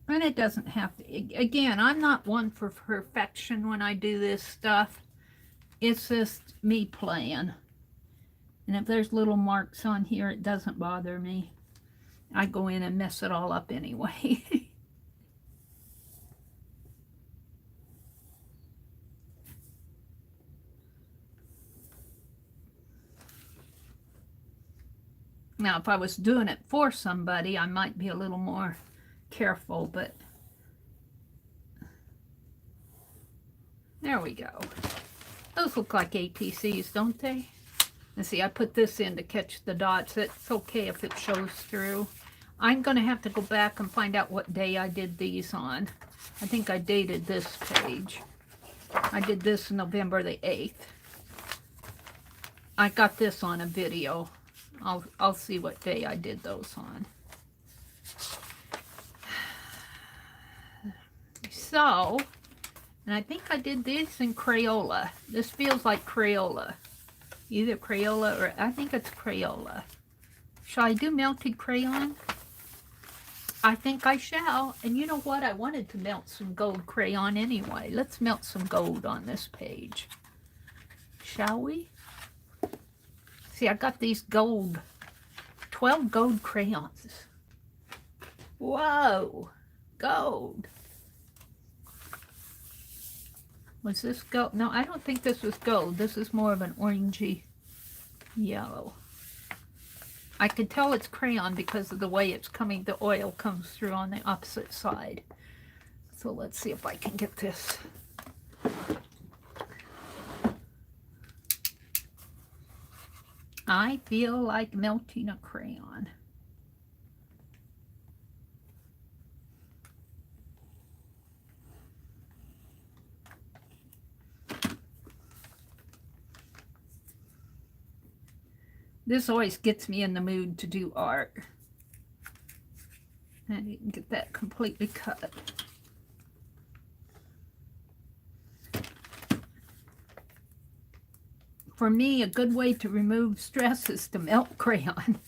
And it doesn't have to, again, I'm not one for perfection when I do this stuff. It's just me playing. And if there's little marks on here, it doesn't bother me. I go in and mess it all up anyway. Now, if I was doing it for somebody, I might be a little more careful, but there we go. Those look like ATCs, don't they? And see, I put this in to catch the dots. It's okay if it shows through. I'm going to have to go back and find out what day I did these on. I think I dated this page. I did this November the 8th. I got this on a video. I'll see what day I did those on. So, and I think I did this in Crayola. This feels like Crayola. Either Crayola or, I think it's Crayola. Shall I do melted crayon? I think I shall. And you know what? I wanted to melt some gold crayon anyway. Let's melt some gold on this page. Shall we? See, I got these gold, 12 gold crayons. Whoa, gold. Was this gold? No, I don't think this was gold. This is more of an orangey yellow. I could tell it's crayon because of the way it's coming. The oil comes through on the opposite side. So let's see if I can get this. I feel like melting a crayon. This always gets me in the mood to do art. And you can get that completely cut. For me, a good way to remove stress is to melt crayon.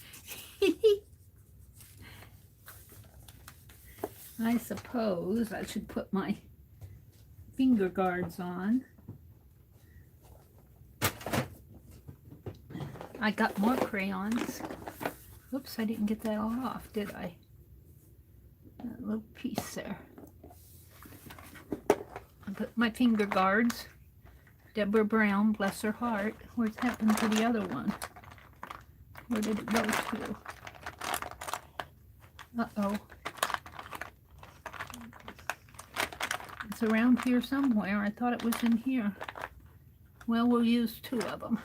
I suppose I should put my finger guards on. I got more crayons. Oops, I didn't get that all off, did I? That little piece there. I put my finger guards. Deborah Brown, bless her heart. What's happened to the other one? Where did it go to? Uh-oh. It's around here somewhere. I thought it was in here. Well, we'll use 2 of them.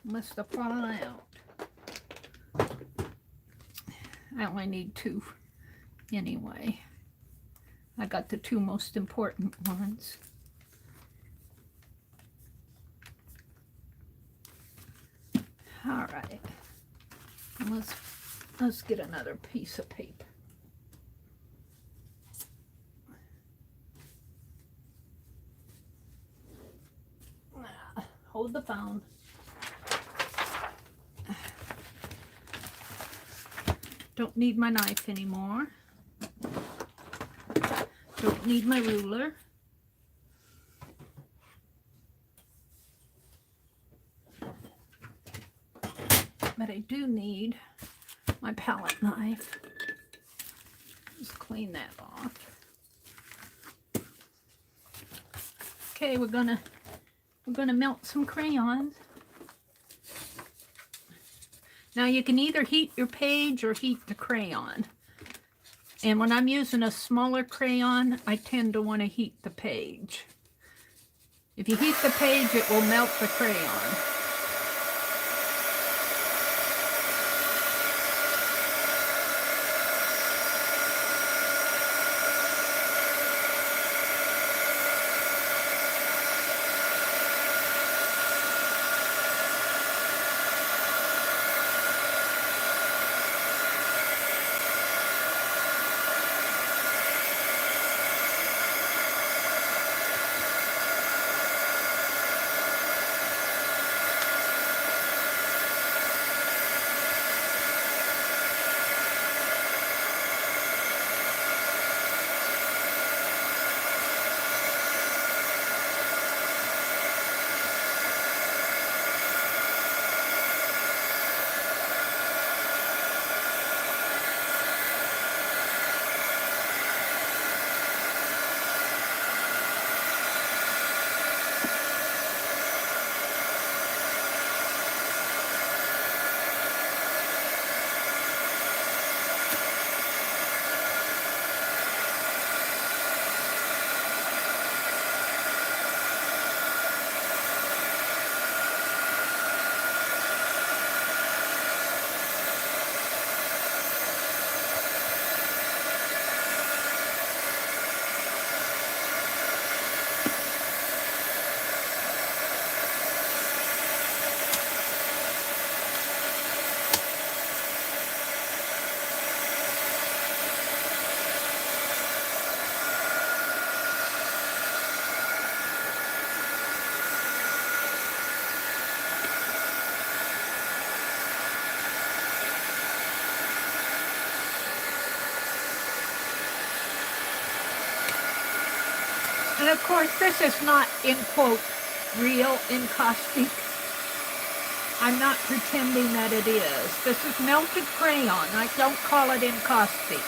Must have fallen out. I only need 2 anyway. I got the 2 most important ones. All right. Let's get another piece of paper. Hold the phone. Don't need my knife anymore. Don't need my ruler. But I do need my palette knife. Just clean that off. Okay, we're gonna melt some crayons. Now you can either heat your page or heat the crayon. And when I'm using a smaller crayon, I tend to want to heat the page. If you heat the page, it will melt the crayon. And of course, this is not, in quote, real encaustic. I'm not pretending that it is. This is melted crayon. I don't call it encaustic.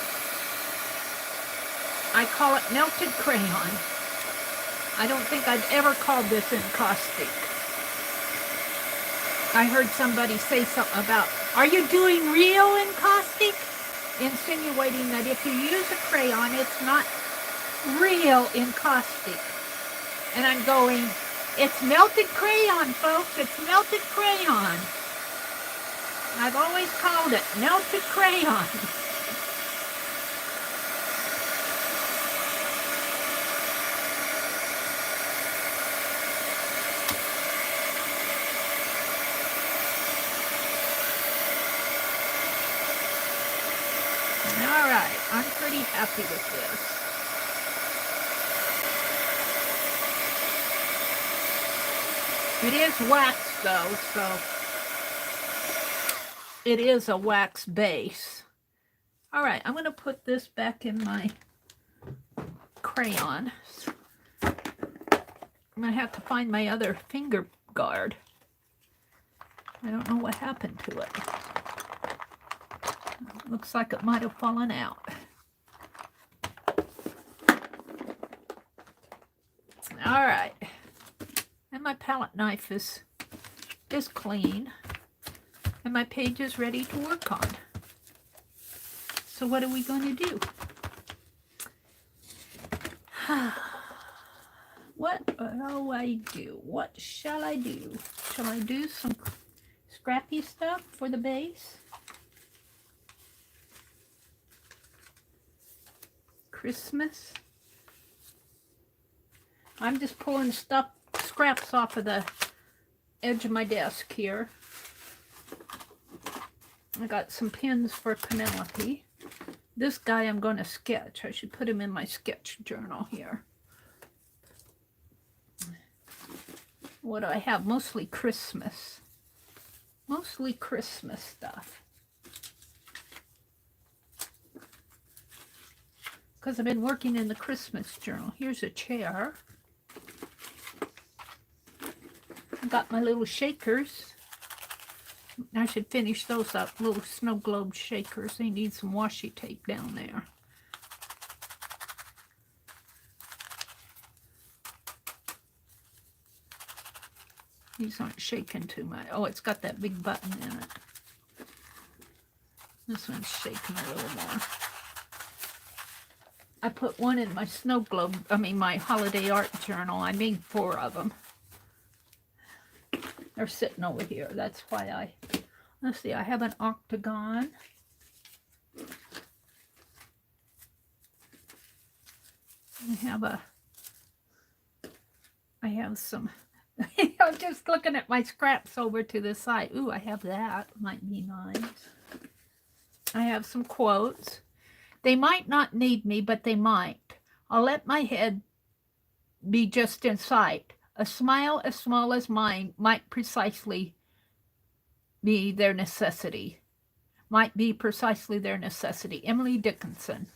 I call it melted crayon. I don't think I've ever called this encaustic. I heard somebody say something about, are you doing real encaustic? Insinuating that if you use a crayon, it's not real encaustic. And I'm going, it's melted crayon, folks. It's melted crayon. I've always called it melted crayon. All right, I'm pretty happy with this. It is wax though, so it is a wax base. All right, I'm going to put this back in my crayon. I'm going to have to find my other finger guard. I don't know what happened to it. Looks like it might have fallen out. All right. And my palette knife is clean. And my page is ready to work on. So what are we going to do? What do I do? What shall I do? Shall I do some scrappy stuff for the base? Christmas? I'm just pulling scraps off of the edge of my desk here. I got some pins for Pinelope. This guy I'm going to sketch. I should put him in my sketch journal here. What do I have? Mostly Christmas. Mostly Christmas stuff. Because I've been working in the Christmas journal. Here's a chair. I've got my little shakers. I should finish those up. Little snow globe shakers. They need some washi tape down there. These aren't shaking too much. Oh, it's got that big button in it. This one's shaking a little more. I put one in my snow globe, my holiday art journal. I made 4 of them. They're sitting over here. That's why let's see, I have an octagon. I have some, I'm just looking at my scraps over to the side. Ooh, I have that. Might be nice. I have some quotes. They might not need me, but they might. I'll let my head be just in sight. A smile as small as mine might precisely be their necessity. Emily Dickinson.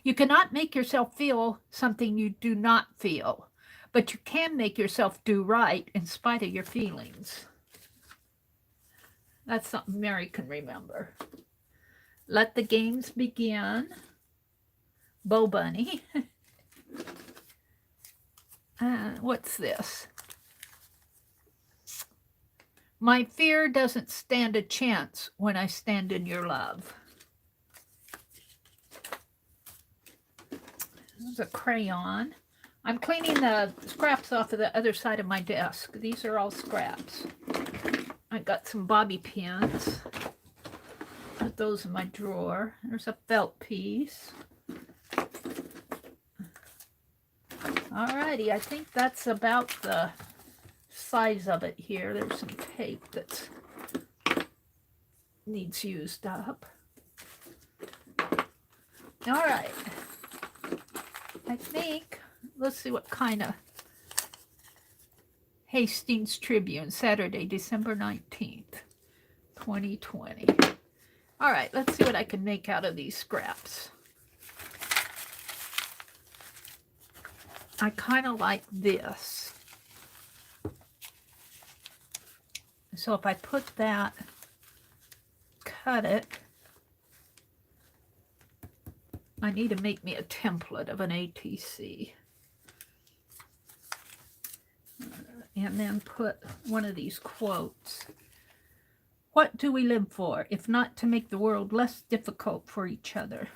You cannot make yourself feel something you do not feel, but you can make yourself do right in spite of your feelings. That's something Meri can remember. Let the games begin. Bo Bunny. What's this? My fear doesn't stand a chance when I stand in your love. There's a crayon. I'm cleaning the scraps off of the other side of my desk. These are all scraps. I got some bobby pins. Put those in my drawer. There's a felt piece. Alrighty, I think that's about the size of it here. There's some tape that needs used up. Alright. I think, let's see what kind of Hastings Tribune, Saturday, December 19th, 2020. Alright, let's see what I can make out of these scraps. I kind of like this. So if I put that, cut it, I need to make me a template of an ATC. And then put one of these quotes. What do we live for, if not to make the world less difficult for each other?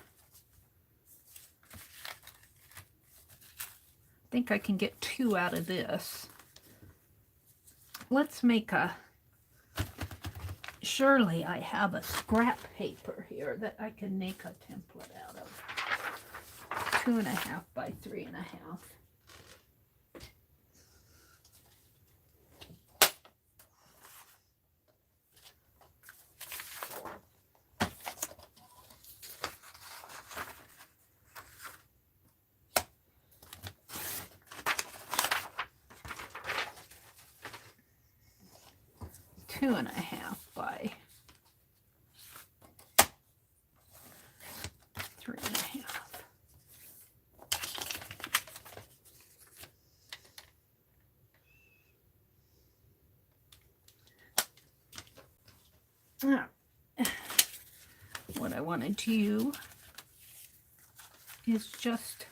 I think I can get 2 out of this. Let's make surely I have a scrap paper here that I can make a template out of. 2.5 by 3.5. Two and a half by 3.5. What I want to do is just,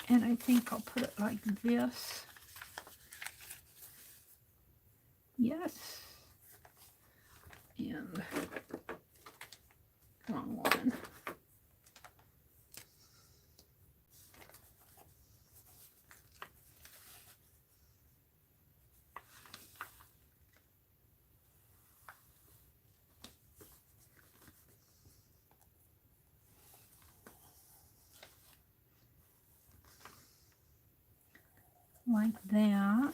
and I think I'll put it like this. Yes. And wrong one. Like that.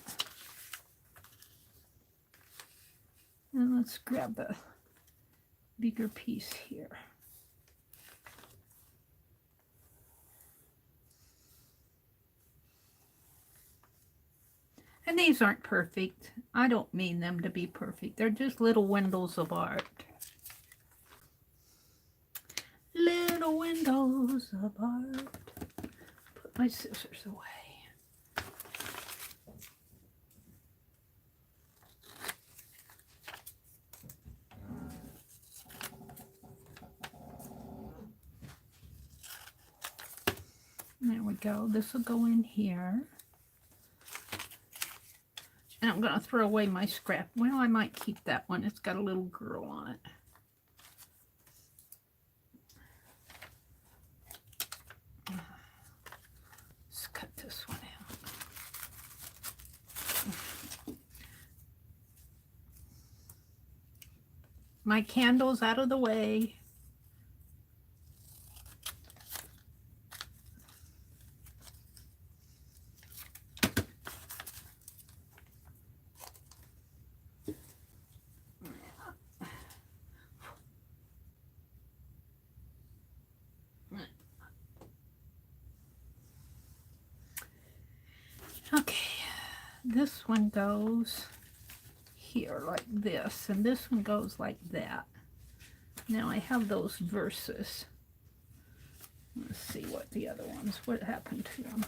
And let's grab the bigger piece here. And these aren't perfect. I don't mean them to be perfect. They're just little windows of art. Little windows of art. Put my scissors away. we go. This will go in here. And I'm going to throw away my scrap. Well, I might keep that one. It's got a little girl on it. Let's cut this one out. My candle's out of the way. Okay, this one goes here like this, and this one goes like that. Now I have those verses. Let's see what the other ones, what happened to them.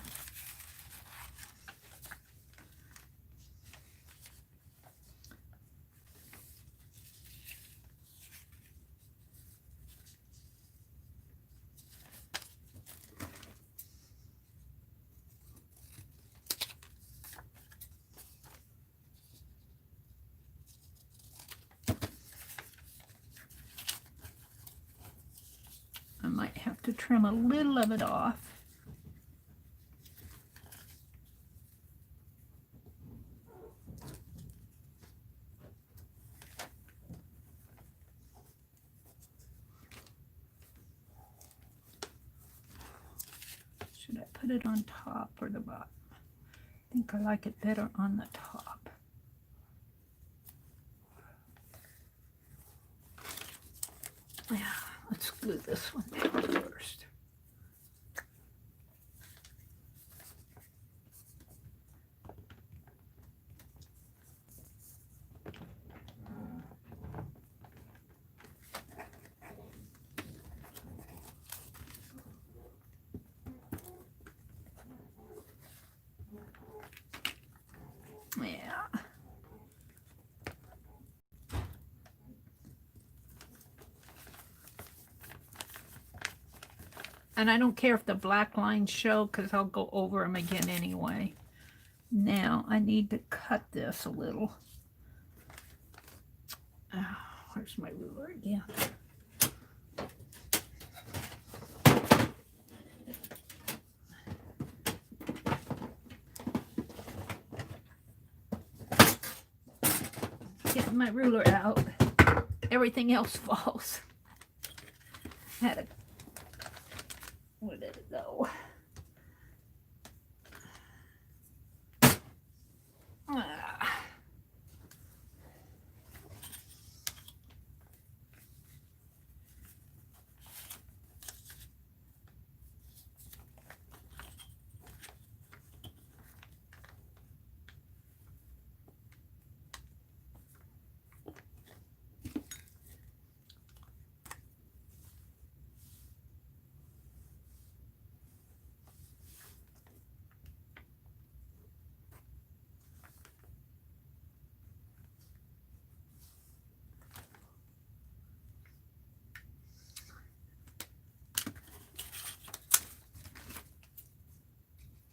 I might have to trim a little of it off. Should I put it on top or the bottom? I think I like it better on the top. Yeah. Let's glue this one down first. Yeah. And I don't care if the black lines show because I'll go over them again anyway. Now I need to cut this a little. Where's my ruler again? Getting my ruler out. Everything else falls. Had a Where did it go?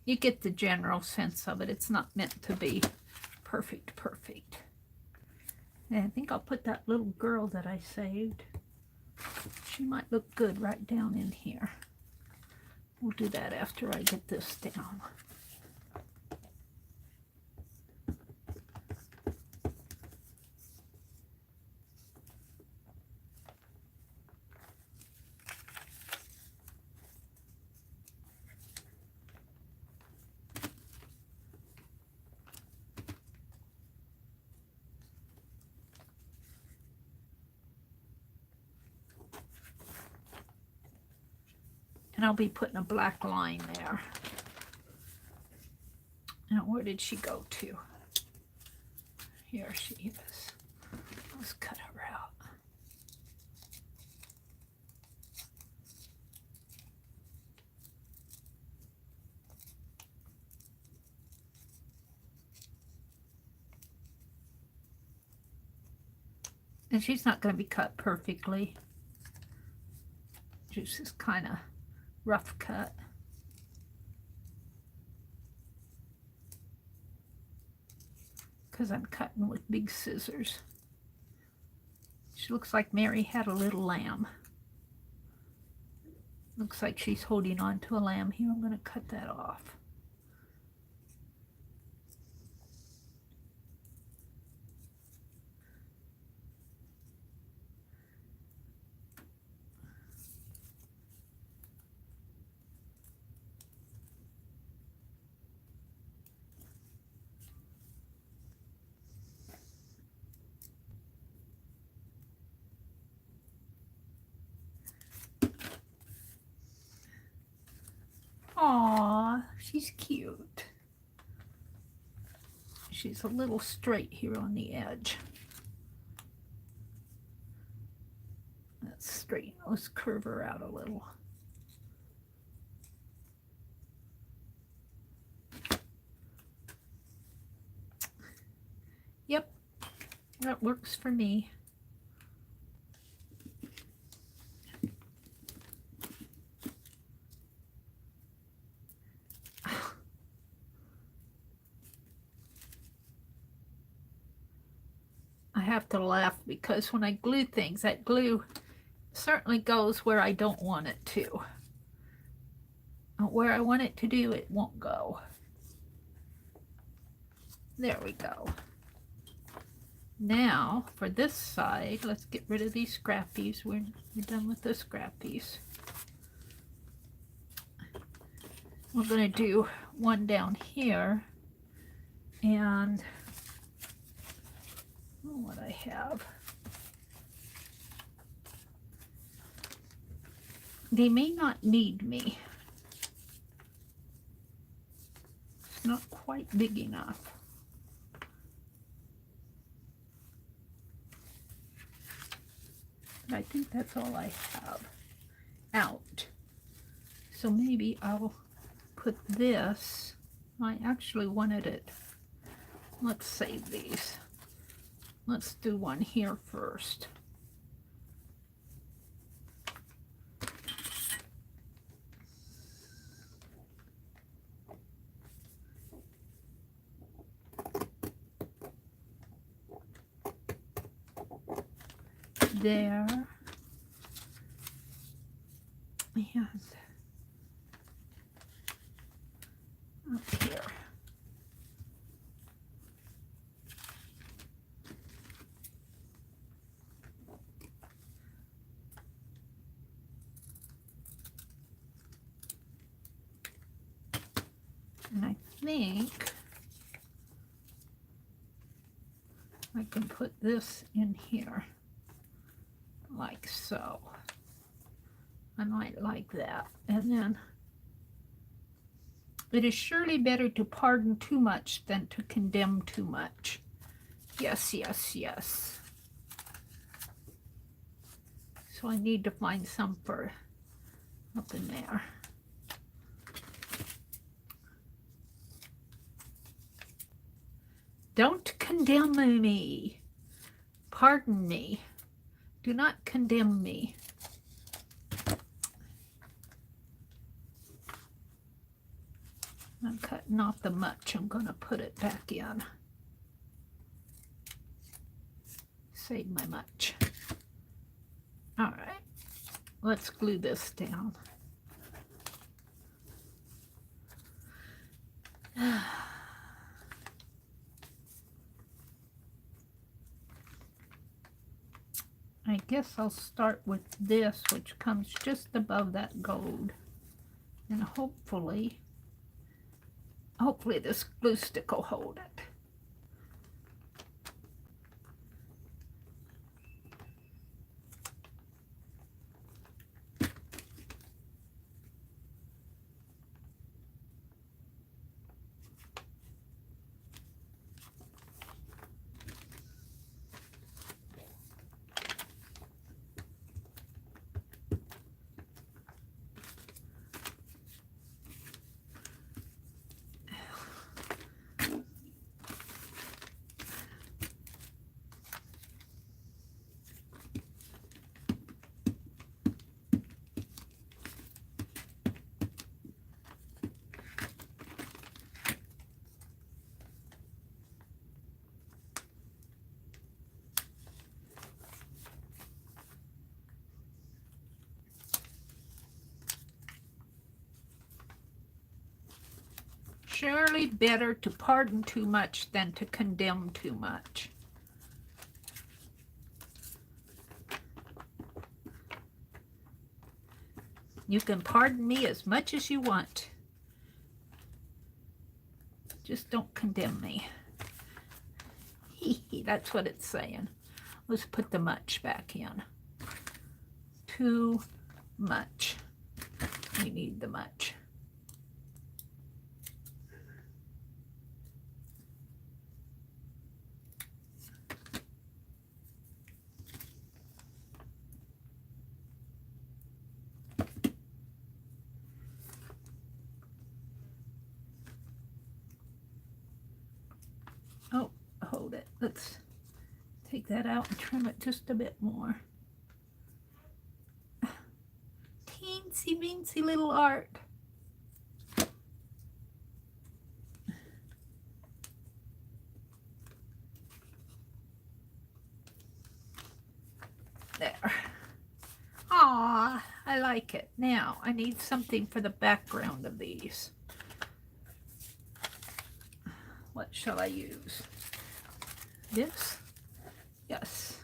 You get the general sense of it. It's not meant to be perfect. And I think I'll put that little girl that I saved. She might look good right down in here. We'll do that after I get this down. And I'll be putting a black line there. Now, where did she go to? Here she is. Let's cut her out. And she's not going to be cut perfectly. She's just kind of rough cut. because I'm cutting with big scissors. She looks like Meri had a little lamb. Looks like she's holding on to a lamb here. I'm going to cut that off. Aw, she's cute. She's a little straight here on the edge. Let's straighten, let's curve her out a little. Yep, that works for me. I have to laugh because when I glue things, that glue certainly goes where I don't want it to. Where I want it to do, it won't go. There we go. Now, for this side, let's get rid of these scrappies. We're done with the scrappies. We're going to do one down here, and what I have. They may not need me. It's not quite big enough. But I think that's all I have out. So maybe I'll put this. I actually wanted it. Let's save these. Let's do one here first. There. And up here. And I think I can put this in here, like so. I might like that. And then, it is surely better to pardon too much than to condemn too much. Yes, yes, yes. So I need to find some for up in there. Don't condemn me. Pardon me. Do not condemn me. I'm cutting off the much. I'm going to put it back in. Save my much. All right. Let's glue this down. I guess I'll start with this, which comes just above that gold. And hopefully this glue stick will hold it. surely better to pardon too much than to condemn too much. You can pardon me as much as you want. Just don't condemn me. That's what it's saying. Let's put the much back in. Too much. We need the much. Oh, hold it. Let's take that out and trim it just a bit more. Teensy weensy little art. There. Aw, I like it. Now, I need something for the background of these. What shall I use? This? Yes.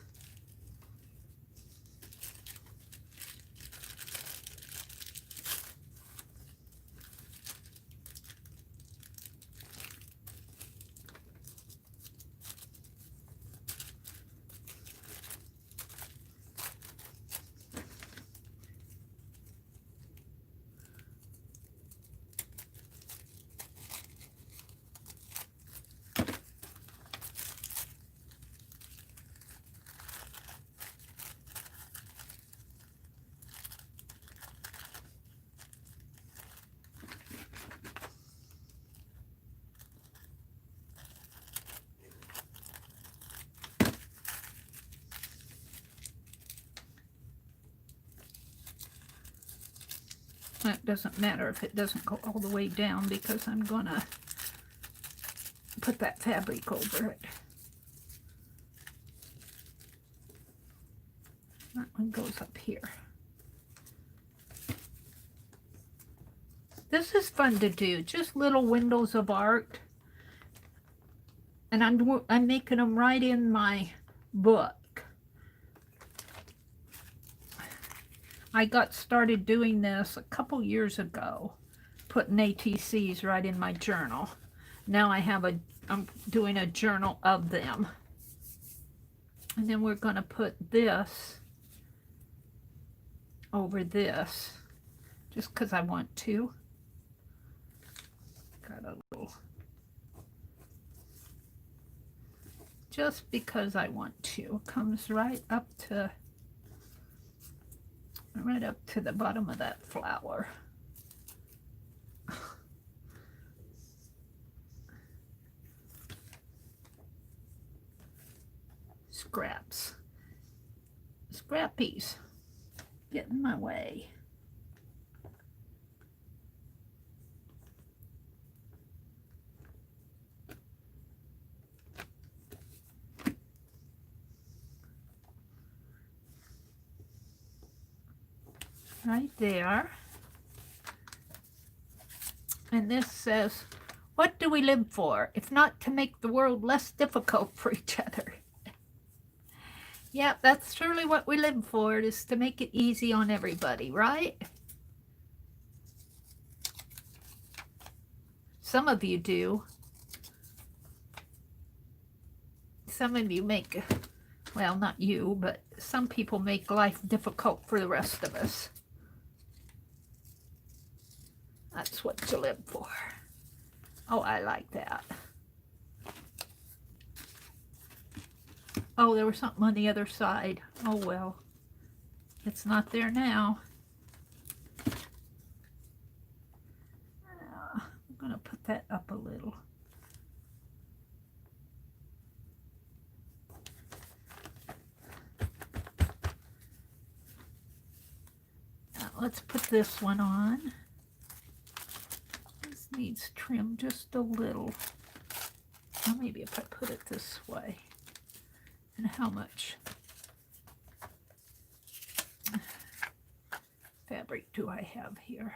It doesn't matter if it doesn't go all the way down because I'm gonna put that fabric over it. That one goes up here. This is fun to do, just little windows of art. And I'm making them right in my book. I got started doing this a couple years ago, putting ATCs right in my journal. Now I'm doing a journal of them. And then we're going to put this over this, just because I want to. Got a little, just because I want to. Comes right up to the bottom of that flower. Scraps. Scrappies. Get in my way. Right there. And this says, what do we live for, if not to make the world less difficult for each other? Yeah, that's surely what we live for, is to make it easy on everybody, right? Some of you do. Some of you make, well, not you, but some people make life difficult for the rest of us. That's what to live for. Oh, I like that. Oh, there was something on the other side. Oh, well. It's not there now. I'm going to put that up a little. Now, let's put this one on. This needs trim just a little. Or maybe if I put it this way. And how much fabric do I have here?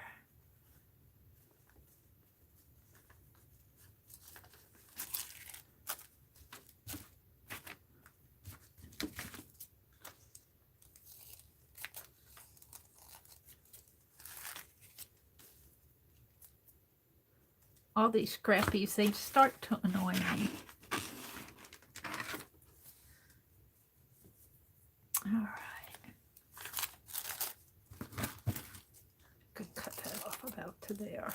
all these scrappies, they start to annoy me. All right. Could cut that off about to there.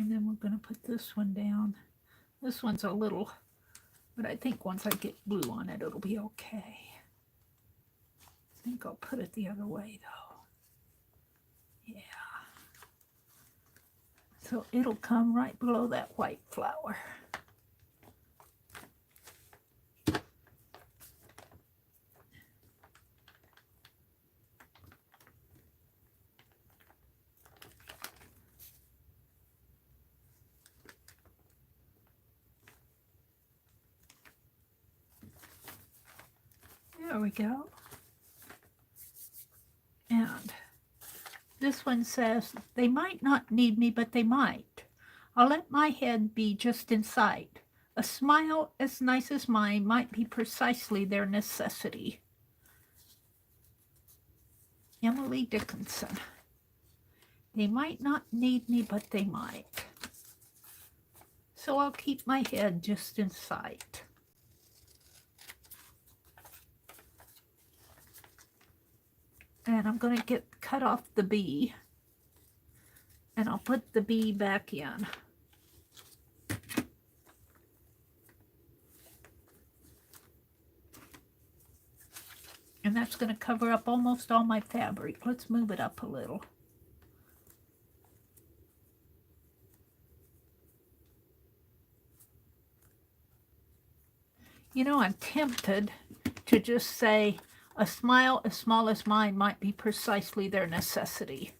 And then we're going to put this one down. This one's a little, but I think once I get glue on it, it'll be okay. I think I'll put it the other way though. Yeah. So it'll come right below that white flower. There we go. And this one says, they might not need me, but they might. I'll let my head be just in sight. A smile as nice as mine might be precisely their necessity. Emily Dickinson. They might not need me, but they might. So I'll keep my head just in sight. And I'm going to cut off the bee. And I'll put the bee back in. And that's going to cover up almost all my fabric. Let's move it up a little. You know, I'm tempted to just say, a smile as small as mine might be precisely their necessity.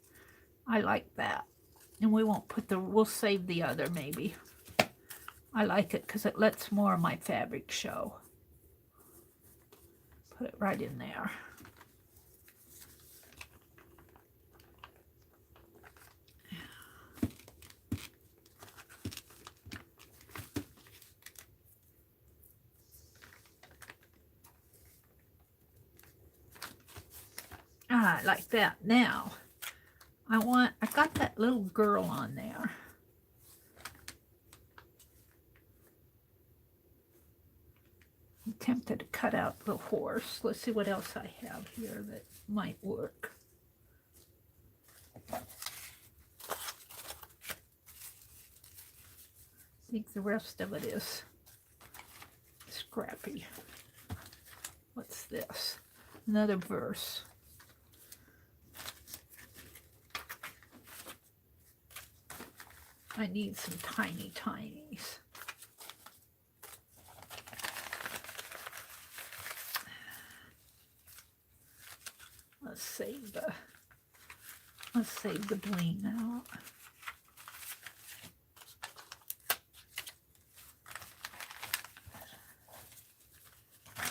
I like that. And we won't put we'll save the other maybe. I like it because it lets more of my fabric show. Put it right in there. Ah, like that. Now, I got that little girl on there. I'm tempted to cut out the horse. Let's see what else I have here that might work. I think the rest of it is scrappy. What's this? Another verse. I need some tiny tinies. Let's save the bling out.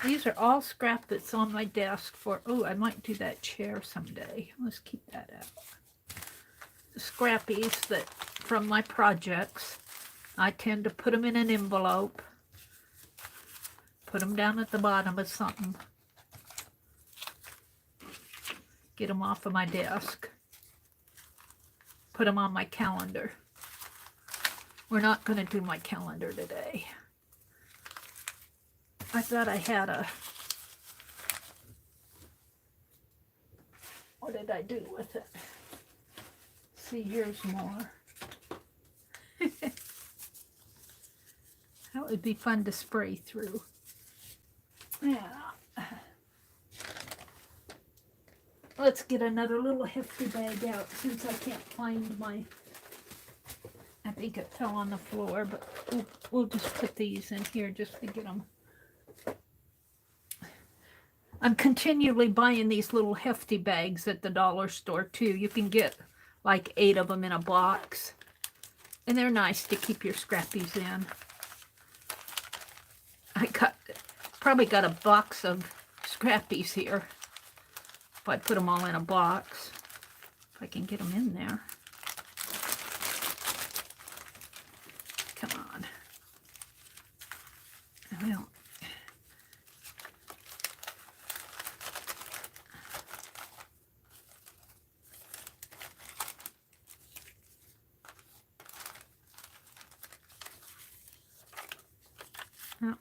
These are all scrap that's on my desk for, oh, I might do that chair someday. Let's keep that out. The scrappies that from my projects, I tend to put them in an envelope, put them down at the bottom of something, get them off of my desk, put them on my calendar. We're not going to do my calendar today. I thought I had what did I do with it? See, here's more. That would be fun to spray through. Yeah. Let's get another little hefty bag out since I can't find my, I think it fell on the floor, but we'll just put these in here just to get them. I'm continually buying these little hefty bags at the dollar store too. You can get like 8 of them in a box. And they're nice to keep your scrappies in. Probably got a box of scrappies here. If I put them all in a box, if I can get them in there. Come on. Well,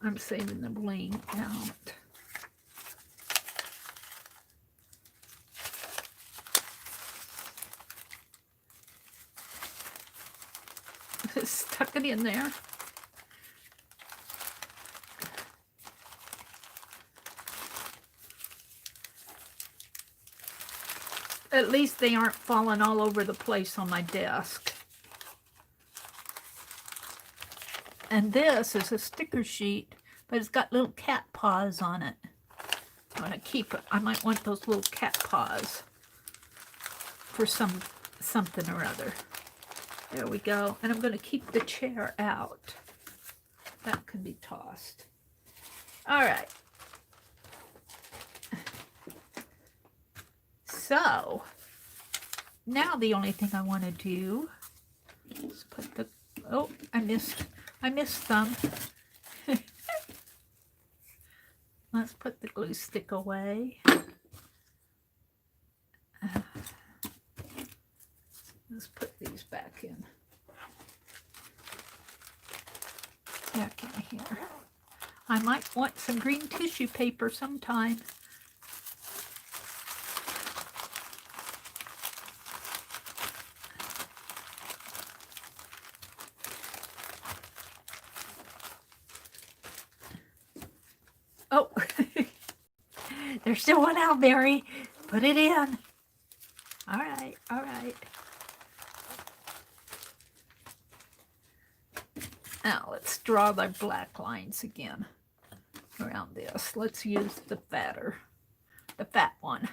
I'm saving the bling out. Stuck it in there. At least they aren't falling all over the place on my desk. And this is a sticker sheet, but it's got little cat paws on it. I want to keep it. I might want those little cat paws for something or other. There we go. And I'm going to keep the chair out. That can be tossed. All right. So now the only thing I want to do is put the, oh, I missed some. Let's put the glue stick away. Let's put these back in. Back in here. I might want some green tissue paper sometime. Oh, there's still one out, Meri. Put it in. All right, all right. Now let's draw the black lines again around this. Let's use the fat one.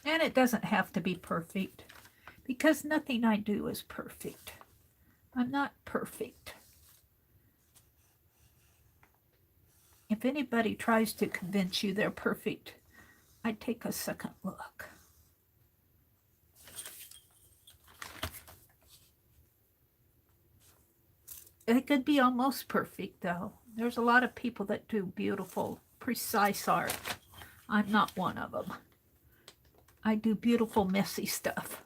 And it doesn't have to be perfect, because nothing I do is perfect. I'm not perfect. If anybody tries to convince you they're perfect, I'd take a second look. It could be almost perfect, though. There's a lot of people that do beautiful, precise art. I'm not one of them. I do beautiful, messy stuff.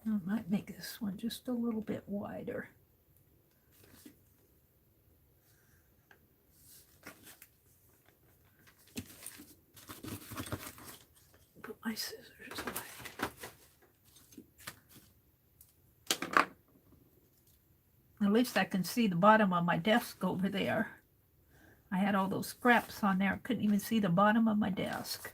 I might make this one just a little bit wider. Put my scissors away. At least I can see the bottom of my desk over there. I had all those scraps on there. I couldn't even see the bottom of my desk.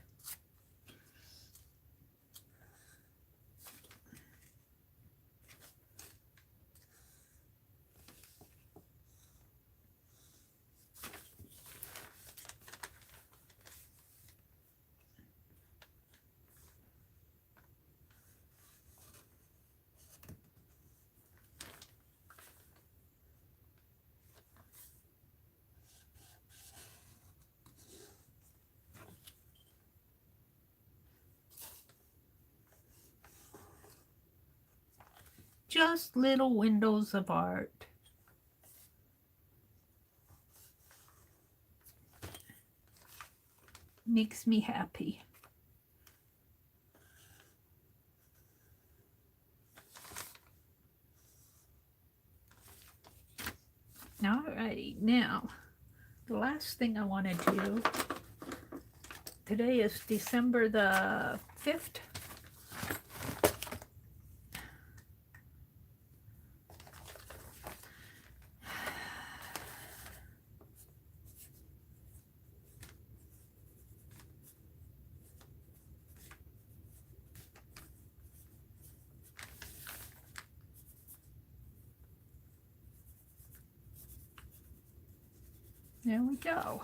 Just little windows of art. Makes me happy. Alrighty, now the last thing I want to do, today is December the 5th. There we go.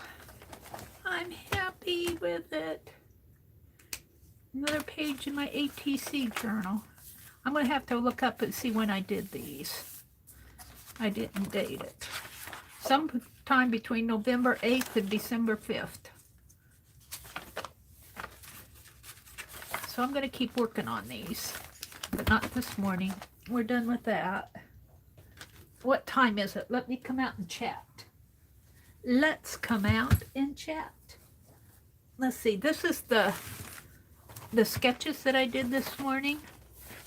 I'm happy with it. Another page in my ATC journal. I'm going to have to look up and see when I did these. I didn't date it. Sometime between November 8th and December 5th. So I'm going to keep working on these, but not this morning. We're done with that. What time is it? Let me come out and chat. Let's come out and chat. Let's see. This is the sketches that I did this morning.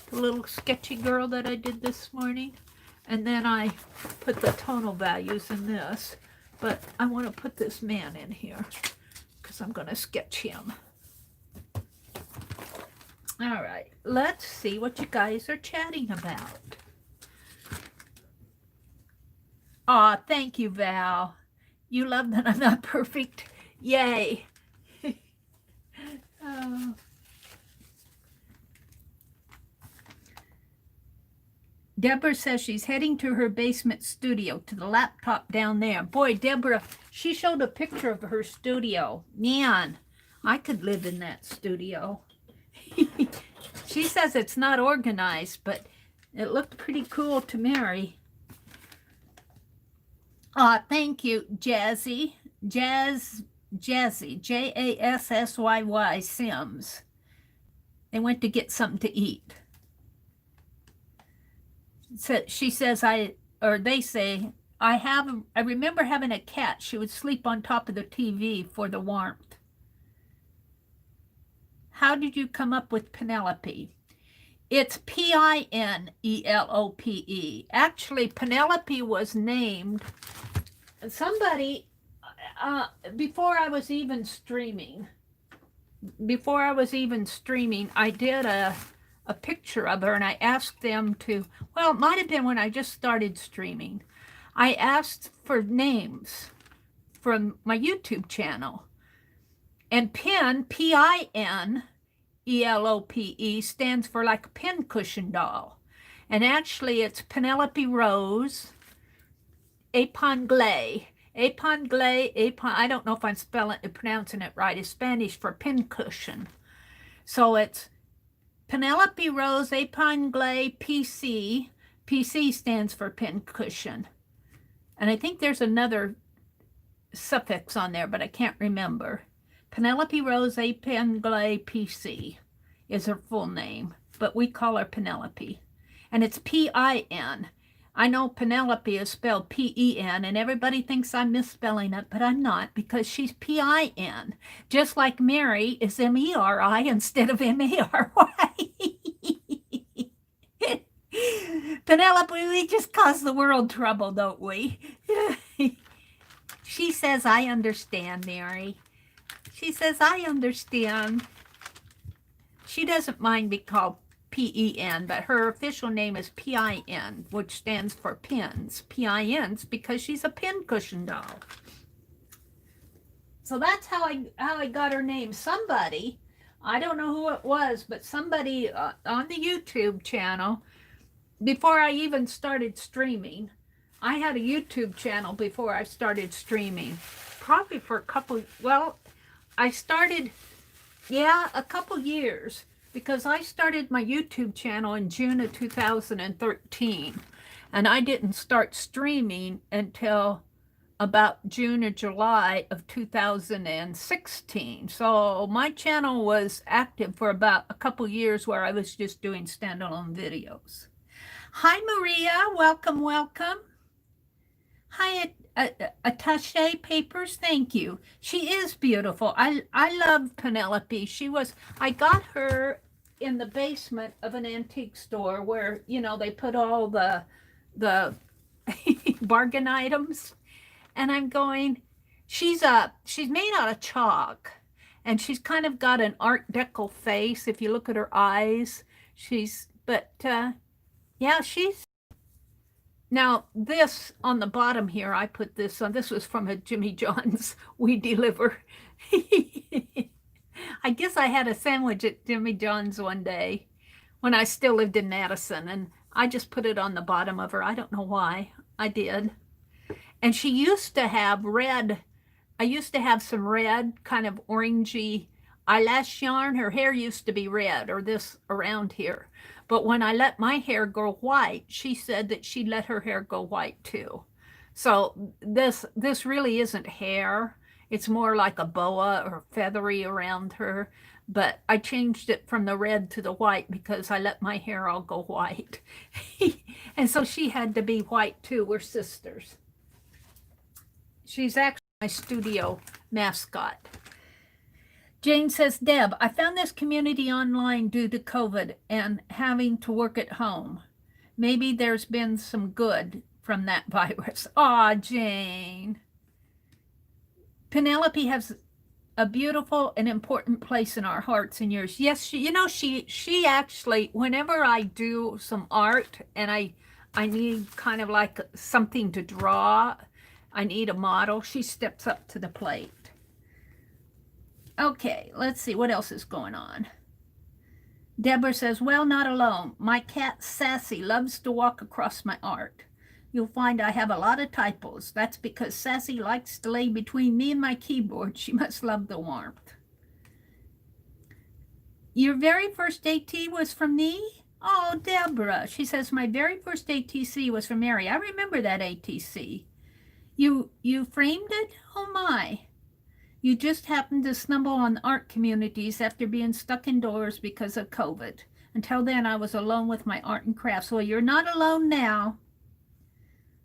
The little sketchy girl that I did this morning. And then I put the tonal values in this. But I want to put this man in here because I'm going to sketch him. All right. Let's see what you guys are chatting about. Aw, thank you, Val. You love that I'm not perfect. Yay. Oh. Deborah says she's heading to her basement studio, to the laptop down there. Boy, Deborah, she showed a picture of her studio. Man, I could live in that studio. She says it's not organized, but it looked pretty cool to Meri. Thank you, Jazzy. Jazzy, J-A-S-S-Y-Y, Sims. They went to get something to eat. So she says, they say, I remember having a cat. She would sleep on top of the TV for the warmth. How did you come up with Pinelope? It's Pinelope. Actually, Pinelope was named somebody before I was even streaming. I did a picture of her and I asked them to, well, it might have been when I just started streaming. I asked for names from my YouTube channel. And Pin, P-I-N-E-L-O-P-E, stands for like a pincushion doll. And actually it's Penelope Rose Épingle. I don't know if I'm pronouncing it right. It's Spanish for pincushion. So it's Penelope Rose Épingle PC. PC stands for pincushion. And I think there's another suffix on there, but I can't remember. Penelope Rose Épingle PC is her full name, but we call her Penelope. And it's P-I-N. I know Penelope is spelled P-E-N, and everybody thinks I'm misspelling it, but I'm not, because she's P-I-N. Just like Meri is M-E-R-I instead of M-A-R-Y. Penelope, we just cause the world trouble, don't we? She says, I understand, Meri. She says, I understand. She doesn't mind being called P-E-N, but her official name is P-I-N, which stands for pins. P-I-N's because she's a pincushion doll. So that's how I got her name. Somebody, I don't know who it was, but somebody on the YouTube channel, before I even started streaming, I had a YouTube channel before I started streaming, probably for a couple, well, I started, a couple years, because I started my YouTube channel in June of 2013, and I didn't start streaming until about June or July of 2016. So my channel was active for about a couple years where I was just doing standalone videos. Hi, Maria. Welcome, welcome. Hi, Attaché Papers. Thank you. She is beautiful. I love Penelope. I got her in the basement of an antique store where, they put all the bargain items. And I'm going, she's made out of chalk, and she's kind of got an Art Deco face. If you look at her eyes, yeah, she's. Now, this on the bottom here, I put this on. This was from a Jimmy John's We Deliver. I guess I had a sandwich at Jimmy John's one day when I still lived in Madison, and I just put it on the bottom of her. I don't know why I did. And she used to have red. I used to have some red, kind of orangey eyelash yarn. Her hair used to be red, or this around here. But when I let my hair go white, she said that she let her hair go white too. So this really isn't hair. It's more like a boa or feathery around her. But I changed it from the red to the white because I let my hair all go white. And so she had to be white too. We're sisters. She's actually my studio mascot. Jane says, Deb, I found this community online due to COVID and having to work at home. Maybe there's been some good from that virus. Aw, Jane. Penelope has a beautiful and important place in our hearts and yours. Yes, she actually, whenever I do some art and I need kind of like something to draw, I need a model, she steps up to the plate. Okay, let's see what else is going on. Deborah says, well, not alone. My cat Sassy loves to walk across my art. You'll find I have a lot of typos. That's because Sassy likes to lay between me and my keyboard. She must love the warmth. Your very first AT was from me? Oh, Deborah. She says, my very first ATC was from Meri. I remember that ATC. You framed it? Oh, my. You just happened to stumble on art communities after being stuck indoors because of COVID. Until then, I was alone with my art and crafts. Well, you're not alone now.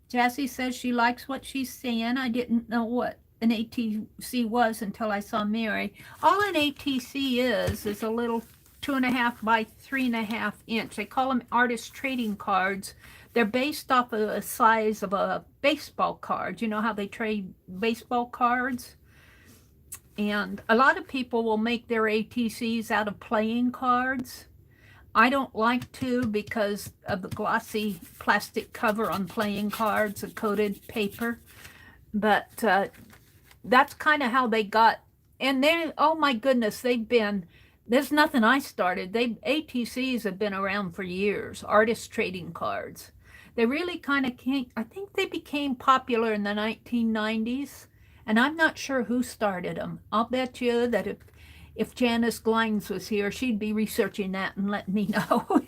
Jassy says she likes what she's seeing. I didn't know what an ATC was until I saw Meri. All an ATC is a little 2.5 by 3.5 inch. They call them artist trading cards. They're based off of the size of a baseball card. You know how they trade baseball cards? And a lot of people will make their ATCs out of playing cards. I don't like to because of the glossy plastic cover on playing cards, the coated paper. But that's kind of how they got. And they, oh my goodness, there's nothing I started. ATCs have been around for years, artist trading cards. They really kind of came, I think they became popular in the 1990s. And I'm not sure who started them. I'll bet you that if Janice Glines was here, she'd be researching that and letting me know.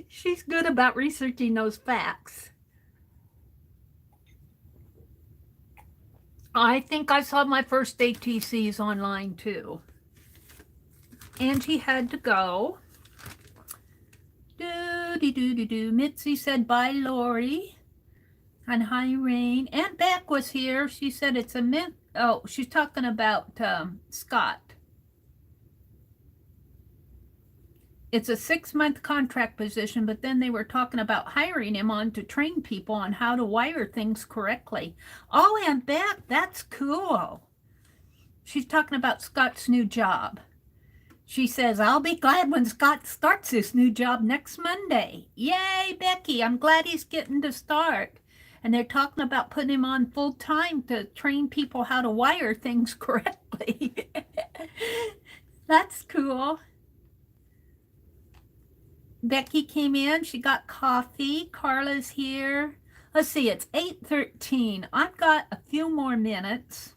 She's good about researching those facts. I think I saw my first ATCs online too. Angie had to go. Mitzi said, bye, Lori. And hi, Rain. Aunt Beck was here. She said it's a myth. Oh, she's talking about Scott. It's a 6-month contract position, but then they were talking about hiring him on to train people on how to wire things correctly. Oh, Aunt Beck, that's cool. She's talking about Scott's new job. She says, I'll be glad when Scott starts this new job next Monday. Yay, Becky. I'm glad he's getting to start. And they're talking about putting him on full time to train people how to wire things correctly. That's cool. Becky came in. She got coffee. Carla's here. Let's see. It's 8:13. I've got a few more minutes.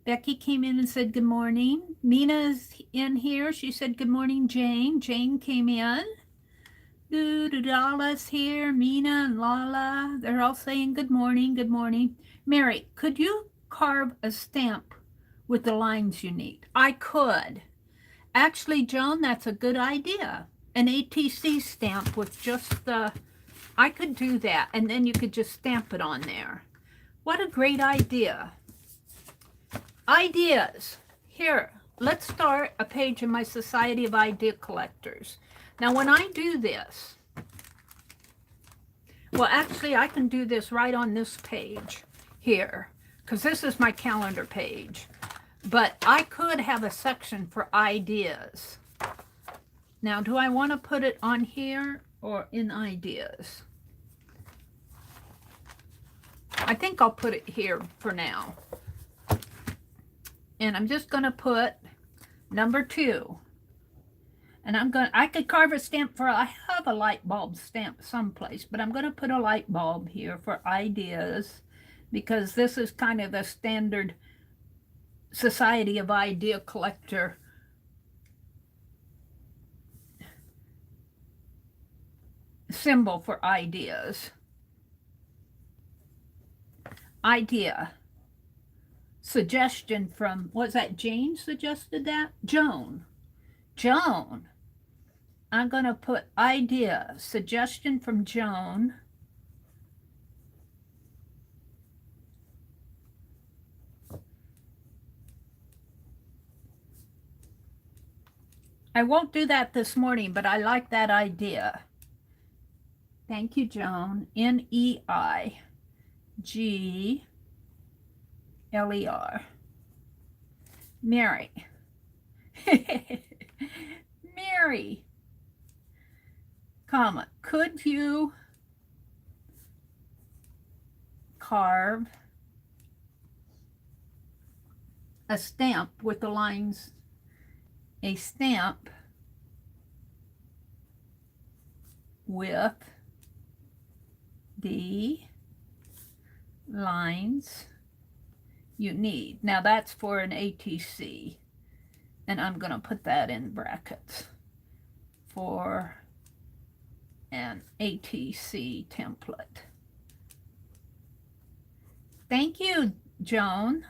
Becky came in and said good morning. Mina's in here. She said good morning, Jane. Jane came in. Lala's here, Mina and Lala. They're all saying good morning, good morning. Meri, could you carve a stamp with the lines you need? I could. Actually, Joan, that's a good idea. An ATC stamp with just the I could do that, and then you could just stamp it on there. What a great idea. Ideas. Here, let's start a page in my Society of Idea Collectors. Now, when I do this, well, actually, I can do this right on this page here, because this is my calendar page. But I could have a section for ideas. Now, do I want to put it on here or in ideas? I think I'll put it here for now. And I'm just going to put number 2. And I could carve a stamp for, I have a light bulb stamp someplace, but I'm going to put a light bulb here for ideas, because this is kind of a standard Society of Idea Collector symbol for ideas. Idea. Suggestion from, was that Jane suggested that? Joan. I'm going to put idea. Suggestion from Joan. I won't do that this morning, but I like that idea. Thank you, Joan. N-E-I-G-L-E-R. Meri. Meri. Comma. Could you carve a stamp with the lines, a stamp with the lines you need. Now that's for an ATC, and I'm going to put that in brackets for an ATC template. Thank you, Joan.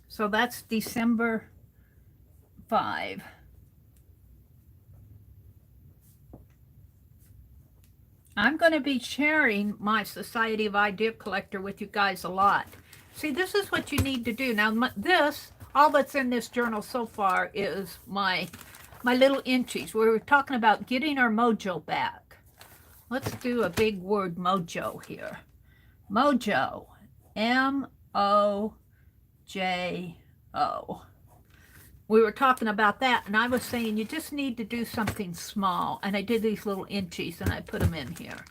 So that's December 5. I'm going to be sharing my Society of Idea Collector with you guys a lot. See, this is what you need to do. Now, all that's in this journal so far is my little inchies. We were talking about getting our mojo back. Let's do a big word, mojo, here. Mojo. M-O-J-O. We were talking about that, and I was saying you just need to do something small. And I did these little inchies, and I put them in here.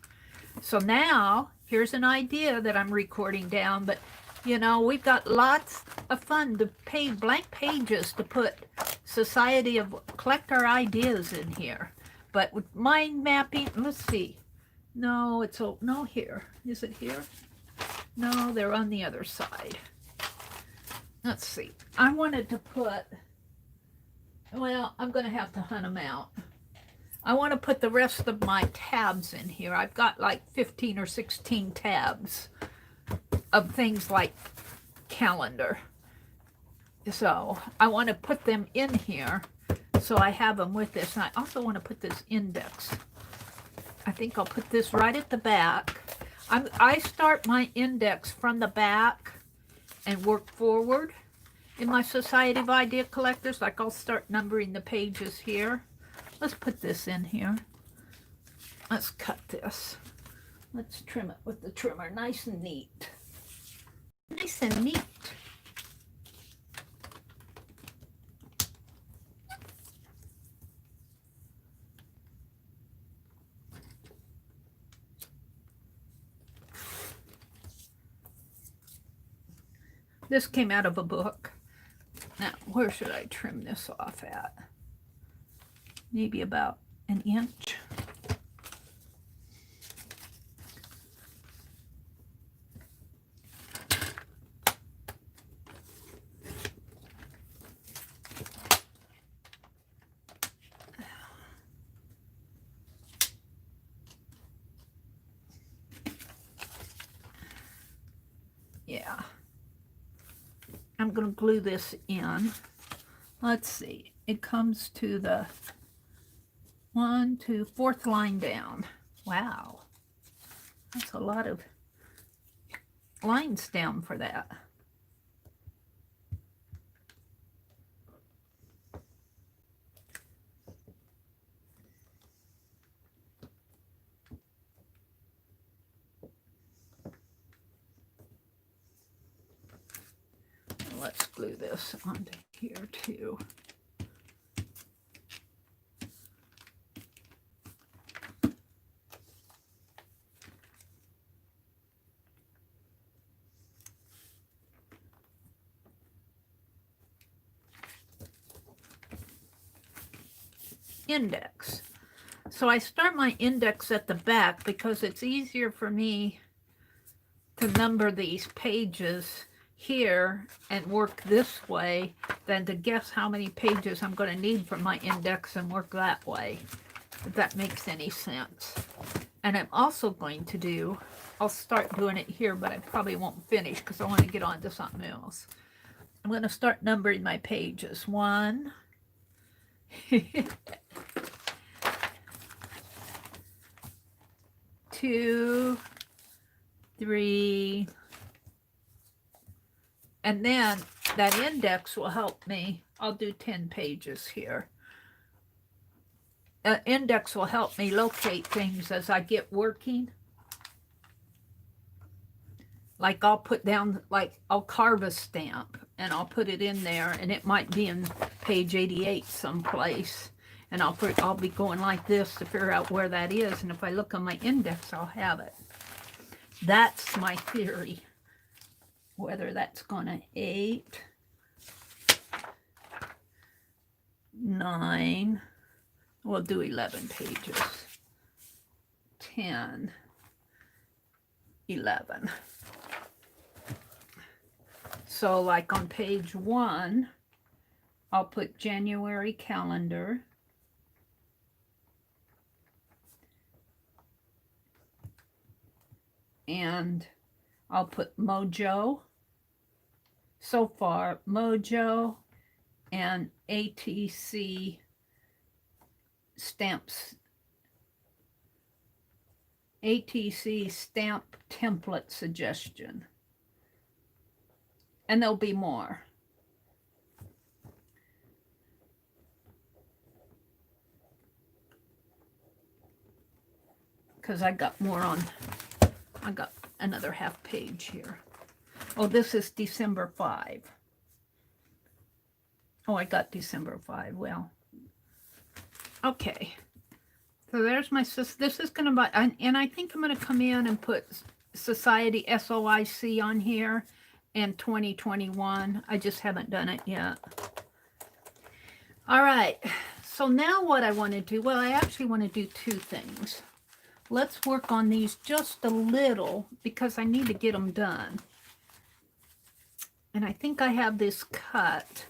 So now, here's an idea that I'm recording down, but you know, we've got lots of fun to blank pages to put Society of Collect our ideas in here. But with mind mapping, let's see. No, no, here. Is it here? No, they're on the other side. Let's see. I wanted to put, well, I'm going to have to hunt them out. I want to put the rest of my tabs in here. I've got like 15 or 16 tabs of things like calendar. So I want to put them in here so I have them with this. And I also want to put this index. I think I'll put this right at the back. I start my index from the back and work forward in my Society of Idea Collectors. Like I'll start numbering the pages here. Let's put this in here. Let's cut this. Let's trim it with the trimmer, nice and neat. Nice and neat. This came out of a book. Now, where should I trim this off at? Maybe about an inch. Yeah. I'm going to glue this in. Let's see. It comes to the 1, 2, fourth line down. Wow. That's a lot of lines down for that. Let's glue this onto here too. Index. So I start my index at the back because it's easier for me to number these pages here and work this way than to guess how many pages I'm going to need for my index and work that way, if that makes any sense. And I'm also going to do, I'll start doing it here, but I probably won't finish because I want to get on to something else. I'm going to start numbering my pages. 1, 2, 3, and then that index will help me. I'll do 10 pages here. That index will help me locate things as I get working. Like I'll put down, like I'll carve a stamp and I'll put it in there, and it might be in page 88 someplace. And I'll be going like this to figure out where that is. And if I look on my index, I'll have it. That's my theory. Whether that's gonna 8, 9, we'll do 11 pages. 10, 11. So like on page 1, I'll put January calendar. And I'll put Mojo. So far, Mojo and ATC stamps. ATC stamp template suggestion. And there'll be more. Because I got more on, I got another half page here. Oh, this is December 5. Oh, I got December 5. Well, okay. So there's my, this is going to be, and I think I'm going to come in and put Society SOIC on here and 2021. I just haven't done it yet. All right. So now what I want to do, well, I actually want to do 2 things. Let's work on these just a little because I need to get them done. And I think I have this cut.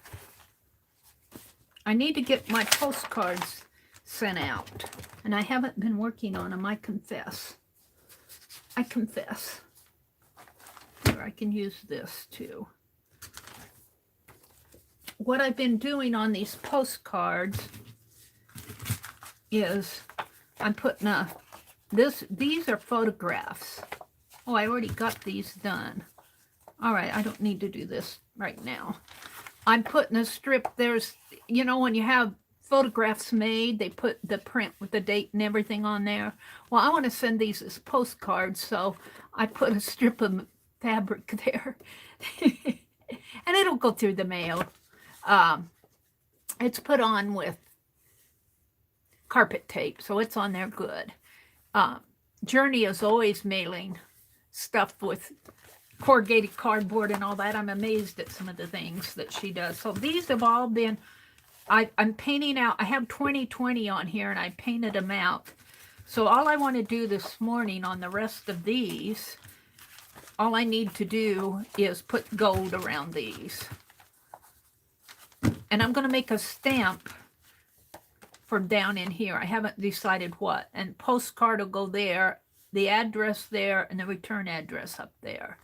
I need to get my postcards sent out. And I haven't been working on them, I confess. I confess. Here, I can use this too. What I've been doing on these postcards is I'm putting a, these are photographs. Oh, I already got these done. All right, I don't need to do this right now. I'm putting a strip, there's, you know, when you have photographs made, they put the print with the date and everything on there. Well, I want to send these as postcards, so I put a strip of fabric there. And it'll go through the mail. It's put on with carpet tape, so it's on there good. Journey is always mailing stuff with corrugated cardboard and all that. I'm amazed at some of the things that she does. So these have all been, I'm painting out, I have 2020 on here and I painted them out. So all I want to do this morning on the rest of these, all I need to do is put gold around these. And I'm going to make a stamp for down in here. I haven't decided what. And postcard will go there, the address there, and the return address up there.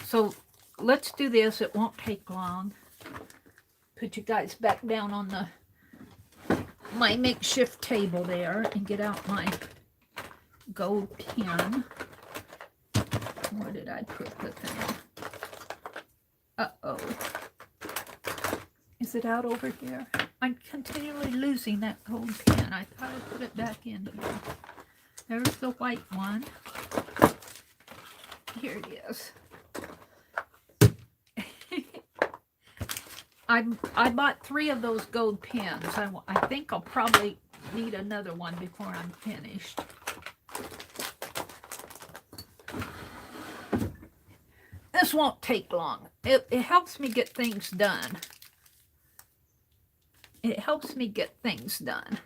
So let's do this. It won't take long. Put you guys back down on the my makeshift table there and get out my gold pen. Where did I put the thing? Uh-oh. Is it out over here? I'm continually losing that gold pen. I thought I put it back in here. There's the white one. Here it is. I bought 3 of those gold pens. I think I'll probably need another one before I'm finished. This won't take long. It helps me get things done. It helps me get things done.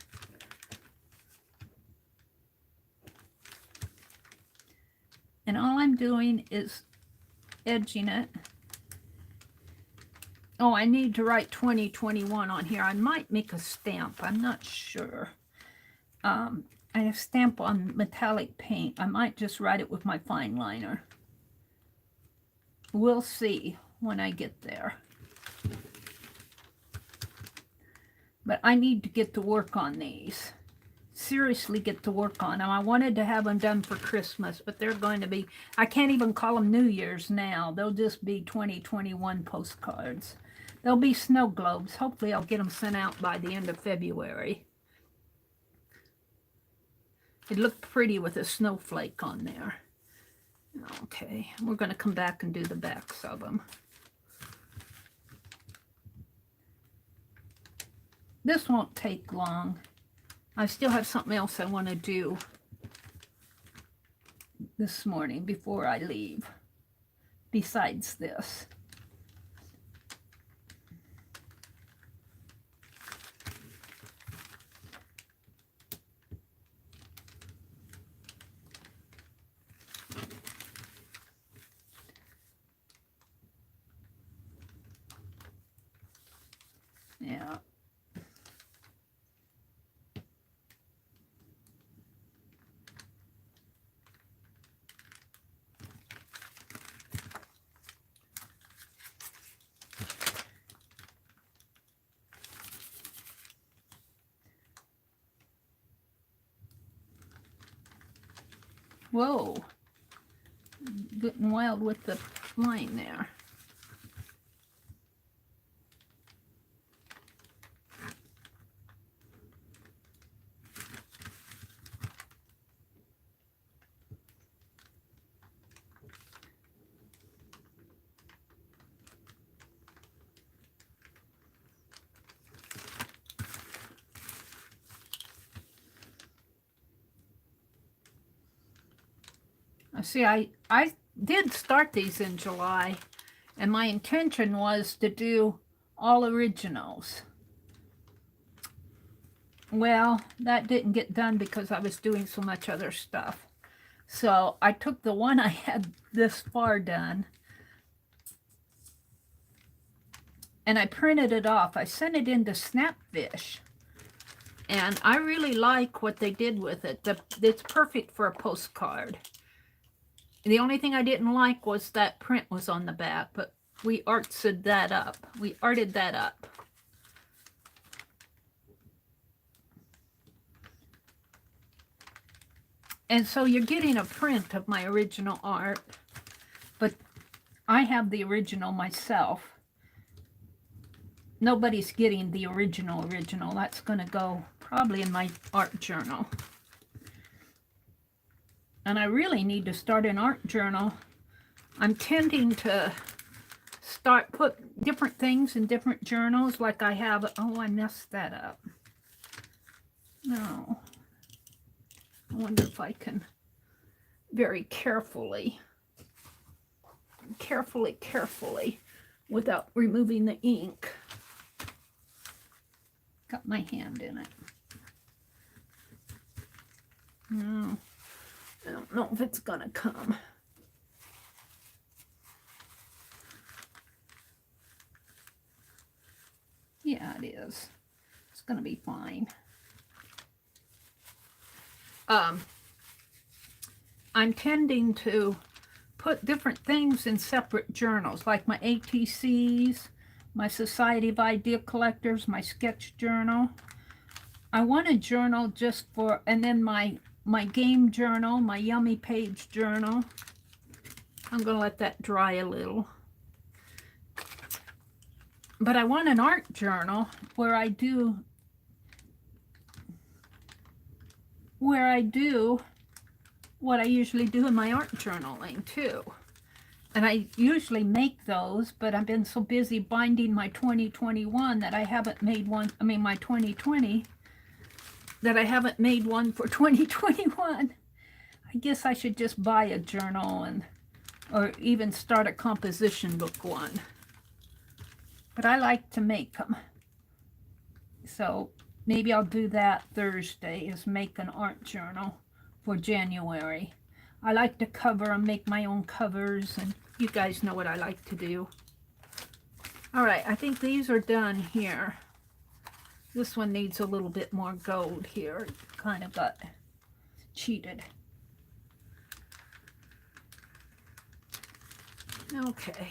And all I'm doing is edging it. Oh, I need to write 2021 on here. I might make a stamp. I'm not sure. I have stamp on metallic paint. I might just write it with my fine liner. We'll see when I get there. But I need to get to work on these. Seriously get to work on them. I wanted to have them done for Christmas, but they're going to be, I can't even call them New Year's now. They'll just be 2021 postcards. They'll be snow globes. Hopefully I'll get them sent out by the end of February. It looked pretty with a snowflake on there. Okay, we're going to come back and do the backs of them. This won't take long. I still have something else I want to do this morning before I leave, besides this. Yeah. Whoa. Getting wild with the line there. See, I did start these in July, and my intention was to do all originals. Well, that didn't get done because I was doing so much other stuff. So I took the one I had this far done, and I printed it off. I sent it into Snapfish, and I really like what they did with it. It's perfect for a postcard. The only thing I didn't like was that print was on the back, but we arted that up. We arted that up. And so you're getting a print of my original art, but I have the original myself. Nobody's getting the original. That's going to go probably in my art journal. And I really need to start an art journal. I'm tending to put different things in different journals, like I have. Oh, I messed that up. No. I wonder if I can very carefully, without removing the ink. Got my hand in it. No. I don't know if it's gonna come. Yeah, it is. It's gonna be fine. I'm tending to put different things in separate journals, like my ATCs, my Society of Idea Collectors, my sketch journal. I want a journal just for, and then my game journal, my yummy page journal. I'm going to let that dry a little. But I want an art journal where I do what I usually do in my art journaling too. And I usually make those, but I've been so busy binding my 2021 that I haven't made one, I mean my 2020, that I haven't made one for 2021. I guess I should just buy a journal or even start a composition book one. But I like to make them. So maybe I'll do that Thursday, is make an art journal for January. I like to cover and make my own covers, and you guys know what I like to do. All right, I think these are done here. This one needs a little bit more gold here. Kind of got cheated. Okay.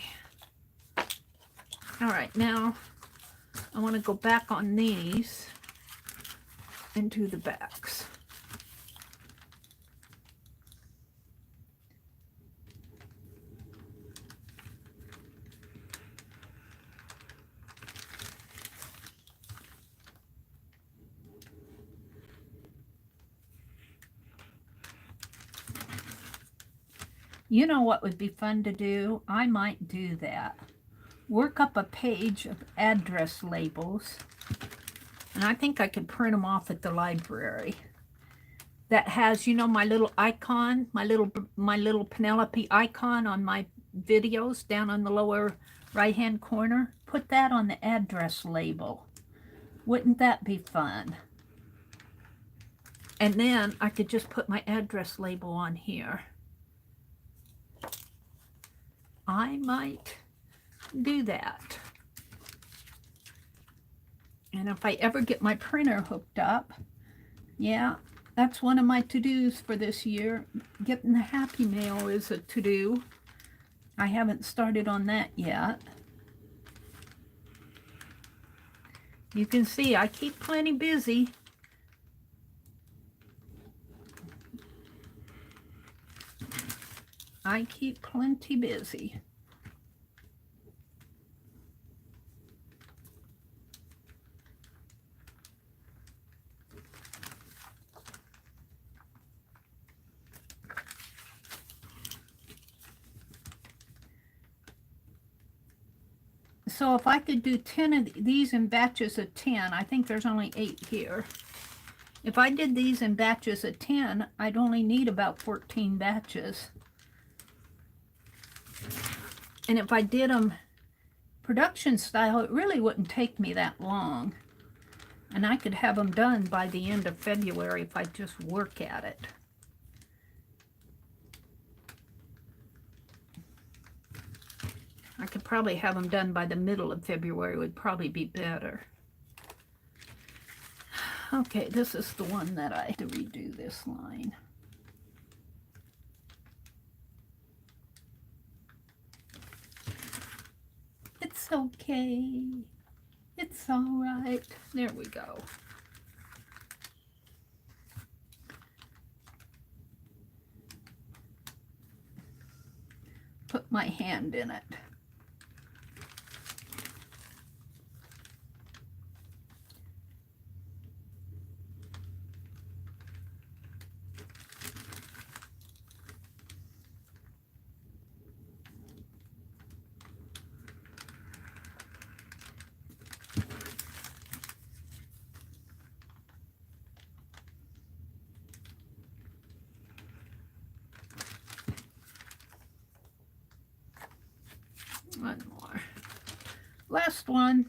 All right, now I want to go back on these and do the backs. You know what would be fun to do? I might do that. Work up a page of address labels, and I think I could print them off at the library. That has, you know, my little icon, my little Pinelope icon on my videos down on the lower right-hand corner. Put that on the address label. Wouldn't that be fun? And then I could just put my address label on here. I might do that. And if I ever get my printer hooked up, yeah, that's one of my to-dos for this year. Getting the Happy Mail is a to-do. I haven't started on that yet. You can see I keep plenty busy. I keep plenty busy. So if I could do 10 of these in batches of 10, I think there's only 8 here. If I did these in batches of 10, I'd only need about 14 batches. And if I did them production style, it really wouldn't take me that long. And I could have them done by the end of February if I just work at it. I could probably have them done by the middle of February, would probably be better. Okay, this is the one that I have to redo this line. It's okay. It's all right. There we go. Put my hand in it. One more. Last one.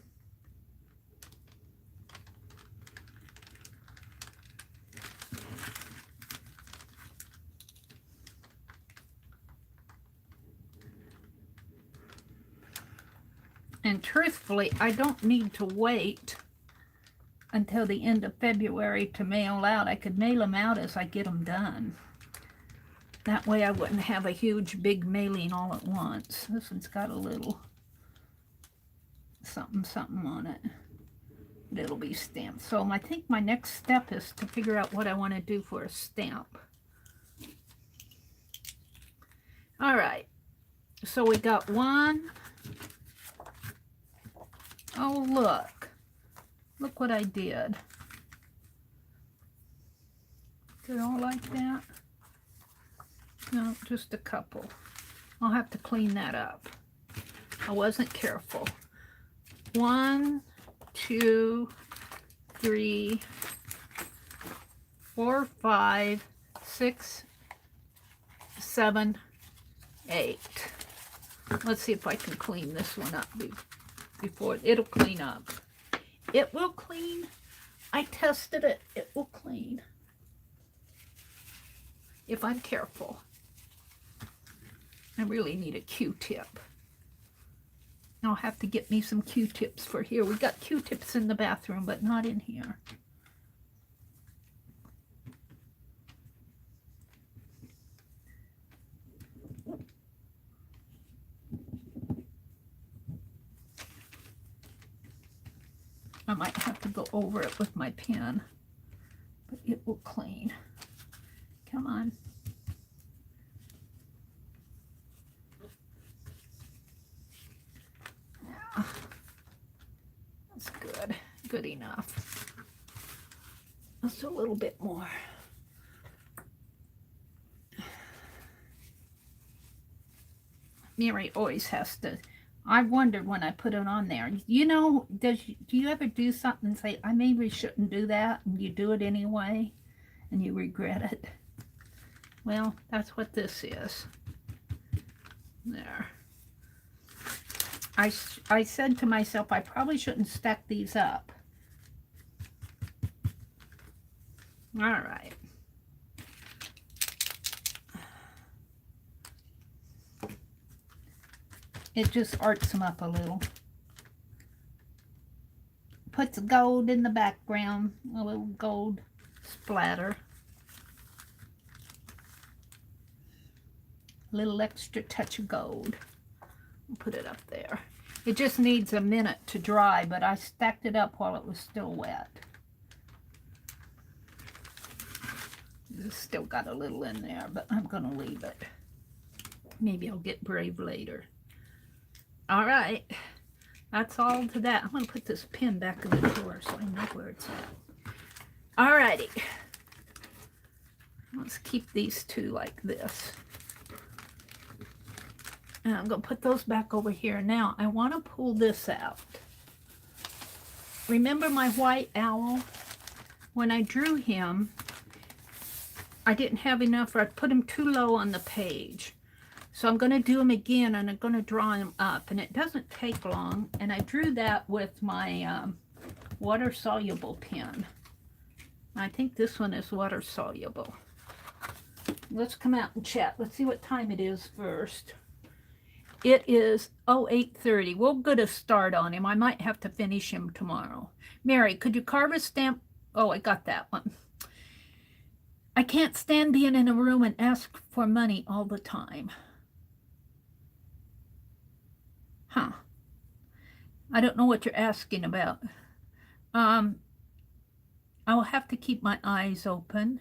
And truthfully, I don't need to wait until the end of February to mail out. I could mail them out as I get them done. That way I wouldn't have a huge big mailing all at once. This one's got a little something on it. but it'll be stamped. So I think my next step is to figure out what I want to do for a stamp. All right, so we got one. Oh, look what I did. Is it all like that? No, just a couple. I'll have to clean that up. I wasn't careful. 1, 2, 3, 4, 5, 6, 7, 8. Let's see if I can clean this one up before it'll clean up. It will clean. I tested it. It will clean. If I'm careful. I really need a Q-tip. I'll have to get me some Q-tips for here. We got Q-tips in the bathroom, but not in here. I might have to go over it with my pen, but it will clean. Come on. Yeah. That's good. Good enough. Just a little bit more. Meri always has to. I wondered when I put it on there. You know, do you ever do something and say, I maybe shouldn't do that, and you do it anyway, and you regret it? Well, that's what this is. There. I said to myself, I probably shouldn't stack these up. All right. It just arts them up a little. Puts gold in the background, a little gold splatter. A little extra touch of gold. I'll put it up there. It just needs a minute to dry, but I stacked it up while it was still wet. It's still got a little in there, but I'm going to leave it. Maybe I'll get brave later. All right, that's all to that. I'm going to put this pin back in the drawer so I know where it's at. All righty. Let's keep these two like this. And I'm going to put those back over here. Now, I want to pull this out. Remember my white owl? When I drew him, I didn't have enough, or I put him too low on the page. So I'm going to do them again, and I'm going to draw them up. And it doesn't take long. And I drew that with my water-soluble pen. I think this one is water-soluble. Let's come out and chat. Let's see what time it is first. It is 8:30. We'll get a start on him. I might have to finish him tomorrow. Meri, could you carve a stamp? Oh, I got that one. I can't stand being in a room and ask for money all the time. Huh. I don't know what you're asking about. I'll have to keep my eyes open.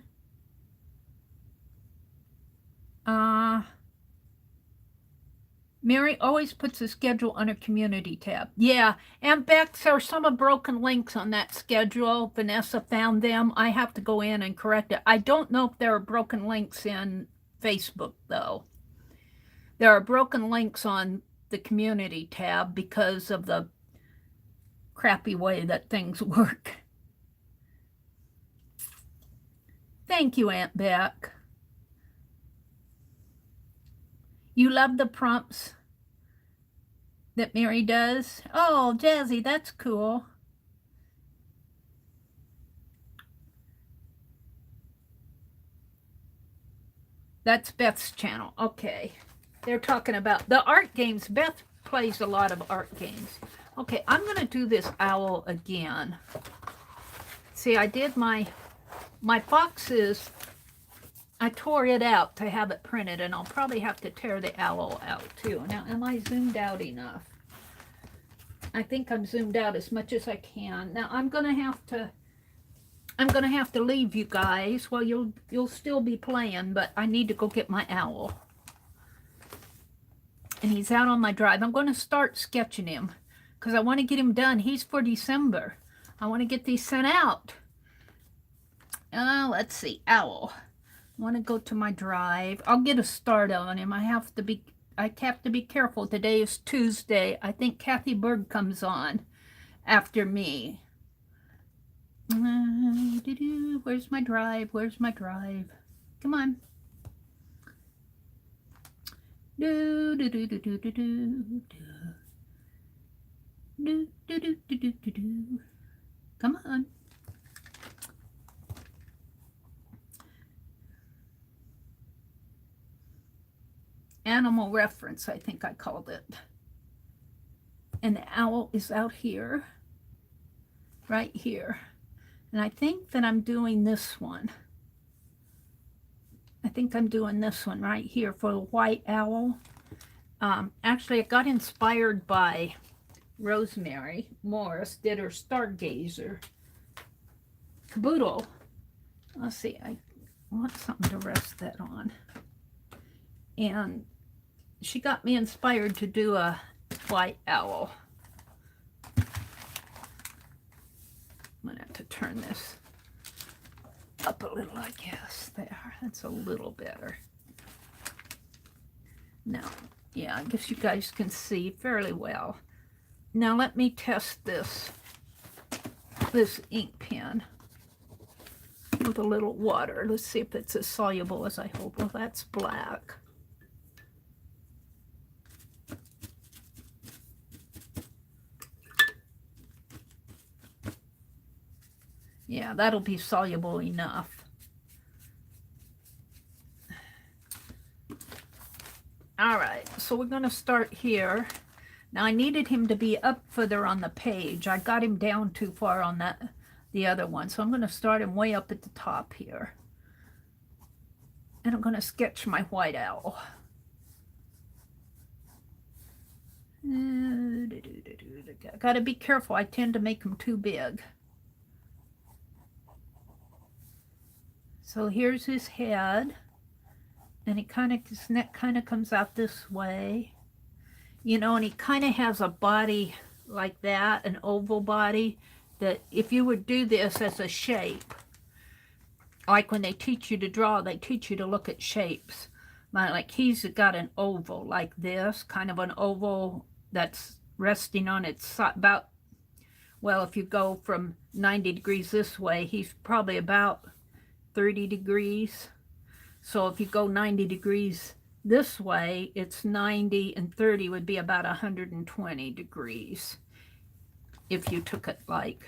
Meri always puts a schedule on her community tab. Yeah, and Bex, there are some broken links on that schedule. Vanessa found them. I have to go in and correct it. I don't know if there are broken links in Facebook, though. There are broken links on the community tab because of the crappy way that things work. Thank you, Aunt Beck. You love the prompts that Meri does? Oh, Jazzy, that's cool. That's Beth's channel. Okay. They're talking about the art games. Beth plays a lot of art games. Okay, I'm going to do this owl again. See, I did my boxes. I tore it out to have it printed, and I'll probably have to tear the owl out too. Now, am I zoomed out enough? I think I'm zoomed out as much as I can. Now I'm gonna have to leave you guys. Well, you'll still be playing, but I need to go get my owl. And he's out on my drive. I'm going to start sketching him because I want to get him done. He's for December. I want to get these sent out. Let's see. Owl. I want to go to my drive. I'll get a start on him. I have to be careful. Today is Tuesday. I think Kathy Berg comes on after me. Where's my drive? Where's my drive? Come on. Do do do do do do do do do do do do do do. Come on. Animal reference, I think I called it. And the owl is out here, right here. And I think that I'm doing this one. I think I'm doing this one right here for the white owl. Actually, it got inspired by Rosemary Morris, did her Stargazer caboodle. Let's see, I want something to rest that on. And she got me inspired to do a white owl. I'm gonna have to turn this up a little, I guess. There, that's a little better. Now, yeah, I guess you guys can see fairly well. Now let me test this ink pen with a little water. Let's see if it's as soluble as I hope. Well, that's black. Yeah, that'll be soluble enough. All right, so we're going to start here. Now I needed him to be up further on the page. I got him down too far on the other one. So I'm going to start him way up at the top here. And I'm going to sketch my white owl. Got to be careful. I tend to make them too big. So here's his head, and his neck kind of comes out this way, you know, and he kind of has a body like that, an oval body, that if you would do this as a shape, like when they teach you to draw, they teach you to look at shapes. Like he's got an oval like this, kind of an oval that's resting on its side, about, well, if you go from 90 degrees this way, he's probably about 30 degrees. So if you go 90 degrees this way, it's 90, and 30 would be about 120 degrees. If you took it like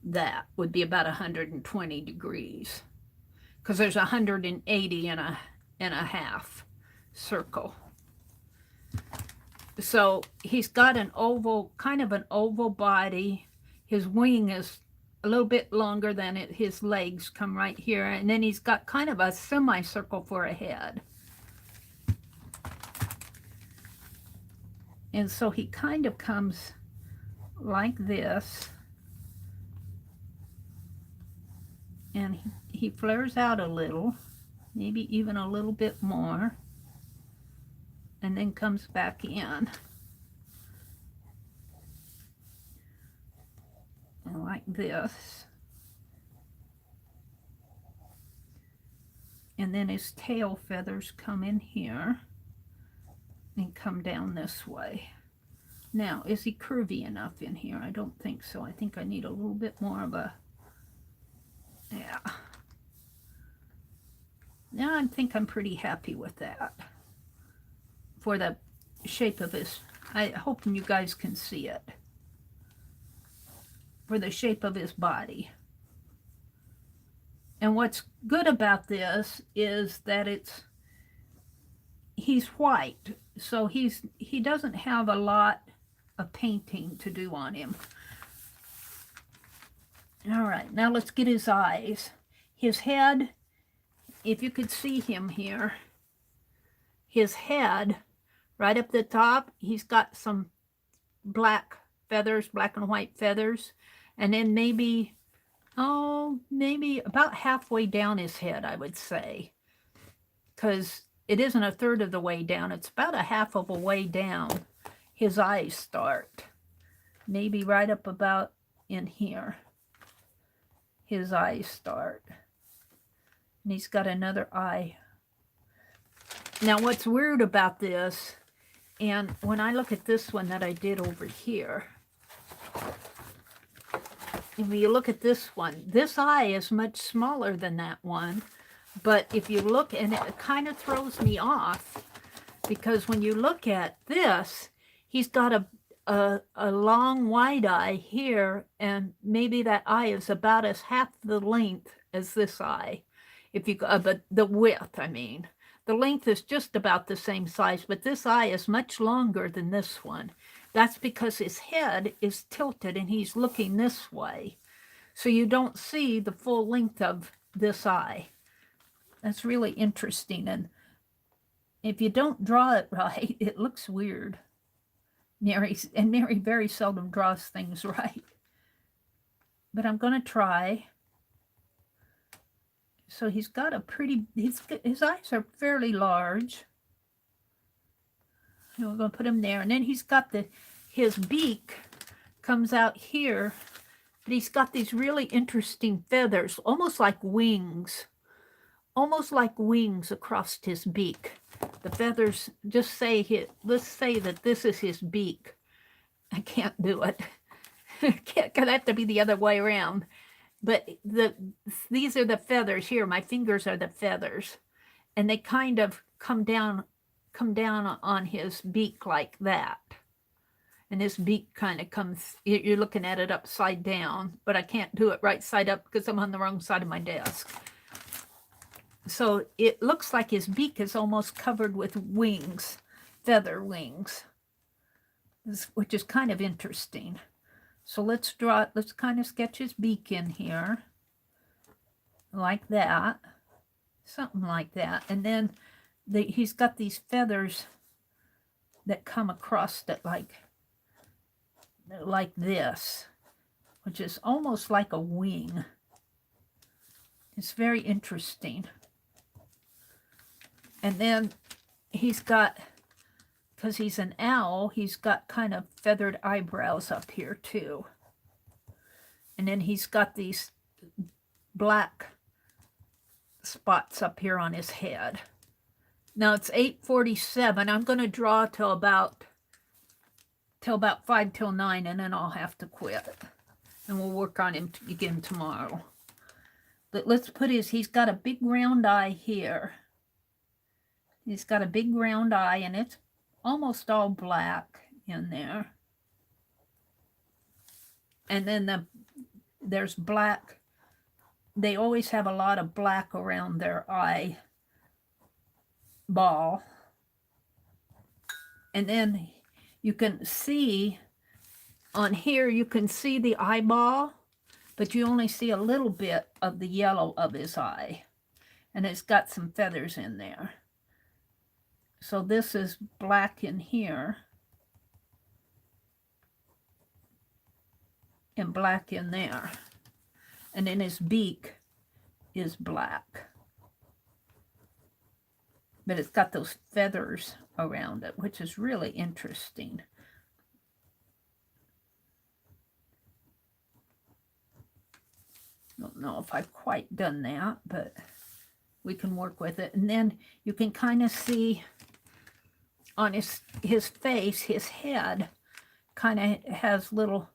that, would be about 120 degrees. Because there's 180 and a half circle. So he's got an oval, kind of an oval body. His wing is a little bit longer than it. His legs come right here, and then he's got kind of a semicircle for a head. And so he kind of comes like this, and he flares out a little, maybe even a little bit more, and then comes back in. Like this, and then his tail feathers come in here and come down this way. Now, is he curvy enough in here? I don't think so. I think I need a little bit more of a, yeah. Now I think I'm pretty happy with that for the shape of his, I'm hoping you guys can see it, for the shape of his body. And what's good about this is that he's white, so he doesn't have a lot of painting to do on him. All right, now let's get his eyes. His head, if you could see him here, his head right up the top, he's got some black feathers, black and white feathers. And then maybe, oh, maybe about halfway down his head, I would say. Because it isn't a third of the way down. It's about a half of a way down. His eyes start. Maybe right up about in here. His eyes start. And he's got another eye. Now, what's weird about this, and when I look at this one that I did over here, if you look at this one, this eye is much smaller than that one. But if you look, and it kind of throws me off, because when you look at this, he's got a long wide eye here, and maybe that eye is about as half the length as this eye. If you but the width, I mean. The length is just about the same size, but this eye is much longer than this one. That's because his head is tilted and he's looking this way. So you don't see the full length of this eye. That's really interesting. And if you don't draw it right, it looks weird. Meri very seldom draws things right. But I'm going to try. So he's got a pretty, his eyes are fairly large. And we're going to put him there. And then he's got his beak comes out here. But he's got these really interesting feathers, almost like wings. Almost like wings across his beak. The feathers, let's say that this is his beak. I can't do it. It's going to have to be the other way around. But these are the feathers here. My fingers are the feathers. And they kind of come down on his beak like that. And his beak kind of comes, you're looking at it upside down, but I can't do it right side up because I'm on the wrong side of my desk. So it looks like his beak is almost covered with wings, feather wings, which is kind of interesting. So let's kind of sketch his beak in here, like that, something like that. And then he's got these feathers that come across it like this, which is almost like a wing. It's very interesting. And then he's got, because he's an owl, he's got kind of feathered eyebrows up here too. And then he's got these black spots up here on his head. Now it's 8:47. I'm going to draw till about 5 till 9, and then I'll have to quit. And we'll work on him again tomorrow. But let's put he's got a big round eye here. He's got a big round eye, and it's almost all black in there. And then there's black. They always have a lot of black around their eye ball. And then you can see on here, you can see the eyeball, but you only see a little bit of the yellow of his eye. And it's got some feathers in there. So this is black in here and black in there. And then his beak is black. But it's got those feathers around it, which is really interesting. Don't know if I've quite done that, but we can work with it. And then you can kind of see on his face, his head kind of has little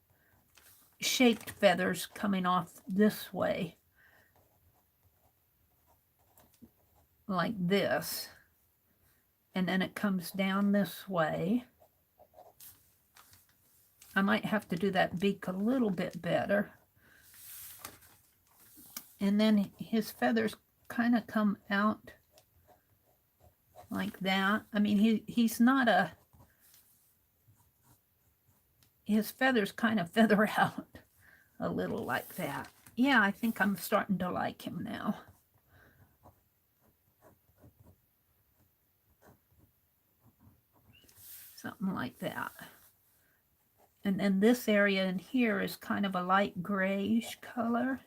shaped feathers coming off this way, like this. And then it comes down this way. I might have to do that beak a little bit better. And then his feathers kind of come out like that. I mean, he's not his feathers kind of feather out a little like that. Yeah, I think I'm starting to like him now. Something like that. And then this area in here is kind of a light grayish color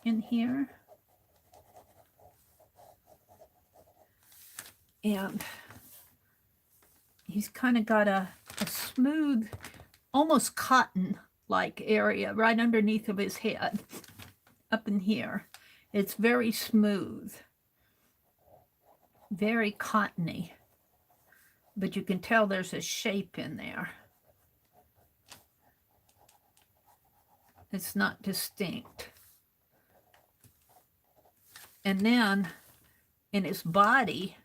in here. And he's kind of got a smooth, almost cotton-like area right underneath of his head, up in here. It's very smooth, very cottony, but you can tell there's a shape in there. It's not distinct. And then in his body,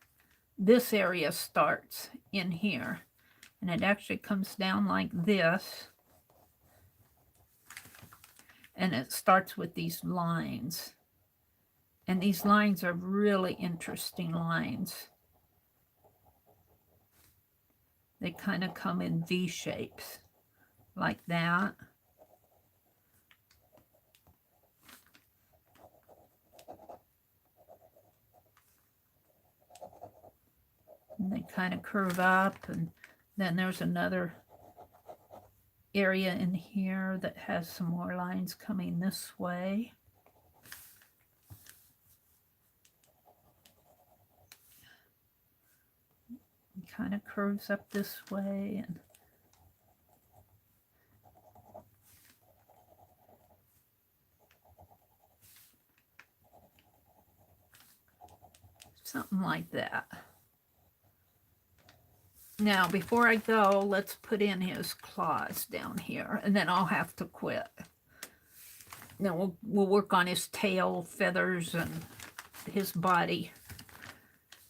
this area starts in here, and it actually comes down like this, and it starts with these lines, and these lines are really interesting lines. They kind of come in V shapes like that. And they kind of curve up, and then there's another area in here that has some more lines coming this way. It kind of curves up this way, and something like that. Now, before I go, let's put in his claws down here, and then I'll have to quit. Now, we'll work on his tail, feathers, and his body.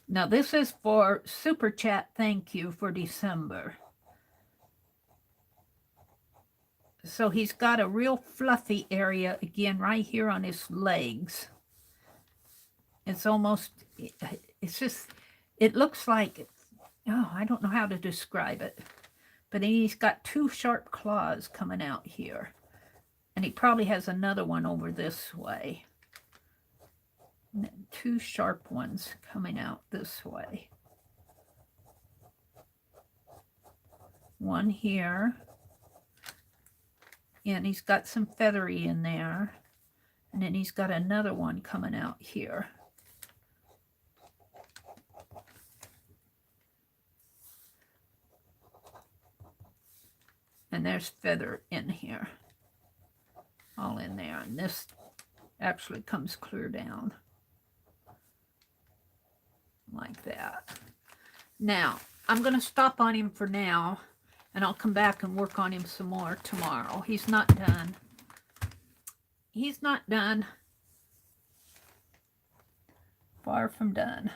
Now, this is for Super Chat thank you for December. So he's got a real fluffy area, again, right here on his legs. It's almost, it's just, it looks like, oh, I don't know how to describe it. But he's got two sharp claws coming out here. And he probably has another one over this way. And then two sharp ones coming out this way. One here. And he's got some feathery in there. And then he's got another one coming out here. And there's feather in here, all in there. And this actually comes clear down like that. Now, I'm going to stop on him for now, and I'll come back and work on him some more tomorrow. He's not done. He's not done. Far from done.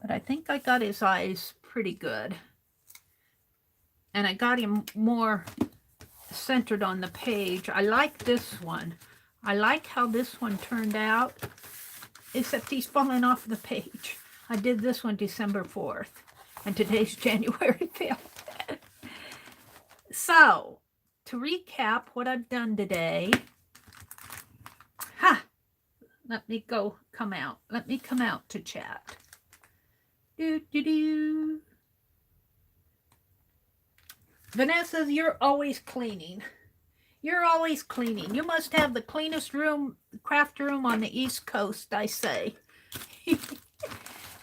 But I think I got his eyes pretty good. And I got him more centered on the page. I like this one. I like how this one turned out, except he's falling off the page. I did this one December 4th, and today's January 5th. So, to recap what I've done today, let me come out. Let me come out to chat. Vanessa, you're always cleaning. You're always cleaning. You must have the cleanest room, craft room on the East Coast, I say.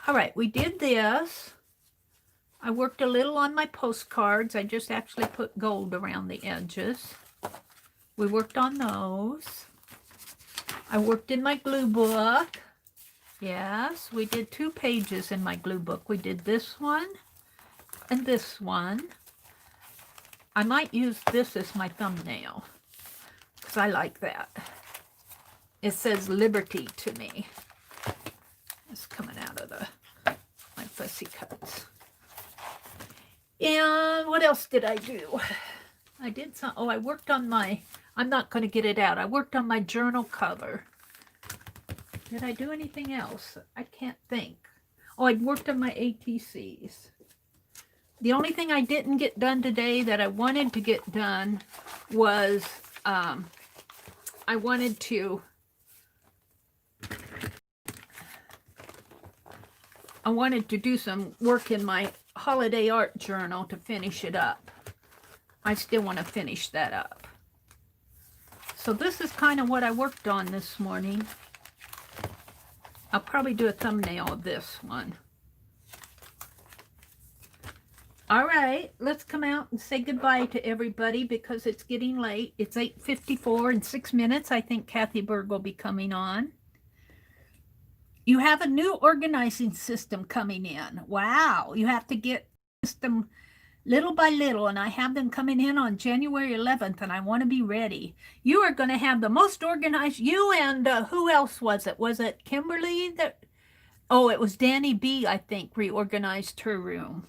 All right, we did this. I worked a little on my postcards. I just actually put gold around the edges. We worked on those. I worked in my glue book. Yes, we did 2 pages in my glue book. We did this one and this one. I might use this as my thumbnail because I like that. It says Liberty to me. It's coming out of my fussy cuts. And what else did I do? I did some, I worked on my, I'm not going to get it out. I worked on my journal cover. Did I do anything else? I can't think. Oh, I worked on my ATCs. The only thing I didn't get done today that I wanted to get done was I wanted to do some work in my Holiday Art Journal to finish it up. I still want to finish that up. So this is kind of what I worked on this morning. I'll probably do a thumbnail of this one. All right, let's come out and say goodbye to everybody because it's getting late. It's 8:54 in 6 minutes. I think Kathy Berg will be coming on. You have a new organizing system coming in. Wow, you have to get system little by little, and I have them coming in on January 11th, and I want to be ready. You are going to have the most organized, you and who else was it? Was it Kimberly? Oh, it was Danny B, I think, reorganized her room.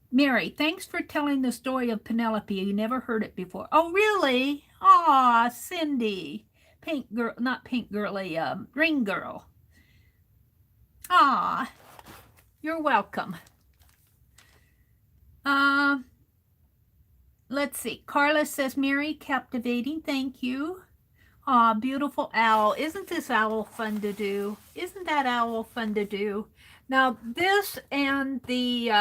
Meri, thanks for telling the story of Pinelope. You never heard it before. Oh, really? Aw, Cindy. Pink girl, not pink girly, green girl. Aw, you're welcome. Let's see. Carla says, Meri, captivating. Thank you. Aw, beautiful owl. Isn't this owl fun to do? Isn't that owl fun to do? Now, this and the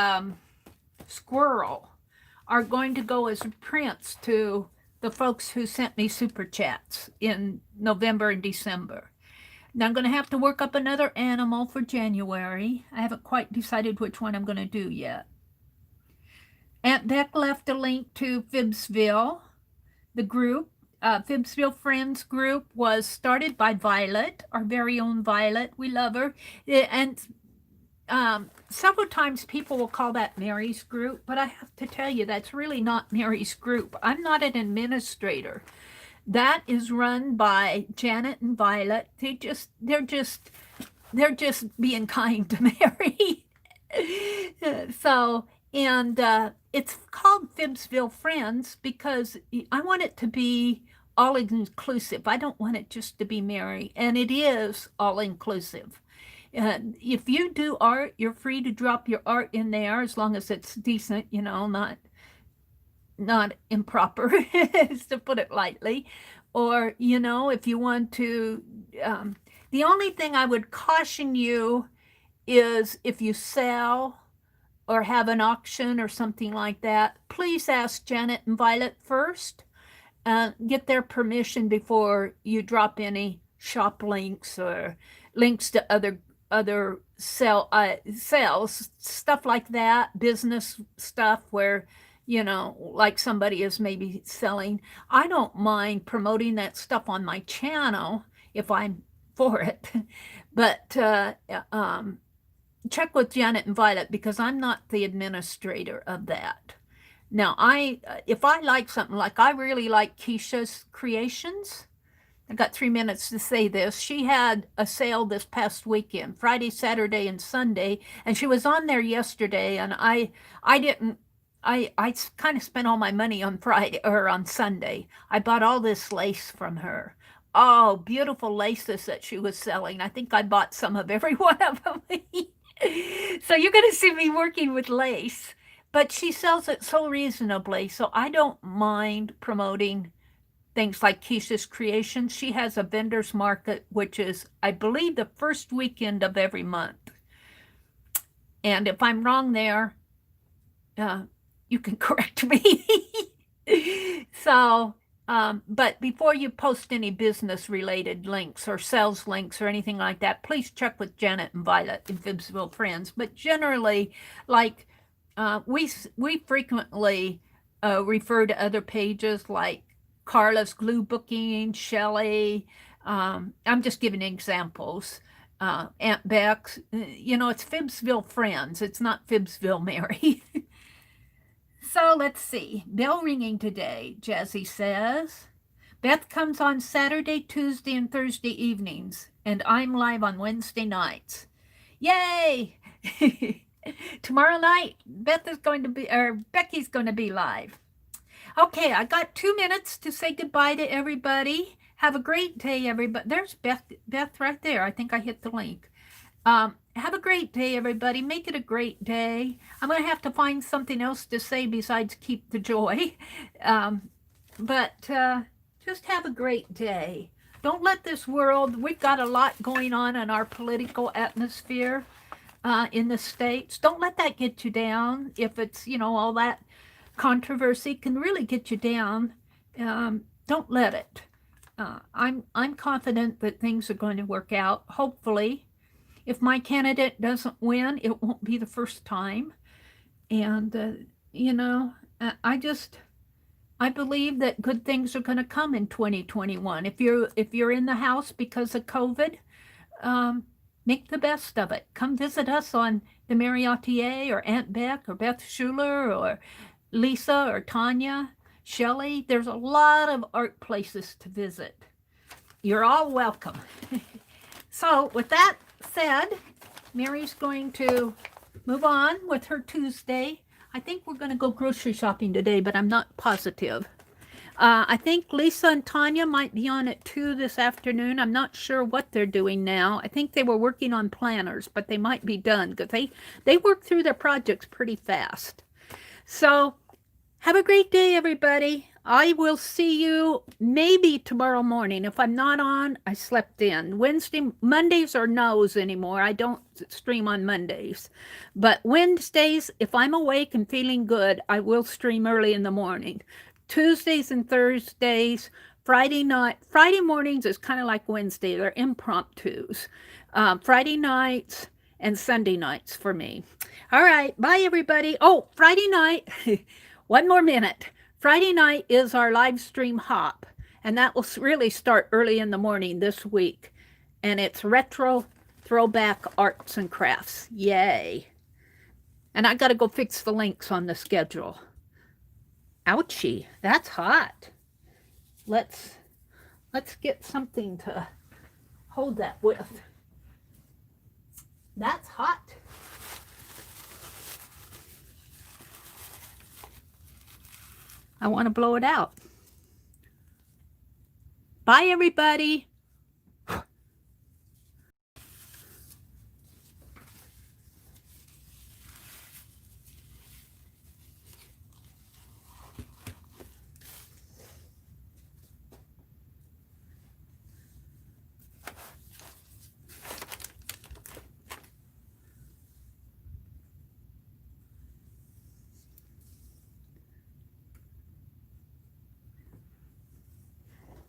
squirrel are going to go as prints to the folks who sent me super chats in November and December. Now I'm going to have to work up another animal for January. I haven't quite decided which one I'm going to do yet. Aunt Beck left a link to Fibsville. The group, Fibsville Friends group, was started by Violet, our very own Violet. We love her. And several times people will call that Meri's group, but I have to tell you that's really not Meri's group. I'm not an administrator. That is run by Janet and Violet. They're just being kind to Meri. So, and it's called Fibsville Friends because I want it to be all inclusive. I don't want it just to be Meri, and it is all inclusive. If you do art, you're free to drop your art in there as long as it's decent, you know, not improper, to put it lightly. Or, you know, if you want to, the only thing I would caution you is if you sell or have an auction or something like that, please ask Janet and Violet first. Get their permission before you drop any shop links or links to other sales, stuff like that, business stuff where, you know, like somebody is maybe selling. I don't mind promoting that stuff on my channel if I'm for it, but check with Janet and Violet because I'm not the administrator of that. Now, if I like something, like I really like Keisha's Creations. I got 3 minutes to say this. She had a sale this past weekend, Friday, Saturday, and Sunday, and she was on there yesterday, and I kind of spent all my money on Friday or on Sunday. I bought all this lace from her. Oh, beautiful laces that she was selling. I think I bought some of every one of them. So you're going to see me working with lace, but she sells it so reasonably, so I don't mind promoting things like Keisha's Creations. She has a vendor's market, which is, I believe, the first weekend of every month. And if I'm wrong there, you can correct me. So, but before you post any business-related links or sales links or anything like that, please check with Janet and Violet in Fibsville Friends. But generally, like, we frequently refer to other pages like Carla's Gluebooking, Shelley. I'm just giving examples. Aunt Beck's, you know, it's Fibsville Friends. It's not Fibsville Meri. So let's see. Bell ringing today, Jazzy says. Beth comes on Saturday, Tuesday, and Thursday evenings, and I'm live on Wednesday nights. Yay! Tomorrow night, Becky's going to be live. Okay, I got 2 minutes to say goodbye to everybody. Have a great day, everybody. There's Beth right there. I think I hit the link. Have a great day, everybody. Make it a great day. I'm going to have to find something else to say besides keep the joy. But just have a great day. Don't let this world, we've got a lot going on in our political atmosphere. in the States. Don't let that get you down. If it's, all that controversy can really get you down. Don't let it. I'm confident that things are going to work out, hopefully. If my candidate doesn't win, it won't be the first time. And, I believe that good things are going to come in 2021. If you're in the house because of COVID, make the best of it. Come visit us on the Meri Atelier or Aunt Beck or Beth Schuler or Lisa or Tanya, Shelley. There's a lot of art places to visit. You're all welcome. So with that said, Meri's going to move on with her Tuesday. I think we're going to go grocery shopping today, but I'm not positive. I think Lisa and Tanya might be on it too this afternoon. I'm not sure what they're doing now. I think they were working on planners, but they might be done because they work through their projects pretty fast. So have a great day, everybody. I will see you maybe tomorrow morning. If I'm not on, I slept in. Mondays are no's anymore. I don't stream on Mondays. But Wednesdays, if I'm awake and feeling good, I will stream early in the morning. Tuesdays and Thursdays, Friday mornings is kind of like Wednesday. They're impromptus. Friday nights and Sunday nights for me. All right. Bye, everybody. Oh, Friday night. One more minute. Friday night is our live stream hop, and that will really start early in the morning this week. And it's retro throwback arts and crafts. Yay. And I got to go fix the links on the schedule. Ouchie, that's hot. Let's get something to hold that with. That's hot. I want to blow it out. Bye, everybody.